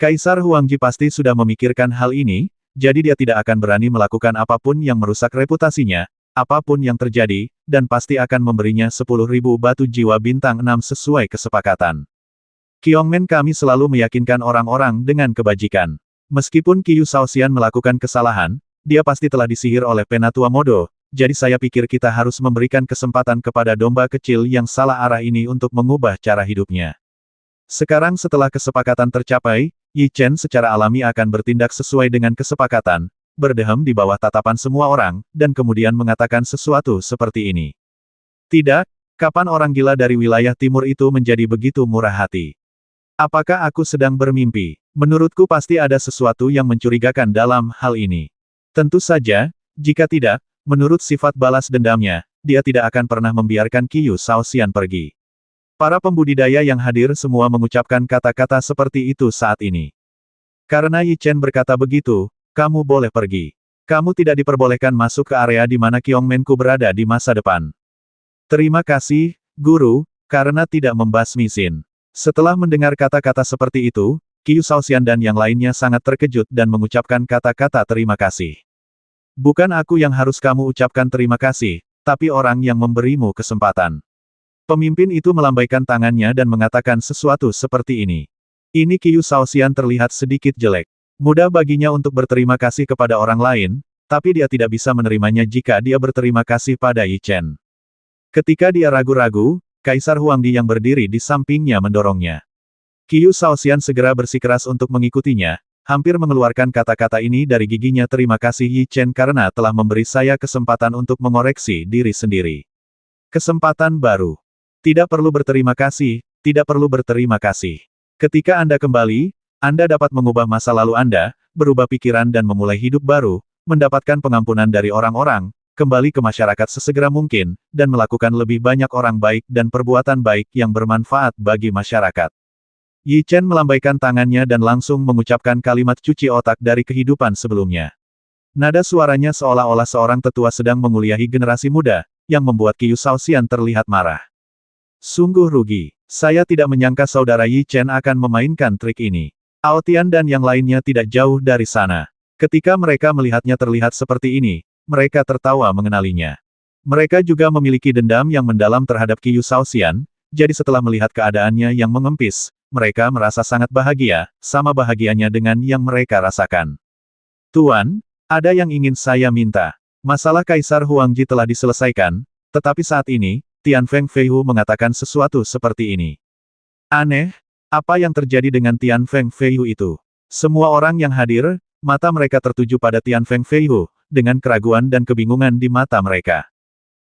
Kaisar Huangji pasti sudah memikirkan hal ini, jadi dia tidak akan berani melakukan apapun yang merusak reputasinya, apapun yang terjadi, dan pasti akan memberinya 10.000 batu jiwa bintang 6 sesuai kesepakatan. Qiongmen kami selalu meyakinkan orang-orang dengan kebajikan. Meskipun Qiyu Shaoxian melakukan kesalahan, dia pasti telah disihir oleh Penatua Modo, jadi saya pikir kita harus memberikan kesempatan kepada domba kecil yang salah arah ini untuk mengubah cara hidupnya. Sekarang setelah kesepakatan tercapai, Yi Chen secara alami akan bertindak sesuai dengan kesepakatan, berdehem di bawah tatapan semua orang, dan kemudian mengatakan sesuatu seperti ini. Tidak, kapan orang gila dari wilayah timur itu menjadi begitu murah hati? Apakah aku sedang bermimpi? Menurutku pasti ada sesuatu yang mencurigakan dalam hal ini. Tentu saja, jika tidak, menurut sifat balas dendamnya, dia tidak akan pernah membiarkan Qiyu Shaoxian pergi. Para pembudidaya yang hadir semua mengucapkan kata-kata seperti itu saat ini. Karena Yi Chen berkata begitu, kamu boleh pergi. Kamu tidak diperbolehkan masuk ke area di mana Qiongmenku berada di masa depan. Terima kasih, Guru, karena tidak membasmi Xin. Setelah mendengar kata-kata seperti itu, Qiyu Shaoxian dan yang lainnya sangat terkejut dan mengucapkan kata-kata terima kasih. Bukan aku yang harus kamu ucapkan terima kasih, tapi orang yang memberimu kesempatan. Pemimpin itu melambaikan tangannya dan mengatakan sesuatu seperti ini. Ini Qiyu Shaoxian terlihat sedikit jelek. Mudah baginya untuk berterima kasih kepada orang lain, tapi dia tidak bisa menerimanya jika dia berterima kasih pada Yi Chen. Ketika dia ragu-ragu, Kaisar Huangdi yang berdiri di sampingnya mendorongnya. Qiyu Shaoxian segera bersikeras untuk mengikutinya, hampir mengeluarkan kata-kata ini dari giginya. Terima kasih Yi Chen karena telah memberi saya kesempatan untuk mengoreksi diri sendiri. Kesempatan baru. Tidak perlu berterima kasih, tidak perlu berterima kasih. Ketika Anda kembali, Anda dapat mengubah masa lalu Anda, berubah pikiran dan memulai hidup baru, mendapatkan pengampunan dari orang-orang, kembali ke masyarakat sesegera mungkin, dan melakukan lebih banyak orang baik dan perbuatan baik yang bermanfaat bagi masyarakat. Yi Chen melambaikan tangannya dan langsung mengucapkan kalimat cuci otak dari kehidupan sebelumnya. Nada suaranya seolah-olah seorang tetua sedang menguliahi generasi muda, yang membuat Qiyu Shaoxian terlihat marah. Sungguh rugi. Saya tidak menyangka saudara Yi Chen akan memainkan trik ini. Ao Tian dan yang lainnya tidak jauh dari sana. Ketika mereka melihatnya terlihat seperti ini, mereka tertawa mengenalinya. Mereka juga memiliki dendam yang mendalam terhadap Qiyu Shaoxian, jadi setelah melihat keadaannya yang mengempis, mereka merasa sangat bahagia, sama bahagianya dengan yang mereka rasakan. Tuan, ada yang ingin saya minta. Masalah Kaisar Huangji telah diselesaikan, tetapi saat ini, Tianfeng Feihu mengatakan sesuatu seperti ini. Aneh, apa yang terjadi dengan Tianfeng Feihu itu? Semua orang yang hadir, mata mereka tertuju pada Tianfeng Feihu, dengan keraguan dan kebingungan di mata mereka.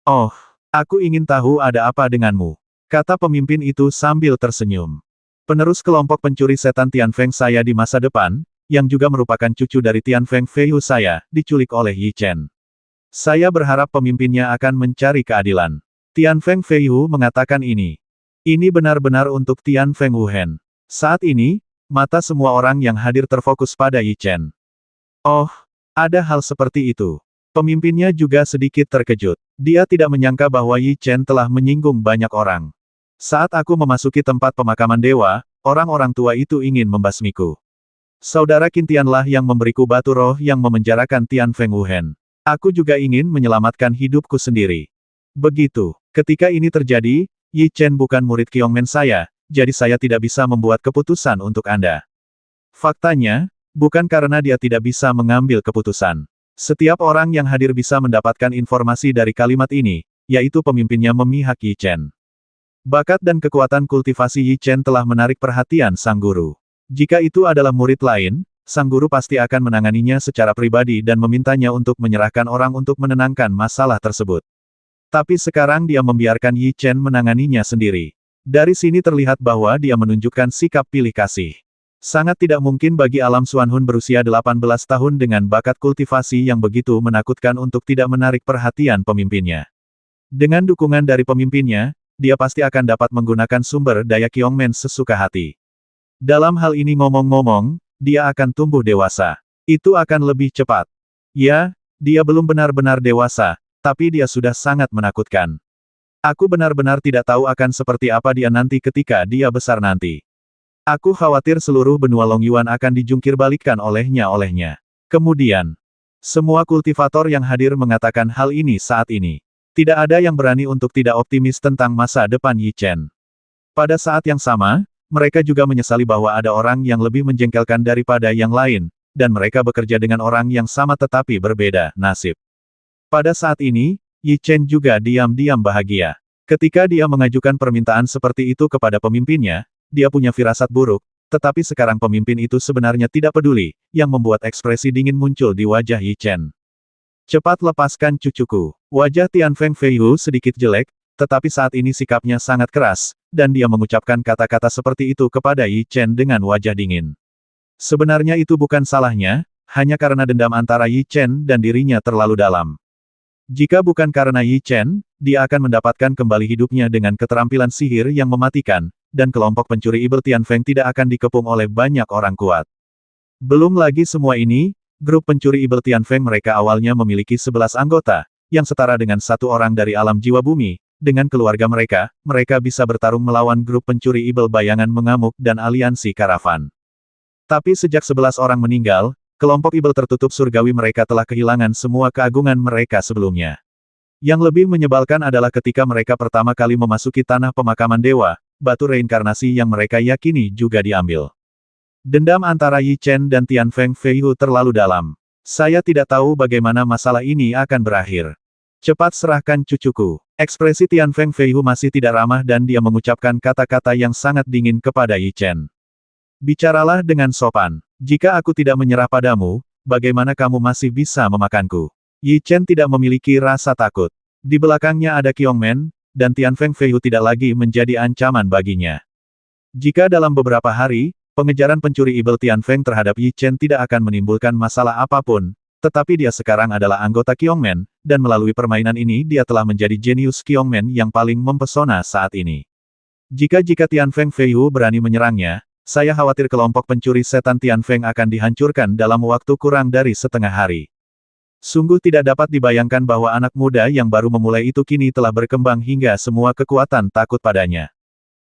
Oh, aku ingin tahu ada apa denganmu, kata pemimpin itu sambil tersenyum. Penerus kelompok pencuri setan Tianfeng saya di masa depan, yang juga merupakan cucu dari Tianfeng Feihu saya, diculik oleh Yi Chen. Saya berharap pemimpinnya akan mencari keadilan. Tianfeng Feihu mengatakan ini. Ini benar-benar untuk Tianfeng Wuhen. Saat ini, mata semua orang yang hadir terfokus pada Yi Chen. Oh, ada hal seperti itu. Pemimpinnya juga sedikit terkejut. Dia tidak menyangka bahwa Yi Chen telah menyinggung banyak orang. Saat aku memasuki tempat pemakaman dewa, orang-orang tua itu ingin membasmiku. Saudara Qintianlah yang memberiku batu roh yang memenjarakan Tianfeng Wuhen. Aku juga ingin menyelamatkan hidupku sendiri. Begitu. Ketika ini terjadi, Yi Chen bukan murid Qiongmen saya, jadi saya tidak bisa membuat keputusan untuk Anda. Faktanya, bukan karena dia tidak bisa mengambil keputusan. Setiap orang yang hadir bisa mendapatkan informasi dari kalimat ini, yaitu pemimpinnya memihak Yi Chen. Bakat dan kekuatan kultivasi Yi Chen telah menarik perhatian sang guru. Jika itu adalah murid lain, sang guru pasti akan menanganinya secara pribadi dan memintanya untuk menyerahkan orang untuk menenangkan masalah tersebut. Tapi sekarang dia membiarkan Yi Chen menanganinya sendiri. Dari sini terlihat bahwa dia menunjukkan sikap pilih kasih. Sangat tidak mungkin bagi Alam Xuanhun berusia 18 tahun dengan bakat kultivasi yang begitu menakutkan untuk tidak menarik perhatian pemimpinnya. Dengan dukungan dari pemimpinnya, dia pasti akan dapat menggunakan sumber daya Qiongmen sesuka hati. Dalam hal ini ngomong-ngomong, dia akan tumbuh dewasa. Itu akan lebih cepat. Ya, dia belum benar-benar dewasa, tapi dia sudah sangat menakutkan. Aku benar-benar tidak tahu akan seperti apa dia nanti ketika dia besar nanti. Aku khawatir seluruh benua Longyuan akan dijungkirbalikkan olehnya. Kemudian, semua kultivator yang hadir mengatakan hal ini saat ini. Tidak ada yang berani untuk tidak optimis tentang masa depan Yi Chen. Pada saat yang sama, mereka juga menyesali bahwa ada orang yang lebih menjengkelkan daripada yang lain, dan mereka bekerja dengan orang yang sama tetapi berbeda nasib. Pada saat ini, Yi Chen juga diam-diam bahagia. Ketika dia mengajukan permintaan seperti itu kepada pemimpinnya, dia punya firasat buruk, tetapi sekarang pemimpin itu sebenarnya tidak peduli, yang membuat ekspresi dingin muncul di wajah Yi Chen. Cepat lepaskan cucuku. Wajah Tianfeng Feihu sedikit jelek, tetapi saat ini sikapnya sangat keras, dan dia mengucapkan kata-kata seperti itu kepada Yi Chen dengan wajah dingin. Sebenarnya itu bukan salahnya, hanya karena dendam antara Yi Chen dan dirinya terlalu dalam. Jika bukan karena Yi Chen, dia akan mendapatkan kembali hidupnya dengan keterampilan sihir yang mematikan, dan kelompok pencuri ibel Tianfeng tidak akan dikepung oleh banyak orang kuat. Belum lagi semua ini, grup pencuri ibel Tianfeng mereka awalnya memiliki 11 anggota, yang setara dengan satu orang dari alam jiwa bumi. Dengan keluarga mereka, mereka bisa bertarung melawan grup pencuri ibel bayangan mengamuk dan aliansi karavan. Tapi sejak 11 orang meninggal, kelompok ibel tertutup surgawi mereka telah kehilangan semua keagungan mereka sebelumnya. Yang lebih menyebalkan adalah ketika mereka pertama kali memasuki tanah pemakaman dewa, batu reinkarnasi yang mereka yakini juga diambil. Dendam antara Yi Chen dan Tianfeng Feihu terlalu dalam. Saya tidak tahu bagaimana masalah ini akan berakhir. Cepat serahkan cucuku. Ekspresi Tianfeng Feihu masih tidak ramah dan dia mengucapkan kata-kata yang sangat dingin kepada Yi Chen. Bicaralah dengan sopan. Jika aku tidak menyerah padamu, bagaimana kamu masih bisa memakanku? Yi Chen tidak memiliki rasa takut. Di belakangnya ada Qiongmen, dan Tianfeng Feihu tidak lagi menjadi ancaman baginya. Jika dalam beberapa hari, pengejaran pencuri ibel Tianfeng terhadap Yi Chen tidak akan menimbulkan masalah apapun, tetapi dia sekarang adalah anggota Qiongmen, dan melalui permainan ini dia telah menjadi jenius Qiongmen yang paling mempesona saat ini. Jika Tianfeng Feihu berani menyerangnya, saya khawatir kelompok pencuri setan Tianfeng akan dihancurkan dalam waktu kurang dari setengah hari. Sungguh tidak dapat dibayangkan bahwa anak muda yang baru memulai itu kini telah berkembang hingga semua kekuatan takut padanya.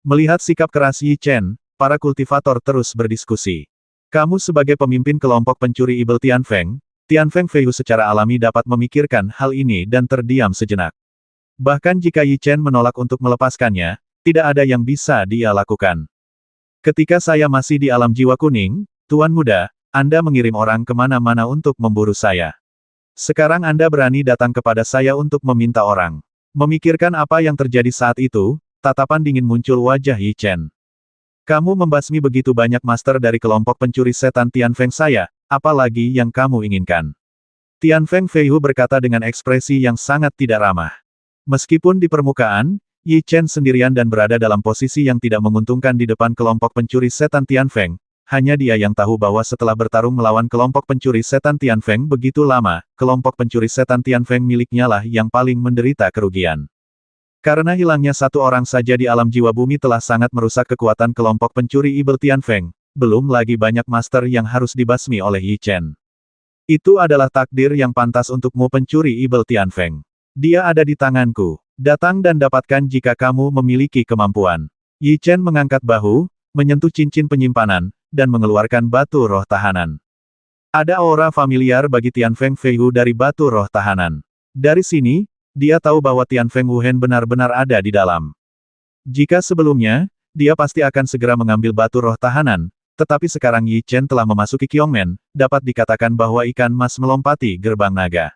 Melihat sikap keras Yi Chen, para kultivator terus berdiskusi. Kamu sebagai pemimpin kelompok pencuri ibel Tianfeng Feihu secara alami dapat memikirkan hal ini dan terdiam sejenak. Bahkan jika Yi Chen menolak untuk melepaskannya, tidak ada yang bisa dia lakukan. Ketika saya masih di alam jiwa kuning, Tuan Muda, Anda mengirim orang kemana-mana untuk memburu saya. Sekarang Anda berani datang kepada saya untuk meminta orang. Memikirkan apa yang terjadi saat itu, tatapan dingin muncul wajah Yi Chen. Kamu membasmi begitu banyak master dari kelompok pencuri setan Tianfeng saya, apalagi yang kamu inginkan? Tianfeng Feihu berkata dengan ekspresi yang sangat tidak ramah. Meskipun di permukaan, Yi Chen sendirian dan berada dalam posisi yang tidak menguntungkan di depan kelompok pencuri setan Tianfeng, hanya dia yang tahu bahwa setelah bertarung melawan kelompok pencuri setan Tianfeng begitu lama, kelompok pencuri setan Tianfeng miliknya lah yang paling menderita kerugian. Karena hilangnya satu orang saja di alam jiwa bumi telah sangat merusak kekuatan kelompok pencuri ibel Tianfeng, belum lagi banyak master yang harus dibasmi oleh Yi Chen. Itu adalah takdir yang pantas untukmu pencuri ibel Tianfeng. Dia ada di tanganku. Datang dan dapatkan jika kamu memiliki kemampuan. Yi Chen mengangkat bahu, menyentuh cincin penyimpanan, dan mengeluarkan batu roh tahanan. Ada aura familiar bagi Tianfeng Feihu dari batu roh tahanan. Dari sini, dia tahu bahwa Tianfeng Wuhen benar-benar ada di dalam. Jika sebelumnya, dia pasti akan segera mengambil batu roh tahanan, tetapi sekarang Yi Chen telah memasuki Qiongmen, dapat dikatakan bahwa ikan mas melompati gerbang naga.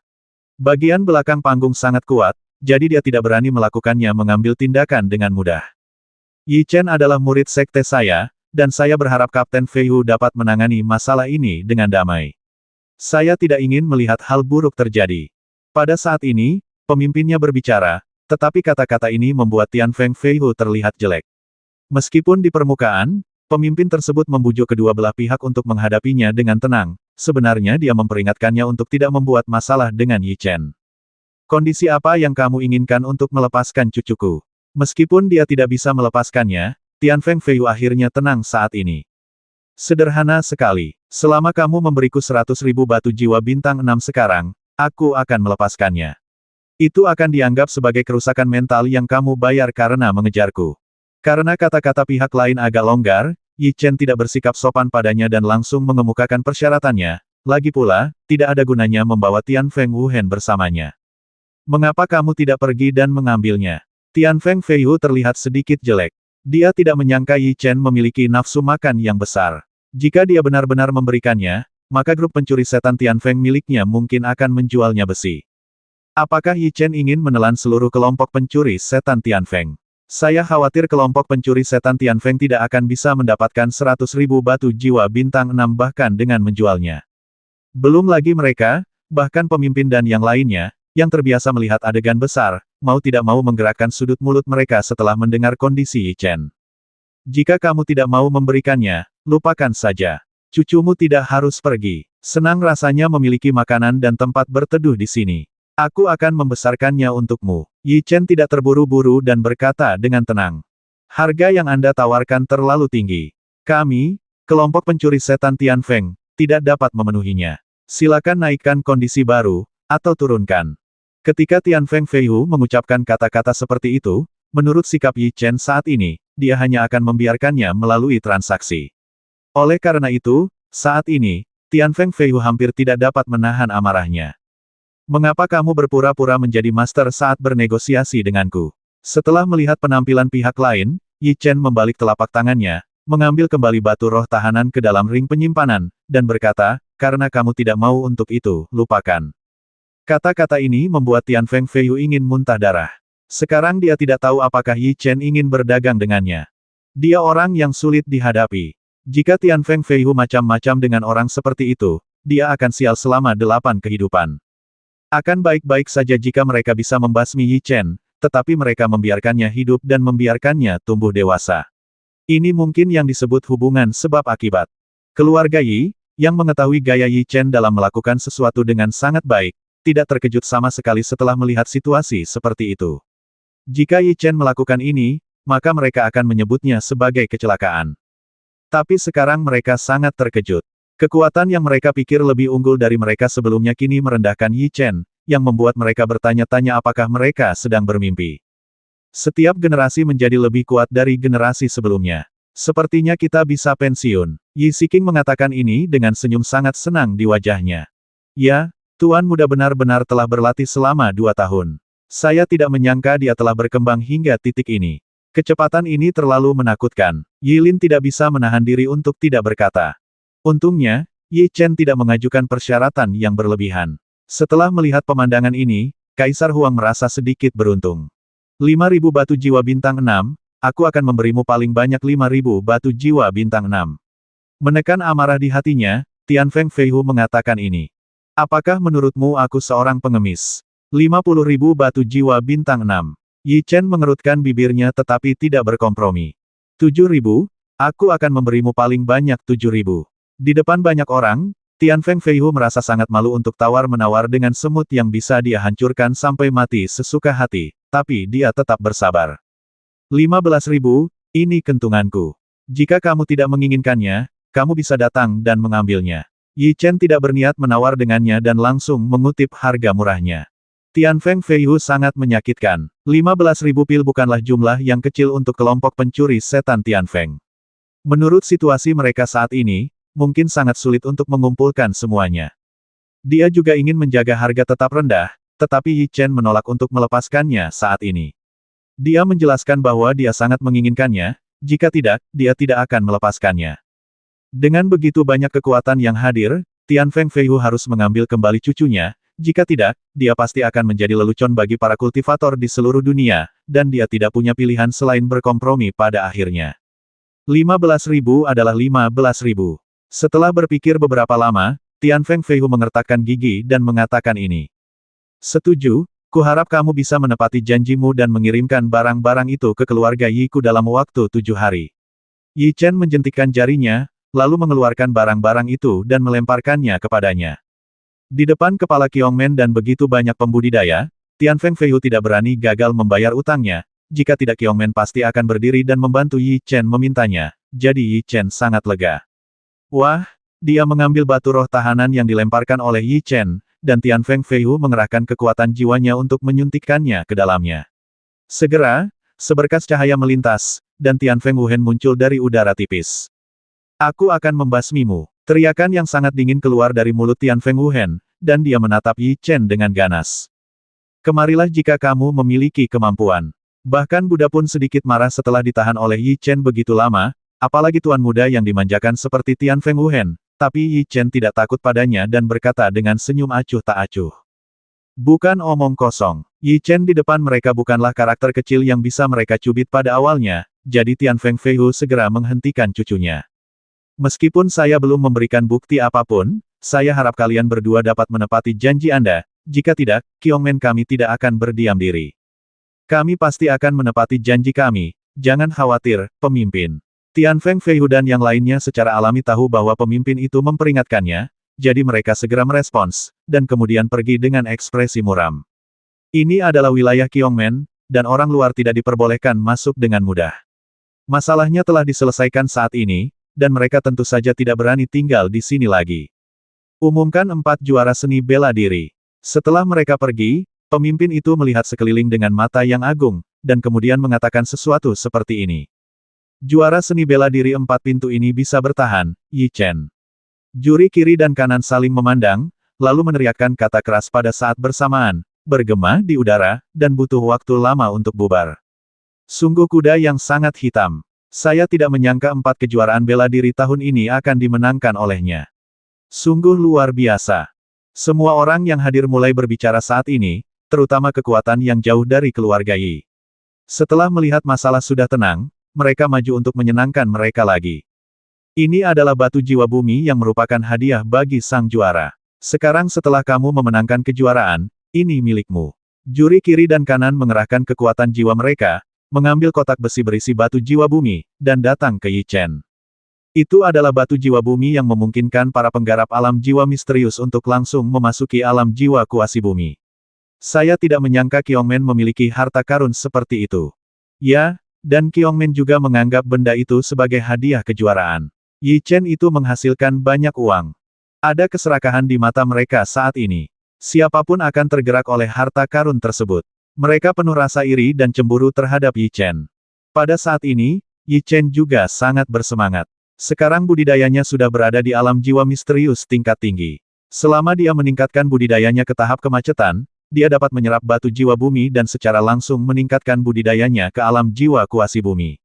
Bagian belakang panggung sangat kuat, jadi dia tidak berani melakukannya mengambil tindakan dengan mudah. Yi Chen adalah murid sekte saya, dan saya berharap Kapten Feihu dapat menangani masalah ini dengan damai. Saya tidak ingin melihat hal buruk terjadi. Pada saat ini, pemimpinnya berbicara, tetapi kata-kata ini membuat Tianfeng Feihu terlihat jelek. Meskipun di permukaan, pemimpin tersebut membujuk kedua belah pihak untuk menghadapinya dengan tenang, sebenarnya dia memperingatkannya untuk tidak membuat masalah dengan Yi Chen. Kondisi apa yang kamu inginkan untuk melepaskan cucuku? Meskipun dia tidak bisa melepaskannya, Tianfeng Feihu akhirnya tenang saat ini. Sederhana sekali. Selama kamu memberiku 100.000 batu jiwa bintang 6 sekarang, aku akan melepaskannya. Itu akan dianggap sebagai kerusakan mental yang kamu bayar karena mengejarku. Karena kata-kata pihak lain agak longgar, Yi Chen tidak bersikap sopan padanya dan langsung mengemukakan persyaratannya. Lagi pula, tidak ada gunanya membawa Tian Feng Wuhen bersamanya. Mengapa kamu tidak pergi dan mengambilnya? Tian Feng Feihu terlihat sedikit jelek. Dia tidak menyangka Yi Chen memiliki nafsu makan yang besar. Jika dia benar-benar memberikannya, maka grup pencuri setan Tian Feng miliknya mungkin akan menjualnya besi. Apakah Yi Chen ingin menelan seluruh kelompok pencuri setan Tian Feng? Saya khawatir kelompok pencuri setan Tian Feng tidak akan bisa mendapatkan 100.000 batu jiwa bintang 6 bahkan dengan menjualnya. Belum lagi mereka, bahkan pemimpin dan yang lainnya, yang terbiasa melihat adegan besar, mau tidak mau menggerakkan sudut mulut mereka setelah mendengar kondisi Yi Chen. Jika kamu tidak mau memberikannya, lupakan saja. Cucumu tidak harus pergi. Senang rasanya memiliki makanan dan tempat berteduh di sini. Aku akan membesarkannya untukmu. Yi Chen tidak terburu-buru dan berkata dengan tenang. Harga yang Anda tawarkan terlalu tinggi. Kami, kelompok pencuri setan Tian Feng, tidak dapat memenuhinya. Silakan naikkan kondisi baru, atau turunkan. Ketika Tian Feng Feihu mengucapkan kata-kata seperti itu, menurut sikap Yi Chen saat ini, dia hanya akan membiarkannya melalui transaksi. Oleh karena itu, saat ini, Tian Feng Feihu hampir tidak dapat menahan amarahnya. Mengapa kamu berpura-pura menjadi master saat bernegosiasi denganku? Setelah melihat penampilan pihak lain, Yi Chen membalik telapak tangannya, mengambil kembali batu roh tahanan ke dalam ring penyimpanan, dan berkata, karena kamu tidak mau untuk itu, lupakan. Kata-kata ini membuat Tian Feng Feihu ingin muntah darah. Sekarang dia tidak tahu apakah Yi Chen ingin berdagang dengannya. Dia orang yang sulit dihadapi. Jika Tian Feng Feihu macam-macam dengan orang seperti itu, dia akan sial selama 8 kehidupan. Akan baik-baik saja jika mereka bisa membasmi Yi Chen, tetapi mereka membiarkannya hidup dan membiarkannya tumbuh dewasa. Ini mungkin yang disebut hubungan sebab akibat. Keluarga Yi, yang mengetahui gaya Yi Chen dalam melakukan sesuatu dengan sangat baik, tidak terkejut sama sekali setelah melihat situasi seperti itu. Jika Yi Chen melakukan ini, maka mereka akan menyebutnya sebagai kecelakaan. Tapi sekarang mereka sangat terkejut. Kekuatan yang mereka pikir lebih unggul dari mereka sebelumnya kini merendahkan Yi Chen, yang membuat mereka bertanya-tanya apakah mereka sedang bermimpi. Setiap generasi menjadi lebih kuat dari generasi sebelumnya. Sepertinya kita bisa pensiun. Yi Siking mengatakan ini dengan senyum sangat senang di wajahnya. Ya, Tuan Muda benar-benar telah berlatih selama 2 tahun. Saya tidak menyangka dia telah berkembang hingga titik ini. Kecepatan ini terlalu menakutkan. Yi Lin tidak bisa menahan diri untuk tidak berkata. Untungnya, Yi Chen tidak mengajukan persyaratan yang berlebihan. Setelah melihat pemandangan ini, Kaisar Huang merasa sedikit beruntung. 5.000 batu jiwa bintang 6, aku akan memberimu paling banyak 5.000 batu jiwa bintang 6. Menekan amarah di hatinya, Tian Feng Feihu mengatakan ini. Apakah menurutmu aku seorang pengemis? 50.000 batu jiwa bintang 6. Yi Chen mengerutkan bibirnya tetapi tidak berkompromi. 7.000, aku akan memberimu paling banyak 7.000. Di depan banyak orang, Tian Feng Feihu merasa sangat malu untuk tawar-menawar dengan semut yang bisa dia hancurkan sampai mati sesuka hati, tapi dia tetap bersabar. 15.000, ini kentunganku. Jika kamu tidak menginginkannya, kamu bisa datang dan mengambilnya. Yi Chen tidak berniat menawar dengannya dan langsung mengutip harga murahnya. Tian Feng Feihu sangat menyakitkan. 15.000 pil bukanlah jumlah yang kecil untuk kelompok pencuri setan Tian Feng. Menurut situasi mereka saat ini, mungkin sangat sulit untuk mengumpulkan semuanya. Dia juga ingin menjaga harga tetap rendah, tetapi Yi Chen menolak untuk melepaskannya saat ini. Dia menjelaskan bahwa dia sangat menginginkannya, jika tidak, dia tidak akan melepaskannya. Dengan begitu banyak kekuatan yang hadir, Tian Feng Feihu harus mengambil kembali cucunya, jika tidak, dia pasti akan menjadi lelucon bagi para kultivator di seluruh dunia, dan dia tidak punya pilihan selain berkompromi pada akhirnya. 15.000 adalah 15.000. Setelah berpikir beberapa lama, Tian Feng Feihu mengertakkan gigi dan mengatakan ini. Setuju, kuharap kamu bisa menepati janjimu dan mengirimkan barang-barang itu ke keluarga Yiku dalam waktu 7 hari. Yi Chen menjentikkan jarinya, lalu mengeluarkan barang-barang itu dan melemparkannya kepadanya. Di depan kepala Qiongmen dan begitu banyak pembudidaya, Tian Feng Feihu tidak berani gagal membayar utangnya, jika tidak Qiongmen pasti akan berdiri dan membantu Yi Chen memintanya, jadi Yi Chen sangat lega. Wah, dia mengambil batu roh tahanan yang dilemparkan oleh Yi Chen, dan Tianfeng Feihu mengerahkan kekuatan jiwanya untuk menyuntikkannya ke dalamnya. Segera, seberkas cahaya melintas, dan Tianfeng Wuhen muncul dari udara tipis. Aku akan membasmimu. Teriakan yang sangat dingin keluar dari mulut Tianfeng Wuhen, dan dia menatap Yi Chen dengan ganas. Kemarilah jika kamu memiliki kemampuan. Bahkan Buddha pun sedikit marah setelah ditahan oleh Yi Chen begitu lama, apalagi tuan muda yang dimanjakan seperti Tianfeng Wuhen, tapi Yi Chen tidak takut padanya dan berkata dengan senyum acuh tak acuh. Bukan omong kosong. Yi Chen di depan mereka bukanlah karakter kecil yang bisa mereka cubit pada awalnya, jadi Tianfeng Feihu segera menghentikan cucunya. Meskipun saya belum memberikan bukti apapun, saya harap kalian berdua dapat menepati janji Anda, jika tidak, Kiongmen kami tidak akan berdiam diri. Kami pasti akan menepati janji kami, jangan khawatir, pemimpin. Tianfeng Feihu dan yang lainnya secara alami tahu bahwa pemimpin itu memperingatkannya, jadi mereka segera merespons, dan kemudian pergi dengan ekspresi muram. Ini adalah wilayah Kiongmen, dan orang luar tidak diperbolehkan masuk dengan mudah. Masalahnya telah diselesaikan saat ini, dan mereka tentu saja tidak berani tinggal di sini lagi. Umumkan 4 juara seni bela diri. Setelah mereka pergi, pemimpin itu melihat sekeliling dengan mata yang agung, dan kemudian mengatakan sesuatu seperti ini. Juara seni bela diri 4 pintu ini bisa bertahan, Yi Chen. Juri kiri dan kanan saling memandang, lalu meneriakkan kata keras pada saat bersamaan, bergema di udara, dan butuh waktu lama untuk bubar. Sungguh kuda yang sangat hitam. Saya tidak menyangka 4 kejuaraan bela diri tahun ini akan dimenangkan olehnya. Sungguh luar biasa. Semua orang yang hadir mulai berbicara saat ini, terutama kekuatan yang jauh dari keluarga Yi. Setelah melihat masalah sudah tenang, mereka maju untuk menyenangkan mereka lagi. Ini adalah batu jiwa bumi yang merupakan hadiah bagi sang juara. Sekarang setelah kamu memenangkan kejuaraan, ini milikmu. Juri kiri dan kanan mengerahkan kekuatan jiwa mereka, mengambil kotak besi berisi batu jiwa bumi, dan datang ke Yi Chen. Itu adalah batu jiwa bumi yang memungkinkan para penggarap alam jiwa misterius untuk langsung memasuki alam jiwa kuasi bumi. Saya tidak menyangka Kiongmen memiliki harta karun seperti itu. Ya, dan Kiongmen juga menganggap benda itu sebagai hadiah kejuaraan. Yi Chen itu menghasilkan banyak uang. Ada keserakahan di mata mereka saat ini. Siapapun akan tergerak oleh harta karun tersebut. Mereka penuh rasa iri dan cemburu terhadap Yi Chen. Pada saat ini, Yi Chen juga sangat bersemangat. Sekarang budidayanya sudah berada di alam jiwa misterius tingkat tinggi. Selama dia meningkatkan budidayanya ke tahap kemacetan, dia dapat menyerap batu jiwa bumi dan secara langsung meningkatkan budidayanya ke alam jiwa kuasi bumi.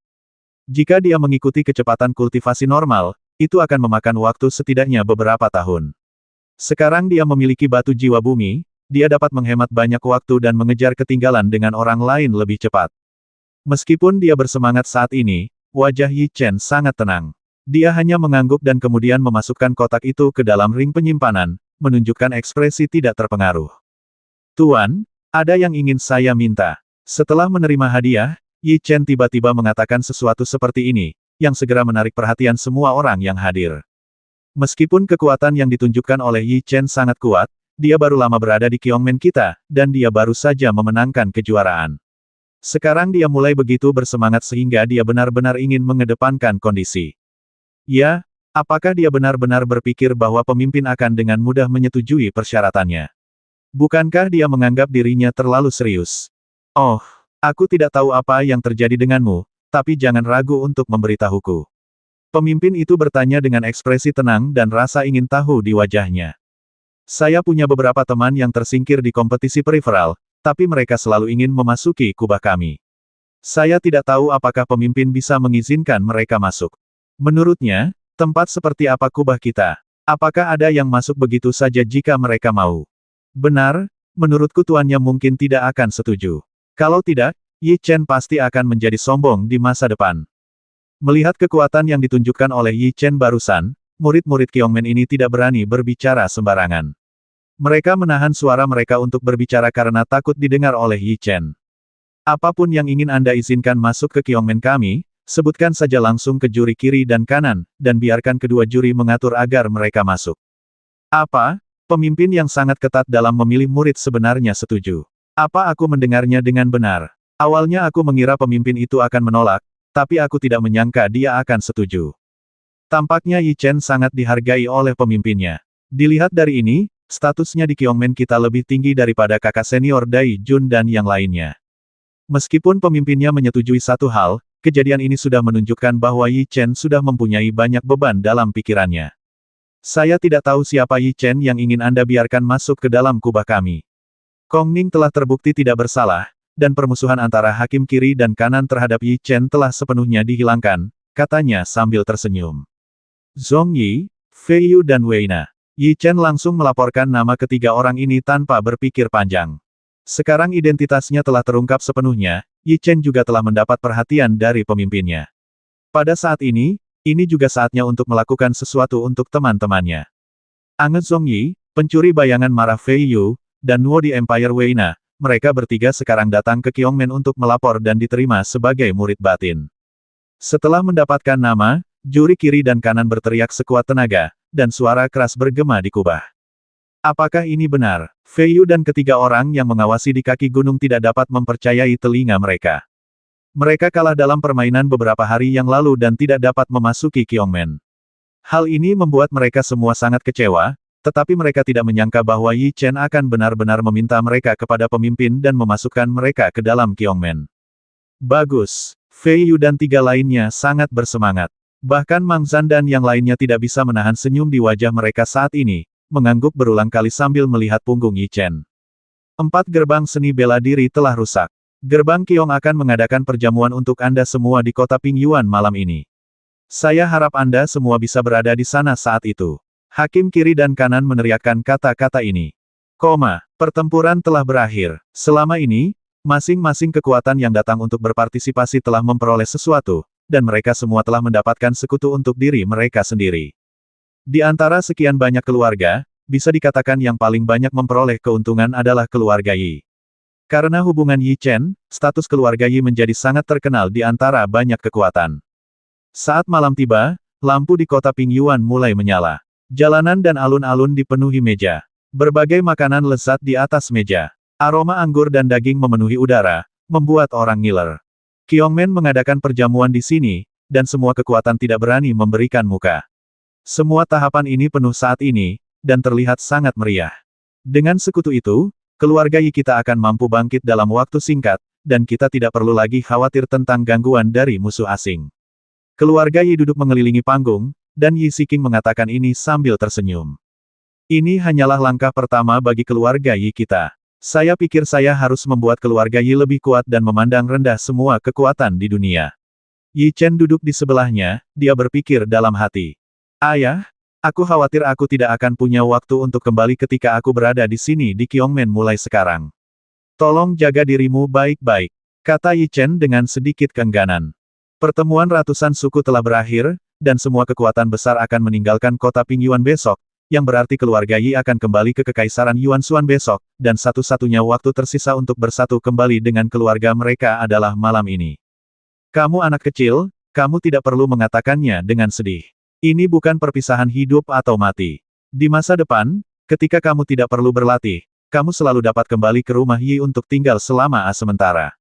Jika dia mengikuti kecepatan kultivasi normal, itu akan memakan waktu setidaknya beberapa tahun. Sekarang dia memiliki batu jiwa bumi, dia dapat menghemat banyak waktu dan mengejar ketinggalan dengan orang lain lebih cepat. Meskipun dia bersemangat saat ini, wajah Yi Chen sangat tenang. Dia hanya mengangguk dan kemudian memasukkan kotak itu ke dalam ring penyimpanan, menunjukkan ekspresi tidak terpengaruh. Tuan, ada yang ingin saya minta. Setelah menerima hadiah, Yi Chen tiba-tiba mengatakan sesuatu seperti ini, yang segera menarik perhatian semua orang yang hadir. Meskipun kekuatan yang ditunjukkan oleh Yi Chen sangat kuat, dia baru lama berada di Kiongmen kita, dan dia baru saja memenangkan kejuaraan. Sekarang dia mulai begitu bersemangat sehingga dia benar-benar ingin mengedepankan kondisi. Ya, apakah dia benar-benar berpikir bahwa pemimpin akan dengan mudah menyetujui persyaratannya? Bukankah dia menganggap dirinya terlalu serius? Oh, aku tidak tahu apa yang terjadi denganmu, tapi jangan ragu untuk memberitahuku. Pemimpin itu bertanya dengan ekspresi tenang dan rasa ingin tahu di wajahnya. Saya punya beberapa teman yang tersingkir di kompetisi periferal, tapi mereka selalu ingin memasuki kubah kami. Saya tidak tahu apakah pemimpin bisa mengizinkan mereka masuk. Menurutnya, tempat seperti apa kubah kita? Apakah ada yang masuk begitu saja jika mereka mau? Benar, menurutku tuannya mungkin tidak akan setuju. Kalau tidak, Yi Chen pasti akan menjadi sombong di masa depan. Melihat kekuatan yang ditunjukkan oleh Yi Chen barusan, murid-murid Kiongmen ini tidak berani berbicara sembarangan. Mereka menahan suara mereka untuk berbicara karena takut didengar oleh Yi Chen. Apapun yang ingin Anda izinkan masuk ke Kiongmen kami, sebutkan saja langsung ke juri kiri dan kanan, dan biarkan kedua juri mengatur agar mereka masuk. Apa? Pemimpin yang sangat ketat dalam memilih murid sebenarnya setuju. Apa aku mendengarnya dengan benar? Awalnya aku mengira pemimpin itu akan menolak, tapi aku tidak menyangka dia akan setuju. Tampaknya Yi Chen sangat dihargai oleh pemimpinnya. Dilihat dari ini, statusnya di Kyongmen kita lebih tinggi daripada kakak senior Dai Jun dan yang lainnya. Meskipun pemimpinnya menyetujui satu hal, kejadian ini sudah menunjukkan bahwa Yi Chen sudah mempunyai banyak beban dalam pikirannya. Saya tidak tahu siapa Yi Chen yang ingin Anda biarkan masuk ke dalam kubah kami. Kong Ning telah terbukti tidak bersalah, dan permusuhan antara hakim kiri dan kanan terhadap Yi Chen telah sepenuhnya dihilangkan, katanya sambil tersenyum. Zhong Yi, Fei Yu dan Wei Na. Yi Chen langsung melaporkan nama ketiga orang ini tanpa berpikir panjang. Sekarang identitasnya telah terungkap sepenuhnya, Yi Chen juga telah mendapat perhatian dari pemimpinnya. Pada saat ini juga saatnya untuk melakukan sesuatu untuk teman-temannya. Ange Zhong Yi, pencuri bayangan marah Fei Yu, dan Nuo di Empire Wei Na, mereka bertiga sekarang datang ke Kyongmen untuk melapor dan diterima sebagai murid batin. Setelah mendapatkan nama, juri kiri dan kanan berteriak sekuat tenaga, dan suara keras bergema di kubah. Apakah ini benar? Fei Yu dan ketiga orang yang mengawasi di kaki gunung tidak dapat mempercayai telinga mereka. Mereka kalah dalam permainan beberapa hari yang lalu dan tidak dapat memasuki Kyongmen. Hal ini membuat mereka semua sangat kecewa, tetapi mereka tidak menyangka bahwa Yi Chen akan benar-benar meminta mereka kepada pemimpin dan memasukkan mereka ke dalam Kyongmen. Bagus. Fei Yu dan tiga lainnya sangat bersemangat. Bahkan Mang Zhan dan yang lainnya tidak bisa menahan senyum di wajah mereka saat ini, mengangguk berulang kali sambil melihat punggung Yi Chen. 4 gerbang seni bela diri telah rusak. Gerbang Kiong akan mengadakan perjamuan untuk Anda semua di kota Pingyuan malam ini. Saya harap Anda semua bisa berada di sana saat itu. Hakim kiri dan kanan meneriakkan kata-kata ini. Pertempuran telah berakhir. Selama ini, masing-masing kekuatan yang datang untuk berpartisipasi telah memperoleh sesuatu, dan mereka semua telah mendapatkan sekutu untuk diri mereka sendiri. Di antara sekian banyak keluarga, bisa dikatakan yang paling banyak memperoleh keuntungan adalah keluarga Yi. Karena hubungan Yi Chen, status keluarga Yi menjadi sangat terkenal di antara banyak kekuatan. Saat malam tiba, lampu di kota Pingyuan mulai menyala. Jalanan dan alun-alun dipenuhi meja. Berbagai makanan lezat di atas meja. Aroma anggur dan daging memenuhi udara, membuat orang ngiler. Kyongmen mengadakan perjamuan di sini, dan semua kekuatan tidak berani memberikan muka. Semua tahapan ini penuh saat ini, dan terlihat sangat meriah. Dengan sekutu itu, keluarga Yi kita akan mampu bangkit dalam waktu singkat, dan kita tidak perlu lagi khawatir tentang gangguan dari musuh asing. Keluarga Yi duduk mengelilingi panggung, dan Yi Siking mengatakan ini sambil tersenyum. Ini hanyalah langkah pertama bagi keluarga Yi kita. Saya pikir saya harus membuat keluarga Yi lebih kuat dan memandang rendah semua kekuatan di dunia. Yi Chen duduk di sebelahnya, dia berpikir dalam hati. Ayah, aku khawatir aku tidak akan punya waktu untuk kembali ketika aku berada di sini di Kyongmen mulai sekarang. Tolong jaga dirimu baik-baik, kata Yi Chen dengan sedikit keengganan. Pertemuan ratusan suku telah berakhir, dan semua kekuatan besar akan meninggalkan kota Pingyuan besok, yang berarti keluarga Yi akan kembali ke Kekaisaran Yuan Xuan besok, dan satu-satunya waktu tersisa untuk bersatu kembali dengan keluarga mereka adalah malam ini. Kamu anak kecil, kamu tidak perlu mengatakannya dengan sedih. Ini bukan perpisahan hidup atau mati. Di masa depan, ketika kamu tidak perlu berlatih, kamu selalu dapat kembali ke rumah Yi untuk tinggal selama sementara.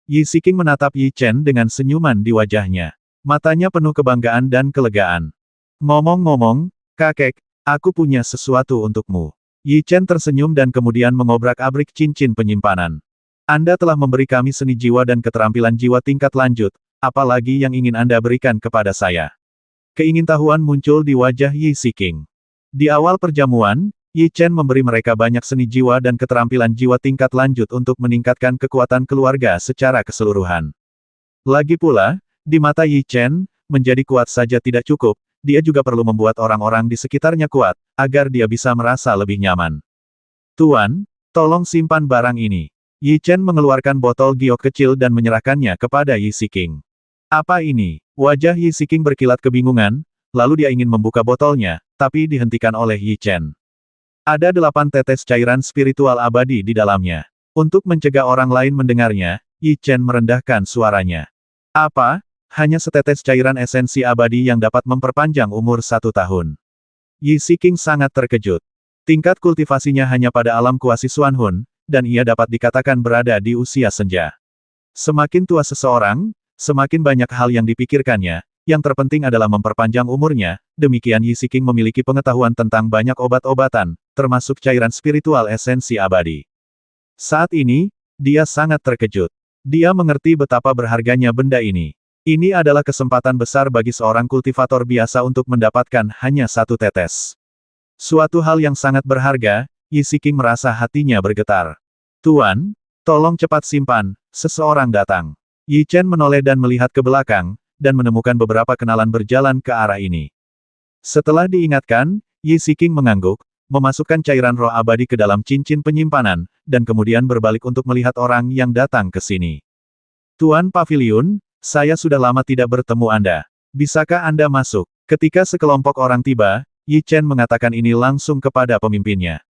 Yi Siking menatap Yi Chen dengan senyuman di wajahnya. Matanya penuh kebanggaan dan kelegaan. Ngomong-ngomong, kakek, aku punya sesuatu untukmu. Yi Chen tersenyum dan kemudian mengobrak-abrik cincin penyimpanan. Anda telah memberi kami seni jiwa dan keterampilan jiwa tingkat lanjut, apalagi yang ingin Anda berikan kepada saya. Keingintahuan muncul di wajah Yi Siking. Di awal perjamuan, Yi Chen memberi mereka banyak seni jiwa dan keterampilan jiwa tingkat lanjut untuk meningkatkan kekuatan keluarga secara keseluruhan. Lagi pula, di mata Yi Chen, menjadi kuat saja tidak cukup, dia juga perlu membuat orang-orang di sekitarnya kuat, agar dia bisa merasa lebih nyaman. Tuan, tolong simpan barang ini. Yi Chen mengeluarkan botol giok kecil dan menyerahkannya kepada Yi Siking. Apa ini? Wajah Yi Siking berkilat kebingungan, lalu dia ingin membuka botolnya, tapi dihentikan oleh Yi Chen. Ada 8 tetes cairan spiritual abadi di dalamnya. Untuk mencegah orang lain mendengarnya, Yi Chen merendahkan suaranya. Apa? Hanya setetes cairan esensi abadi yang dapat memperpanjang umur 1 tahun. Yi Siking sangat terkejut. Tingkat kultivasinya hanya pada alam kuasi Xuanhun, dan ia dapat dikatakan berada di usia senja. Semakin tua seseorang, semakin banyak hal yang dipikirkannya, yang terpenting adalah memperpanjang umurnya, demikian Yi Siking memiliki pengetahuan tentang banyak obat-obatan, termasuk cairan spiritual esensi abadi. Saat ini, dia sangat terkejut. Dia mengerti betapa berharganya benda ini. Ini adalah kesempatan besar bagi seorang kultivator biasa untuk mendapatkan hanya satu tetes. Suatu hal yang sangat berharga, Yi Siking merasa hatinya bergetar. Tuan, tolong cepat simpan, seseorang datang. Yi Chen menoleh dan melihat ke belakang, dan menemukan beberapa kenalan berjalan ke arah ini. Setelah diingatkan, Yi Siking mengangguk, memasukkan cairan roh abadi ke dalam cincin penyimpanan, dan kemudian berbalik untuk melihat orang yang datang ke sini. Tuan Paviliun, saya sudah lama tidak bertemu Anda. Bisakah Anda masuk? Ketika sekelompok orang tiba, Yi Chen mengatakan ini langsung kepada pemimpinnya.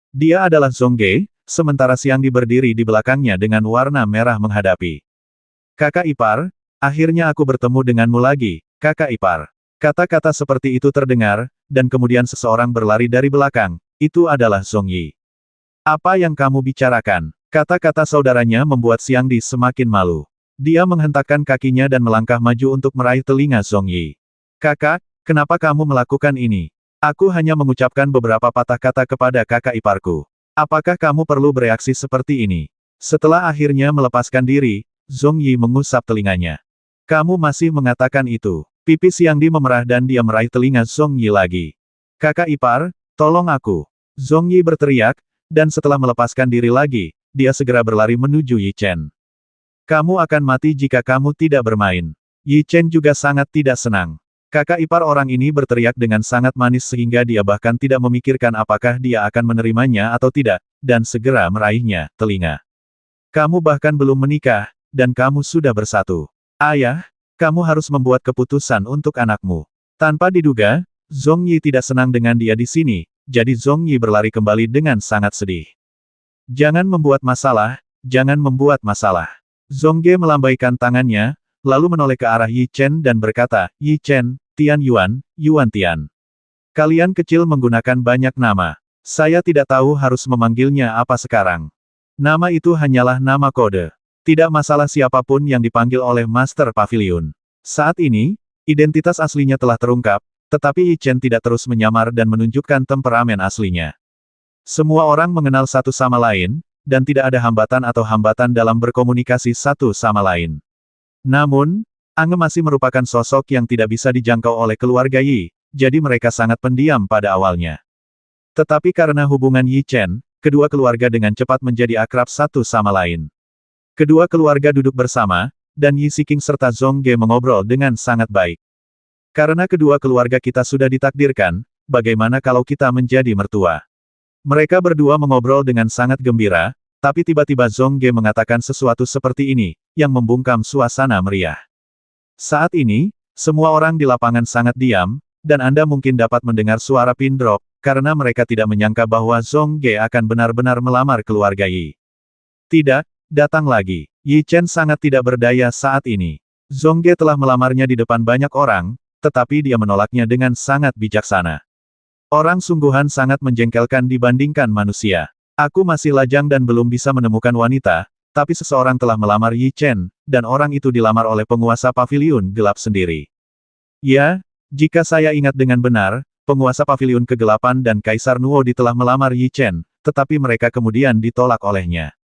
Dia adalah Zongge, sementara Xiangdi berdiri di belakangnya dengan warna merah menghadapi. Kakak ipar, akhirnya aku bertemu denganmu lagi, kakak ipar. Kata-kata seperti itu terdengar, dan kemudian seseorang berlari dari belakang, itu adalah Zong Yi. Apa yang kamu bicarakan? Kata-kata saudaranya membuat Xiangdi semakin malu. Dia menghentakkan kakinya dan melangkah maju untuk meraih telinga Zong Yi. Kakak, kenapa kamu melakukan ini? Aku hanya mengucapkan beberapa patah kata kepada kakak iparku. Apakah kamu perlu bereaksi seperti ini? Setelah akhirnya melepaskan diri, Zong Yi mengusap telinganya. Kamu masih mengatakan itu. Pipi Xiangdi memerah dan dia meraih telinga Zong Yi lagi. Kakak ipar, tolong aku. Zong Yi berteriak, dan setelah melepaskan diri lagi, dia segera berlari menuju Yi Chen. Kamu akan mati jika kamu tidak bermain. Yi Chen juga sangat tidak senang. Kakak ipar orang ini berteriak dengan sangat manis sehingga dia bahkan tidak memikirkan apakah dia akan menerimanya atau tidak, dan segera meraihnya, telinga. Kamu bahkan belum menikah, dan kamu sudah bersatu. Ayah, kamu harus membuat keputusan untuk anakmu. Tanpa diduga, Zong Yi tidak senang dengan dia di sini, jadi Zong Yi berlari kembali dengan sangat sedih. Jangan membuat masalah, jangan membuat masalah. Zongge melambaikan tangannya, lalu menoleh ke arah Yi Chen dan berkata, Yi Chen, Tian Yuan, Yuan Tian. Kalian kecil menggunakan banyak nama. Saya tidak tahu harus memanggilnya apa sekarang. Nama itu hanyalah nama kode. Tidak masalah siapapun yang dipanggil oleh Master Pavilion. Saat ini, identitas aslinya telah terungkap, tetapi Yi Chen tidak terus menyamar dan menunjukkan temperamen aslinya. Semua orang mengenal satu sama lain, dan tidak ada hambatan atau hambatan dalam berkomunikasi satu sama lain. Namun, Ange masih merupakan sosok yang tidak bisa dijangkau oleh keluarga Yi, jadi mereka sangat pendiam pada awalnya. Tetapi karena hubungan Yi Chen, kedua keluarga dengan cepat menjadi akrab satu sama lain. Kedua keluarga duduk bersama, dan Yi Siking serta Zongge mengobrol dengan sangat baik. Karena kedua keluarga kita sudah ditakdirkan, bagaimana kalau kita menjadi mertua? Mereka berdua mengobrol dengan sangat gembira, tapi tiba-tiba Zongge mengatakan sesuatu seperti ini, yang membungkam suasana meriah. Saat ini, semua orang di lapangan sangat diam, dan Anda mungkin dapat mendengar suara pin drop, karena mereka tidak menyangka bahwa Zongge akan benar-benar melamar keluarga Yi. Tidak, datang lagi. Yi Chen sangat tidak berdaya saat ini. Zongge telah melamarnya di depan banyak orang, tetapi dia menolaknya dengan sangat bijaksana. Orang sungguhan sangat menjengkelkan dibandingkan manusia. Aku masih lajang dan belum bisa menemukan wanita, tapi seseorang telah melamar Yi Chen, dan orang itu dilamar oleh penguasa paviliun gelap sendiri. Ya, jika saya ingat dengan benar, penguasa paviliun kegelapan dan Kaisar Nuodi telah melamar Yi Chen, tetapi mereka kemudian ditolak olehnya.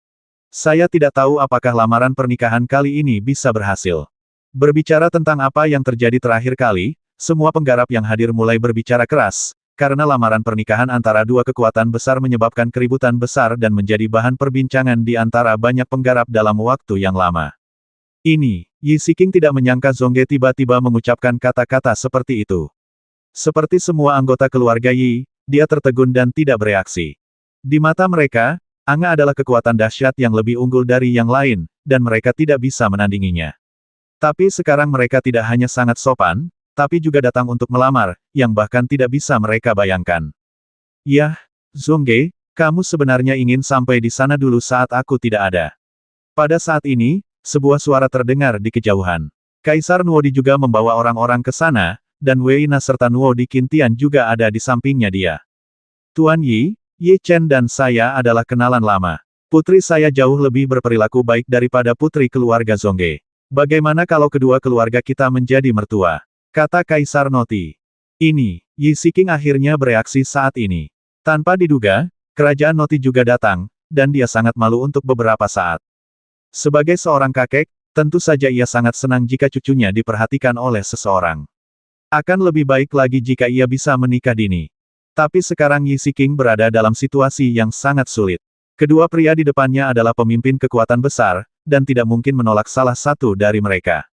Saya tidak tahu apakah lamaran pernikahan kali ini bisa berhasil. Berbicara tentang apa yang terjadi terakhir kali, semua penggarap yang hadir mulai berbicara keras, karena lamaran pernikahan antara dua kekuatan besar menyebabkan keributan besar dan menjadi bahan perbincangan di antara banyak penggarap dalam waktu yang lama. Ini, Yi Siking tidak menyangka Zongge tiba-tiba mengucapkan kata-kata seperti itu. Seperti semua anggota keluarga Yi, dia tertegun dan tidak bereaksi. Di mata mereka, Ange adalah kekuatan dahsyat yang lebih unggul dari yang lain, dan mereka tidak bisa menandinginya. Tapi sekarang mereka tidak hanya sangat sopan, tapi juga datang untuk melamar, yang bahkan tidak bisa mereka bayangkan. Yah, Zongge, kamu sebenarnya ingin sampai di sana dulu saat aku tidak ada. Pada saat ini, sebuah suara terdengar di kejauhan. Kaisar Nuodi juga membawa orang-orang ke sana, dan Wei Na serta Nuodi Qintian juga ada di sampingnya dia. Tuan Yi, Yi Chen dan saya adalah kenalan lama. Putri saya jauh lebih berperilaku baik daripada putri keluarga Zongge. Bagaimana kalau kedua keluarga kita menjadi mertua? kata Kaisar Noti. Ini, Yi Siking akhirnya bereaksi saat ini. Tanpa diduga, kerajaan Noti juga datang, dan dia sangat malu untuk beberapa saat. Sebagai seorang kakek, tentu saja ia sangat senang jika cucunya diperhatikan oleh seseorang. Akan lebih baik lagi jika ia bisa menikah dini. Tapi sekarang Yi Siking berada dalam situasi yang sangat sulit. Kedua pria di depannya adalah pemimpin kekuatan besar, dan tidak mungkin menolak salah satu dari mereka.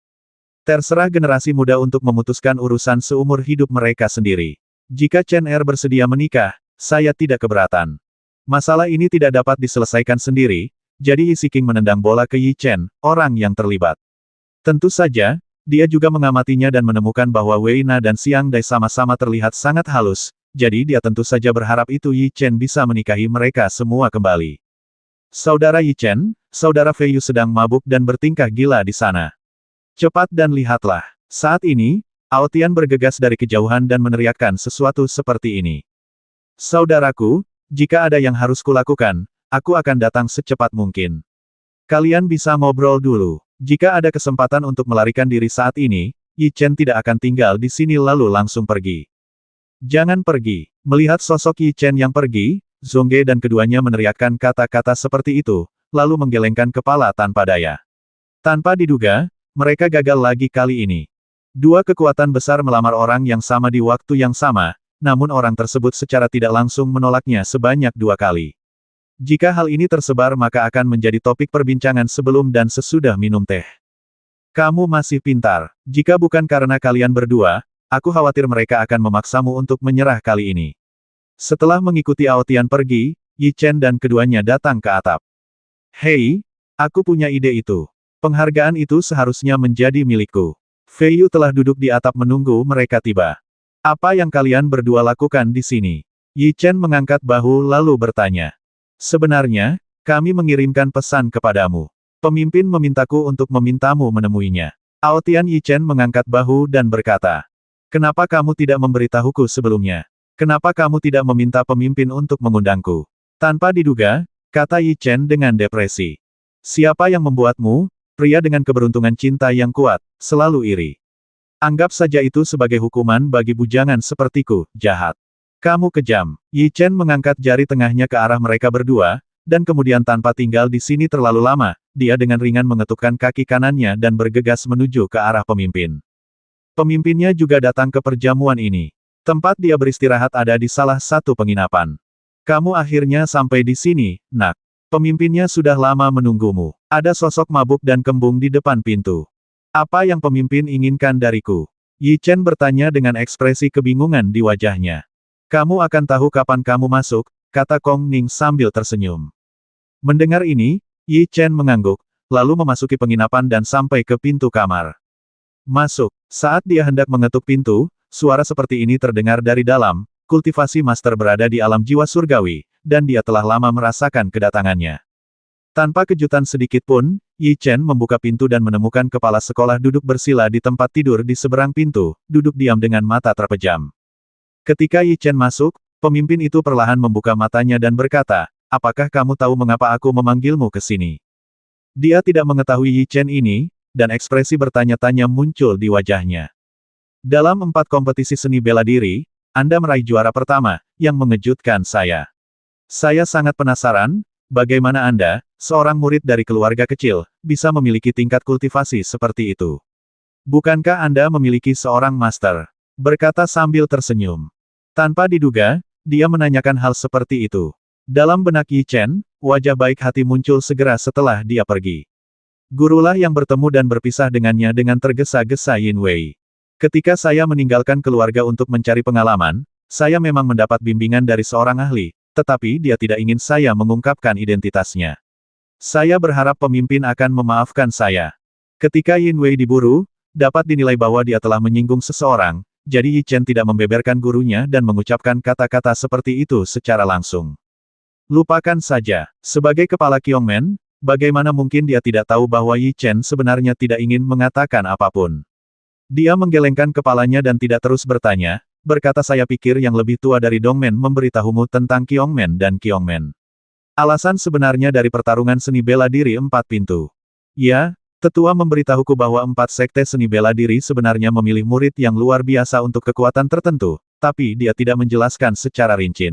Terserah generasi muda untuk memutuskan urusan seumur hidup mereka sendiri. Jika Chen Er bersedia menikah, saya tidak keberatan. Masalah ini tidak dapat diselesaikan sendiri, jadi Yi Siking menendang bola ke Yi Chen, orang yang terlibat. Tentu saja, dia juga mengamatinya dan menemukan bahwa Wei Na dan Xiang Dai sama-sama terlihat sangat halus, jadi dia tentu saja berharap itu Yi Chen bisa menikahi mereka semua kembali. Saudara Yi Chen, saudara Fei Yu sedang mabuk dan bertingkah gila di sana. Cepat dan lihatlah. Saat ini, Ao Tian bergegas dari kejauhan dan meneriakkan sesuatu seperti ini. Saudaraku, jika ada yang harus kulakukan, aku akan datang secepat mungkin. Kalian bisa ngobrol dulu. Jika ada kesempatan untuk melarikan diri saat ini, Yi Chen tidak akan tinggal di sini lalu langsung pergi. Jangan pergi. Melihat sosok Yi Chen yang pergi, Zongge dan keduanya meneriakkan kata-kata seperti itu, lalu menggelengkan kepala tanpa daya. Tanpa diduga, mereka gagal lagi kali ini. Dua kekuatan besar melamar orang yang sama di waktu yang sama, namun orang tersebut secara tidak langsung menolaknya sebanyak 2 kali. Jika hal ini tersebar maka akan menjadi topik perbincangan sebelum dan sesudah minum teh. Kamu masih pintar. Jika bukan karena kalian berdua, aku khawatir mereka akan memaksamu untuk menyerah kali ini. Setelah mengikuti Ao Tian pergi, Yi Chen dan keduanya datang ke atap. Hei, aku punya ide itu. Penghargaan itu seharusnya menjadi milikku. Fei Yu telah duduk di atap menunggu mereka tiba. Apa yang kalian berdua lakukan di sini? Yi Chen mengangkat bahu lalu bertanya. Sebenarnya, kami mengirimkan pesan kepadamu. Pemimpin memintaku untuk memintamu menemuinya. Ao Tian. Yi Chen mengangkat bahu dan berkata. Kenapa kamu tidak memberitahuku sebelumnya? Kenapa kamu tidak meminta pemimpin untuk mengundangku? Tanpa diduga, kata Yi Chen dengan depresi. Siapa yang membuatmu, pria dengan keberuntungan cinta yang kuat, selalu iri? Anggap saja itu sebagai hukuman bagi bujangan sepertiku, jahat. Kamu kejam. Yi Chen mengangkat jari tengahnya ke arah mereka berdua, dan kemudian tanpa tinggal di sini terlalu lama, dia dengan ringan mengetukkan kaki kanannya dan bergegas menuju ke arah pemimpin. Pemimpinnya juga datang ke perjamuan ini. Tempat dia beristirahat ada di salah satu penginapan. Kamu akhirnya sampai di sini, nak. Pemimpinnya sudah lama menunggumu. Ada sosok mabuk dan kembung di depan pintu. Apa yang pemimpin inginkan dariku? Yi Chen bertanya dengan ekspresi kebingungan di wajahnya. Kamu akan tahu kapan kamu masuk, kata Kong Ning sambil tersenyum. Mendengar ini, Yi Chen mengangguk, lalu memasuki penginapan dan sampai ke pintu kamar. Masuk. Saat dia hendak mengetuk pintu, suara seperti ini terdengar dari dalam. Kultivasi Master berada di alam jiwa surgawi, dan dia telah lama merasakan kedatangannya. Tanpa kejutan sedikit pun, Yi Chen membuka pintu dan menemukan kepala sekolah duduk bersila di tempat tidur di seberang pintu, duduk diam dengan mata terpejam. Ketika Yi Chen masuk, pemimpin itu perlahan membuka matanya dan berkata, apakah kamu tahu mengapa aku memanggilmu ke sini? Dia tidak mengetahui Yi Chen ini, dan ekspresi bertanya-tanya muncul di wajahnya. Dalam 4 kompetisi seni bela diri, Anda meraih juara pertama, yang mengejutkan saya. Saya sangat penasaran, bagaimana Anda, seorang murid dari keluarga kecil, bisa memiliki tingkat kultivasi seperti itu. Bukankah Anda memiliki seorang master? Berkata sambil tersenyum. Tanpa diduga, dia menanyakan hal seperti itu. Dalam benak Yi Chen, wajah baik hati muncul segera setelah dia pergi. Gurulah yang bertemu dan berpisah dengannya dengan tergesa-gesa Yin Wei. Ketika saya meninggalkan keluarga untuk mencari pengalaman, saya memang mendapat bimbingan dari seorang ahli, tetapi dia tidak ingin saya mengungkapkan identitasnya. Saya berharap pemimpin akan memaafkan saya. Ketika Yin Wei diburu, dapat dinilai bahwa dia telah menyinggung seseorang, jadi Yi Chen tidak membeberkan gurunya dan mengucapkan kata-kata seperti itu secara langsung. Lupakan saja. Sebagai kepala Kyongmen, bagaimana mungkin dia tidak tahu bahwa Yi Chen sebenarnya tidak ingin mengatakan apapun. Dia menggelengkan kepalanya dan tidak terus bertanya, berkata saya pikir yang lebih tua dari Dongmen memberitahumu tentang Kyongmen dan Kyongmen. Alasan sebenarnya dari pertarungan seni bela diri 4 pintu. Ya, Tetua memberitahuku bahwa 4 sekte seni bela diri sebenarnya memilih murid yang luar biasa untuk kekuatan tertentu, tapi dia tidak menjelaskan secara rinci.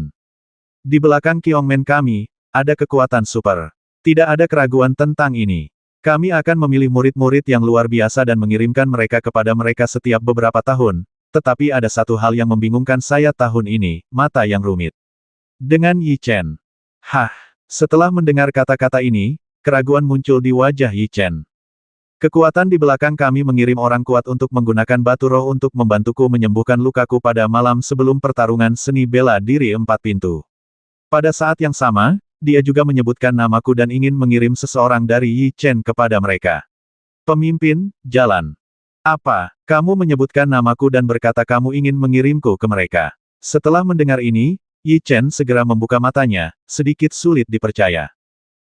Di belakang Kyongmen kami, ada kekuatan super. Tidak ada keraguan tentang ini. Kami akan memilih murid-murid yang luar biasa dan mengirimkan mereka kepada mereka setiap beberapa tahun, tetapi ada satu hal yang membingungkan saya tahun ini, mata yang rumit. Dengan Yi Chen. Hah, setelah mendengar kata-kata ini, keraguan muncul di wajah Yi Chen. Kekuatan di belakang kami mengirim orang kuat untuk menggunakan batu roh untuk membantuku menyembuhkan lukaku pada malam sebelum pertarungan seni bela diri 4 pintu. Pada saat yang sama, dia juga menyebutkan namaku dan ingin mengirim seseorang dari Yi Chen kepada mereka. Pemimpin, jalan. Apa, kamu menyebutkan namaku dan berkata kamu ingin mengirimku ke mereka? Setelah mendengar ini, Yi Chen segera membuka matanya, sedikit sulit dipercaya.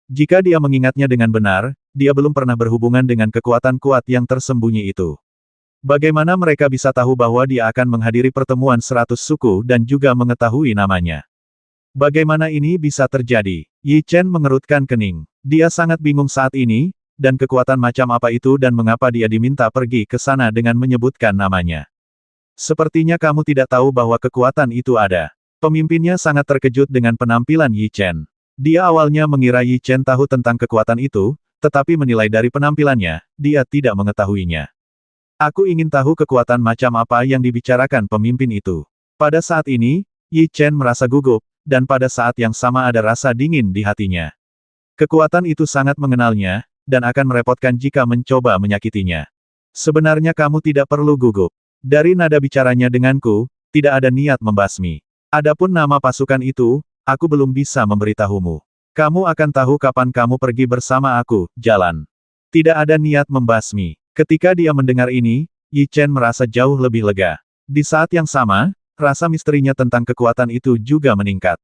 Jika dia mengingatnya dengan benar, dia belum pernah berhubungan dengan kekuatan kuat yang tersembunyi itu. Bagaimana mereka bisa tahu bahwa dia akan menghadiri pertemuan 100 suku dan juga mengetahui namanya? Bagaimana ini bisa terjadi? Yi Chen mengerutkan kening. Dia sangat bingung saat ini, dan kekuatan macam apa itu dan mengapa dia diminta pergi ke sana dengan menyebutkan namanya. Sepertinya kamu tidak tahu bahwa kekuatan itu ada. Pemimpinnya sangat terkejut dengan penampilan Yi Chen. Dia awalnya mengira Yi Chen tahu tentang kekuatan itu, tetapi menilai dari penampilannya, dia tidak mengetahuinya. Aku ingin tahu kekuatan macam apa yang dibicarakan pemimpin itu. Pada saat ini, Yi Chen merasa gugup, dan pada saat yang sama ada rasa dingin di hatinya. Kekuatan itu sangat mengenalnya, dan akan merepotkan jika mencoba menyakitinya. Sebenarnya kamu tidak perlu gugup. Dari nada bicaranya denganku, tidak ada niat membasmi. Adapun nama pasukan itu, aku belum bisa memberitahumu. Kamu akan tahu kapan kamu pergi bersama aku, jalan. Tidak ada niat membasmi. Ketika dia mendengar ini, Yi Chen merasa jauh lebih lega. Di saat yang sama, rasa misterinya tentang kekuatan itu juga meningkat.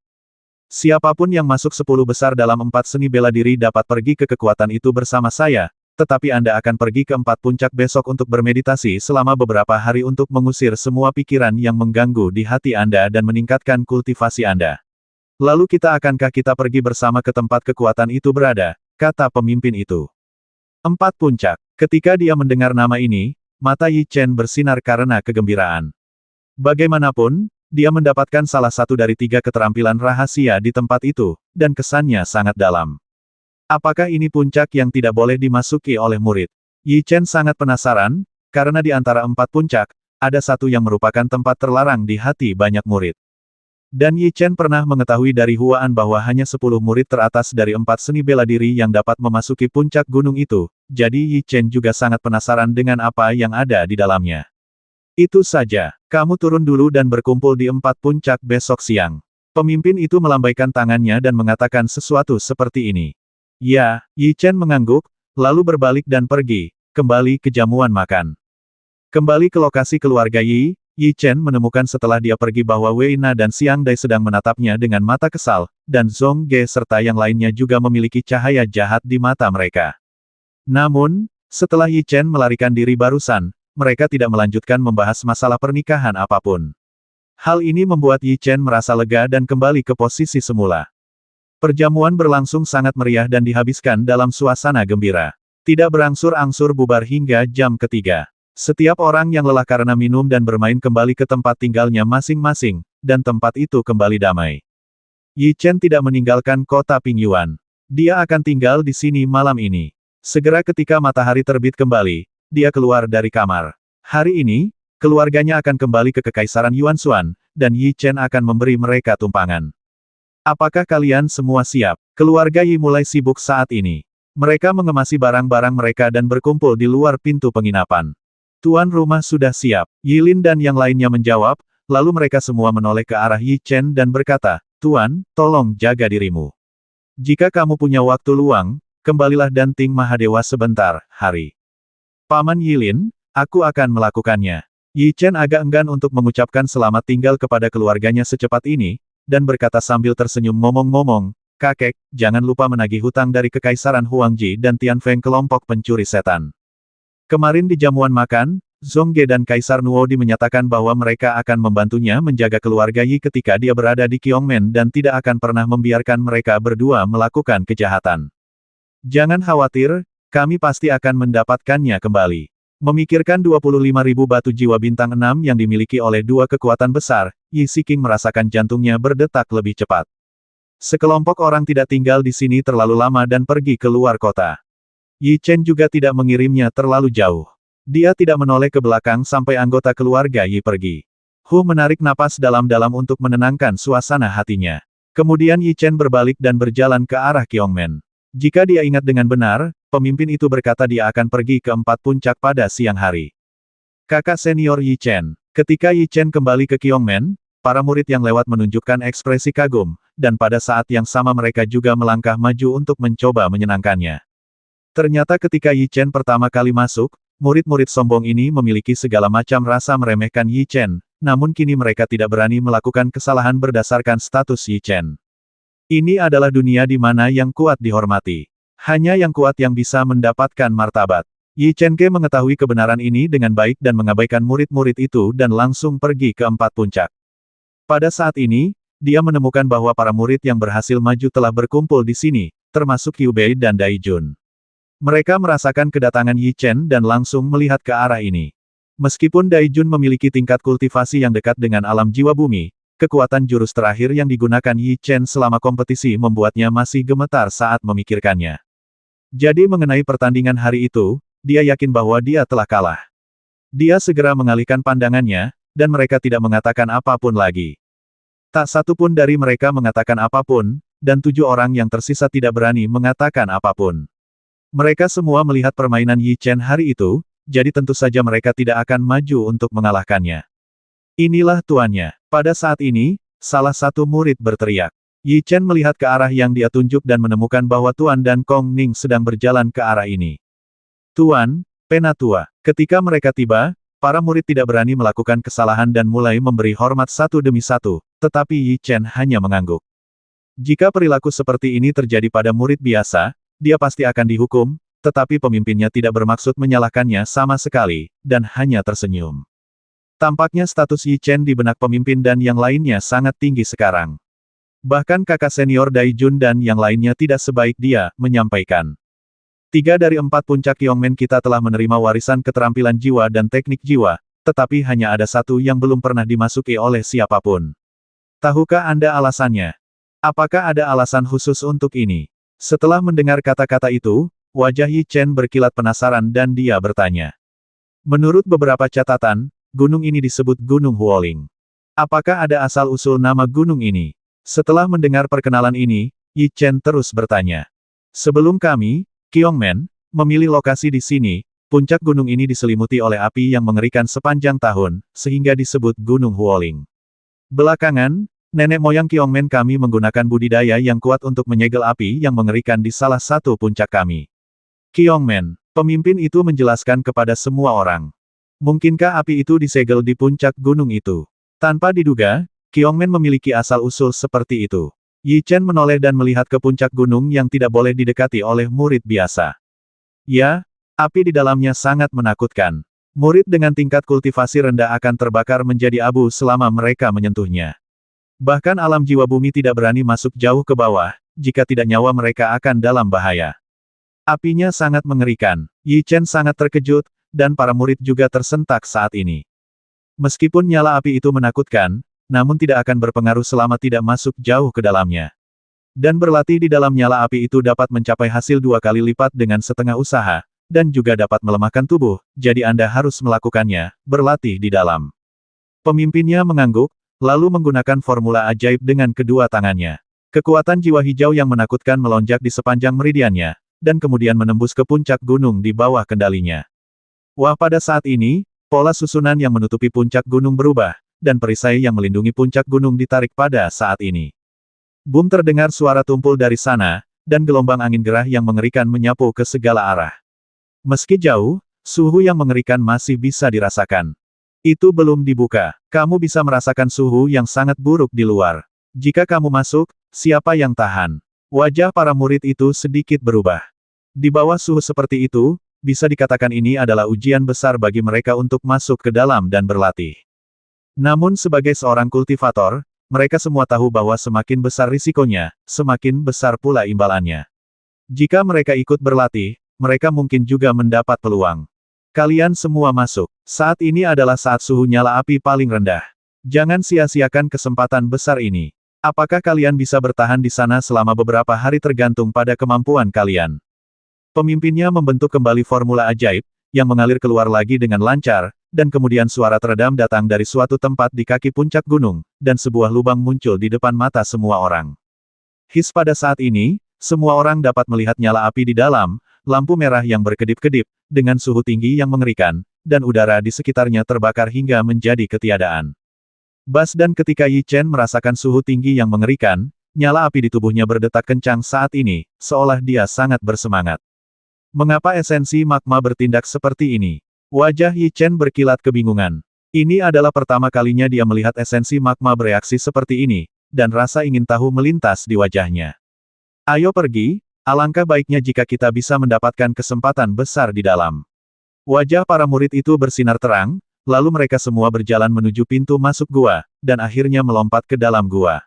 Siapapun yang masuk 10 besar dalam 4 seni bela diri dapat pergi ke kekuatan itu bersama saya, tetapi Anda akan pergi ke 4 puncak besok untuk bermeditasi selama beberapa hari untuk mengusir semua pikiran yang mengganggu di hati Anda dan meningkatkan kultivasi Anda. Lalu akankah kita pergi bersama ke tempat kekuatan itu berada, kata pemimpin itu. 4 puncak. Ketika dia mendengar nama ini, mata Yi Chen bersinar karena kegembiraan. Bagaimanapun, dia mendapatkan salah satu dari 3 keterampilan rahasia di tempat itu, dan kesannya sangat dalam. Apakah ini puncak yang tidak boleh dimasuki oleh murid? Yi Chen sangat penasaran, karena di antara 4 puncak, ada satu yang merupakan tempat terlarang di hati banyak murid. Dan Yi Chen pernah mengetahui dari Huaan bahwa hanya 10 murid teratas dari 4 seni bela diri yang dapat memasuki puncak gunung itu, jadi Yi Chen juga sangat penasaran dengan apa yang ada di dalamnya. Itu saja, kamu turun dulu dan berkumpul di 4 puncak besok siang. Pemimpin itu melambaikan tangannya dan mengatakan sesuatu seperti ini. Ya, Yi Chen mengangguk, lalu berbalik dan pergi, kembali ke jamuan makan. Kembali ke lokasi keluarga Yi Chen menemukan setelah dia pergi bahwa Wei Na dan Xiang Dai sedang menatapnya dengan mata kesal, dan Zhong Ge serta yang lainnya juga memiliki cahaya jahat di mata mereka. Namun, setelah Yi Chen melarikan diri barusan, mereka tidak melanjutkan membahas masalah pernikahan apapun. Hal ini membuat Yi Chen merasa lega dan kembali ke posisi semula. Perjamuan berlangsung sangat meriah dan dihabiskan dalam suasana gembira. Tidak berangsur-angsur bubar hingga jam ketiga. Setiap orang yang lelah karena minum dan bermain kembali ke tempat tinggalnya masing-masing, dan tempat itu kembali damai. Yi Chen tidak meninggalkan kota Pingyuan. Dia akan tinggal di sini malam ini. Segera ketika matahari terbit kembali, dia keluar dari kamar. Hari ini, keluarganya akan kembali ke Kekaisaran Yuanshuan, dan Yi Chen akan memberi mereka tumpangan. Apakah kalian semua siap? Keluarga Yi mulai sibuk saat ini. Mereka mengemasi barang-barang mereka dan berkumpul di luar pintu penginapan. Tuan rumah sudah siap. Yilin dan yang lainnya menjawab, lalu mereka semua menoleh ke arah Yi Chen dan berkata, Tuan, tolong jaga dirimu. Jika kamu punya waktu luang, kembalilah dan Ting Mahadewa sebentar, hari. Paman Yilin, aku akan melakukannya. Yi Chen agak enggan untuk mengucapkan selamat tinggal kepada keluarganya secepat ini, dan berkata sambil tersenyum ngomong-ngomong, kakek, jangan lupa menagih hutang dari Kekaisaran Huangji dan Tianfeng kelompok pencuri setan. Kemarin di jamuan makan, Zhong Ge dan Kaisar Nuodi menyatakan bahwa mereka akan membantunya menjaga keluarga Yi ketika dia berada di Kyongmen dan tidak akan pernah membiarkan mereka berdua melakukan kejahatan. Jangan khawatir, kami pasti akan mendapatkannya kembali. Memikirkan 25.000 batu jiwa bintang 6 yang dimiliki oleh dua kekuatan besar, Yi Siking merasakan jantungnya berdetak lebih cepat. Sekelompok orang tidak tinggal di sini terlalu lama dan pergi ke luar kota. Yi Chen juga tidak mengirimnya terlalu jauh. Dia tidak menoleh ke belakang sampai anggota keluarga Yi pergi. Hu menarik napas dalam-dalam untuk menenangkan suasana hatinya. Kemudian Yi Chen berbalik dan berjalan ke arah Qiongmen. Jika dia ingat dengan benar, pemimpin itu berkata dia akan pergi ke 4 puncak pada siang hari. Kakak senior Yi Chen. Ketika Yi Chen kembali ke Qiongmen, para murid yang lewat menunjukkan ekspresi kagum, dan pada saat yang sama mereka juga melangkah maju untuk mencoba menyenangkannya. Ternyata ketika Yi Chen pertama kali masuk, murid-murid sombong ini memiliki segala macam rasa meremehkan Yi Chen, namun kini mereka tidak berani melakukan kesalahan berdasarkan status Yi Chen. Ini adalah dunia di mana yang kuat dihormati. Hanya yang kuat yang bisa mendapatkan martabat. Yi Chen-ke mengetahui kebenaran ini dengan baik dan mengabaikan murid-murid itu dan langsung pergi ke 4 puncak. Pada saat ini, dia menemukan bahwa para murid yang berhasil maju telah berkumpul di sini, termasuk Qiu Bei dan Dai Jun. Mereka merasakan kedatangan Yi Chen dan langsung melihat ke arah ini. Meskipun Dai Jun memiliki tingkat kultivasi yang dekat dengan alam jiwa bumi, kekuatan jurus terakhir yang digunakan Yi Chen selama kompetisi membuatnya masih gemetar saat memikirkannya. Jadi mengenai pertandingan hari itu, dia yakin bahwa dia telah kalah. Dia segera mengalihkan pandangannya, dan mereka tidak mengatakan apapun lagi. Tak satu pun dari mereka mengatakan apapun, dan 7 orang yang tersisa tidak berani mengatakan apapun. Mereka semua melihat permainan Yi Chen hari itu, jadi tentu saja mereka tidak akan maju untuk mengalahkannya. Inilah tuannya. Pada saat ini, salah satu murid berteriak. Yi Chen melihat ke arah yang dia tunjuk dan menemukan bahwa Tuan dan Kong Ning sedang berjalan ke arah ini. Tuan, Penatua. Ketika mereka tiba, para murid tidak berani melakukan kesalahan dan mulai memberi hormat satu demi satu, tetapi Yi Chen hanya mengangguk. Jika perilaku seperti ini terjadi pada murid biasa, dia pasti akan dihukum, tetapi pemimpinnya tidak bermaksud menyalahkannya sama sekali, dan hanya tersenyum. Tampaknya status Yi Chen di benak pemimpin dan yang lainnya sangat tinggi sekarang. Bahkan kakak senior Dai Jun dan yang lainnya tidak sebaik dia, menyampaikan. 3 dari 4 puncak Qiongmen kita telah menerima warisan keterampilan jiwa dan teknik jiwa, tetapi hanya ada satu yang belum pernah dimasuki oleh siapapun. Tahukah Anda alasannya? Apakah ada alasan khusus untuk ini? Setelah mendengar kata-kata itu, wajah Yi Chen berkilat penasaran dan dia bertanya. Menurut beberapa catatan, gunung ini disebut Gunung Huoling. Apakah ada asal-usul nama gunung ini? Setelah mendengar perkenalan ini, Yi Chen terus bertanya. Sebelum kami, Qiongmen, memilih lokasi di sini, puncak gunung ini diselimuti oleh api yang mengerikan sepanjang tahun, sehingga disebut Gunung Huoling. Belakangan, nenek moyang Qiongmen kami menggunakan budidaya yang kuat untuk menyegel api yang mengerikan di salah satu puncak kami. Qiongmen, pemimpin itu menjelaskan kepada semua orang. Mungkinkah api itu disegel di puncak gunung itu? Tanpa diduga, Qiongmen memiliki asal-usul seperti itu. Yi Chen menoleh dan melihat ke puncak gunung yang tidak boleh didekati oleh murid biasa. Ya, api di dalamnya sangat menakutkan. Murid dengan tingkat kultivasi rendah akan terbakar menjadi abu selama mereka menyentuhnya. Bahkan alam jiwa bumi tidak berani masuk jauh ke bawah, jika tidak nyawa mereka akan dalam bahaya. Apinya sangat mengerikan. Yi Chen sangat terkejut, dan para murid juga tersentak saat ini. Meskipun nyala api itu menakutkan, namun tidak akan berpengaruh selama tidak masuk jauh ke dalamnya. Dan berlatih di dalam nyala api itu dapat mencapai hasil 2 kali lipat dengan setengah usaha, dan juga dapat melemahkan tubuh, jadi Anda harus melakukannya, berlatih di dalam. Pemimpinnya mengangguk, lalu menggunakan formula ajaib dengan kedua tangannya. Kekuatan jiwa hijau yang menakutkan melonjak di sepanjang meridiannya, dan kemudian menembus ke puncak gunung di bawah kendalinya. Wah, pada saat ini, pola susunan yang menutupi puncak gunung berubah, dan perisai yang melindungi puncak gunung ditarik pada saat ini. Boom, terdengar suara tumpul dari sana, dan gelombang angin gerah yang mengerikan menyapu ke segala arah. Meski jauh, suhu yang mengerikan masih bisa dirasakan. Itu belum dibuka. Kamu bisa merasakan suhu yang sangat buruk di luar. Jika kamu masuk, siapa yang tahan? Wajah para murid itu sedikit berubah. Di bawah suhu seperti itu, bisa dikatakan ini adalah ujian besar bagi mereka untuk masuk ke dalam dan berlatih. Namun sebagai seorang kultivator, mereka semua tahu bahwa semakin besar risikonya, semakin besar pula imbalannya. Jika mereka ikut berlatih, mereka mungkin juga mendapat peluang. Kalian semua masuk. Saat ini adalah saat suhu nyala api paling rendah. Jangan sia-siakan kesempatan besar ini. Apakah kalian bisa bertahan di sana selama beberapa hari tergantung pada kemampuan kalian. Pemimpinnya membentuk kembali formula ajaib, yang mengalir keluar lagi dengan lancar, dan kemudian suara teredam datang dari suatu tempat di kaki puncak gunung, dan sebuah lubang muncul di depan mata semua orang. His pada saat ini, semua orang dapat melihat nyala api di dalam, lampu merah yang berkedip-kedip, dengan suhu tinggi yang mengerikan, dan udara di sekitarnya terbakar hingga menjadi ketiadaan. Bas dan ketika Yi Chen merasakan suhu tinggi yang mengerikan, nyala api di tubuhnya berdetak kencang saat ini, seolah dia sangat bersemangat. Mengapa esensi magma bertindak seperti ini? Wajah Yi Chen berkilat kebingungan. Ini adalah pertama kalinya dia melihat esensi magma bereaksi seperti ini, dan rasa ingin tahu melintas di wajahnya. Ayo pergi, alangkah baiknya jika kita bisa mendapatkan kesempatan besar di dalam. Wajah para murid itu bersinar terang, lalu mereka semua berjalan menuju pintu masuk gua, dan akhirnya melompat ke dalam gua.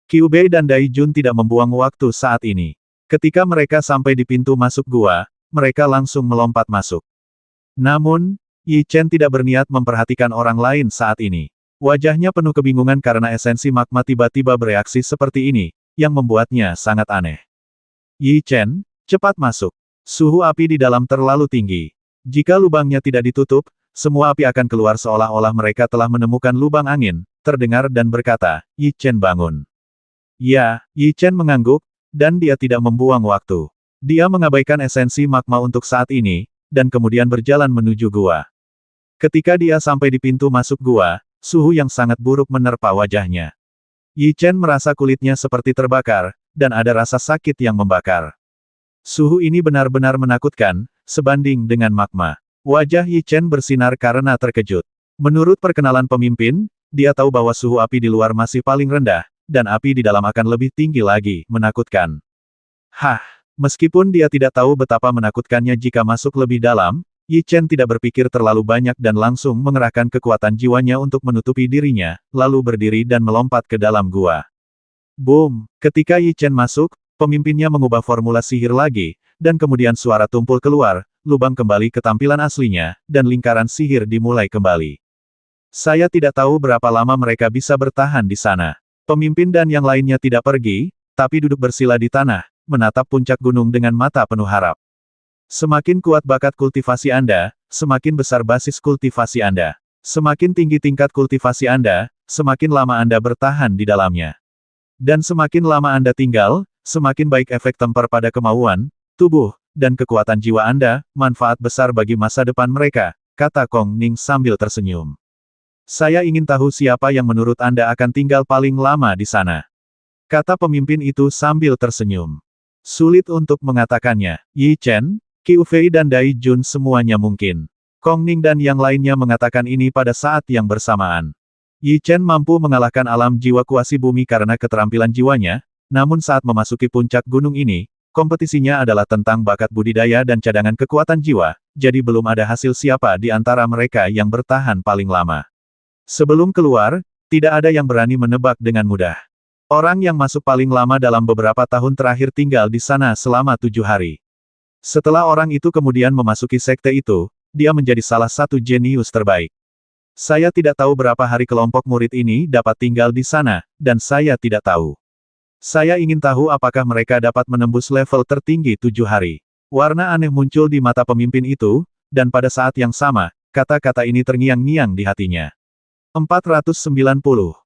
Qiu Bei dan Dai Jun tidak membuang waktu saat ini. Ketika mereka sampai di pintu masuk gua, mereka langsung melompat masuk. Namun, Yi Chen tidak berniat memperhatikan orang lain saat ini. Wajahnya penuh kebingungan karena esensi magma tiba-tiba bereaksi seperti ini, yang membuatnya sangat aneh. Yi Chen, cepat masuk. Suhu api di dalam terlalu tinggi. Jika lubangnya tidak ditutup, semua api akan keluar seolah-olah mereka telah menemukan lubang angin, terdengar dan berkata, Yi Chen bangun. Ya, Yi Chen mengangguk, dan dia tidak membuang waktu. Dia mengabaikan esensi magma untuk saat ini, dan kemudian berjalan menuju gua. Ketika dia sampai di pintu masuk gua, suhu yang sangat buruk menerpa wajahnya. Yi Chen merasa kulitnya seperti terbakar, dan ada rasa sakit yang membakar. Suhu ini benar-benar menakutkan, sebanding dengan magma. Wajah Yi Chen bersinar karena terkejut. Menurut perkenalan pemimpin, dia tahu bahwa suhu api di luar masih paling rendah, dan api di dalam akan lebih tinggi lagi, menakutkan. Hah! Meskipun dia tidak tahu betapa menakutkannya jika masuk lebih dalam, Yi Chen tidak berpikir terlalu banyak dan langsung mengerahkan kekuatan jiwanya untuk menutupi dirinya, lalu berdiri dan melompat ke dalam gua. Boom! Ketika Yi Chen masuk, pemimpinnya mengubah formula sihir lagi, dan kemudian suara tumpul keluar, lubang kembali ke tampilan aslinya, dan lingkaran sihir dimulai kembali. Saya tidak tahu berapa lama mereka bisa bertahan di sana. Pemimpin dan yang lainnya tidak pergi, tapi duduk bersila di tanah, menatap puncak gunung dengan mata penuh harap. Semakin kuat bakat kultivasi Anda, semakin besar basis kultivasi Anda. Semakin tinggi tingkat kultivasi Anda, semakin lama Anda bertahan di dalamnya. Dan semakin lama Anda tinggal, semakin baik efek temper pada kemauan, tubuh, dan kekuatan jiwa Anda, manfaat besar bagi masa depan mereka, kata Kong Ning sambil tersenyum. Saya ingin tahu siapa yang menurut Anda akan tinggal paling lama di sana. Kata pemimpin itu sambil tersenyum. Sulit untuk mengatakannya. Yi Chen, Qiu Fei dan Dai Jun semuanya mungkin. Kong Ning dan yang lainnya mengatakan ini pada saat yang bersamaan. Yi Chen mampu mengalahkan alam jiwa kuasi bumi karena keterampilan jiwanya, namun saat memasuki puncak gunung ini, kompetisinya adalah tentang bakat budidaya dan cadangan kekuatan jiwa, jadi belum ada hasil siapa di antara mereka yang bertahan paling lama. Sebelum keluar, tidak ada yang berani menebak dengan mudah. Orang yang masuk paling lama dalam beberapa tahun terakhir tinggal di sana selama 7 hari. Setelah orang itu kemudian memasuki sekte itu, dia menjadi salah satu jenius terbaik. Saya tidak tahu berapa hari kelompok murid ini dapat tinggal di sana, dan saya tidak tahu. Saya ingin tahu apakah mereka dapat menembus level tertinggi 7 hari. Warna aneh muncul di mata pemimpin itu, dan pada saat yang sama, kata-kata ini terngiang-ngiang di hatinya. 490.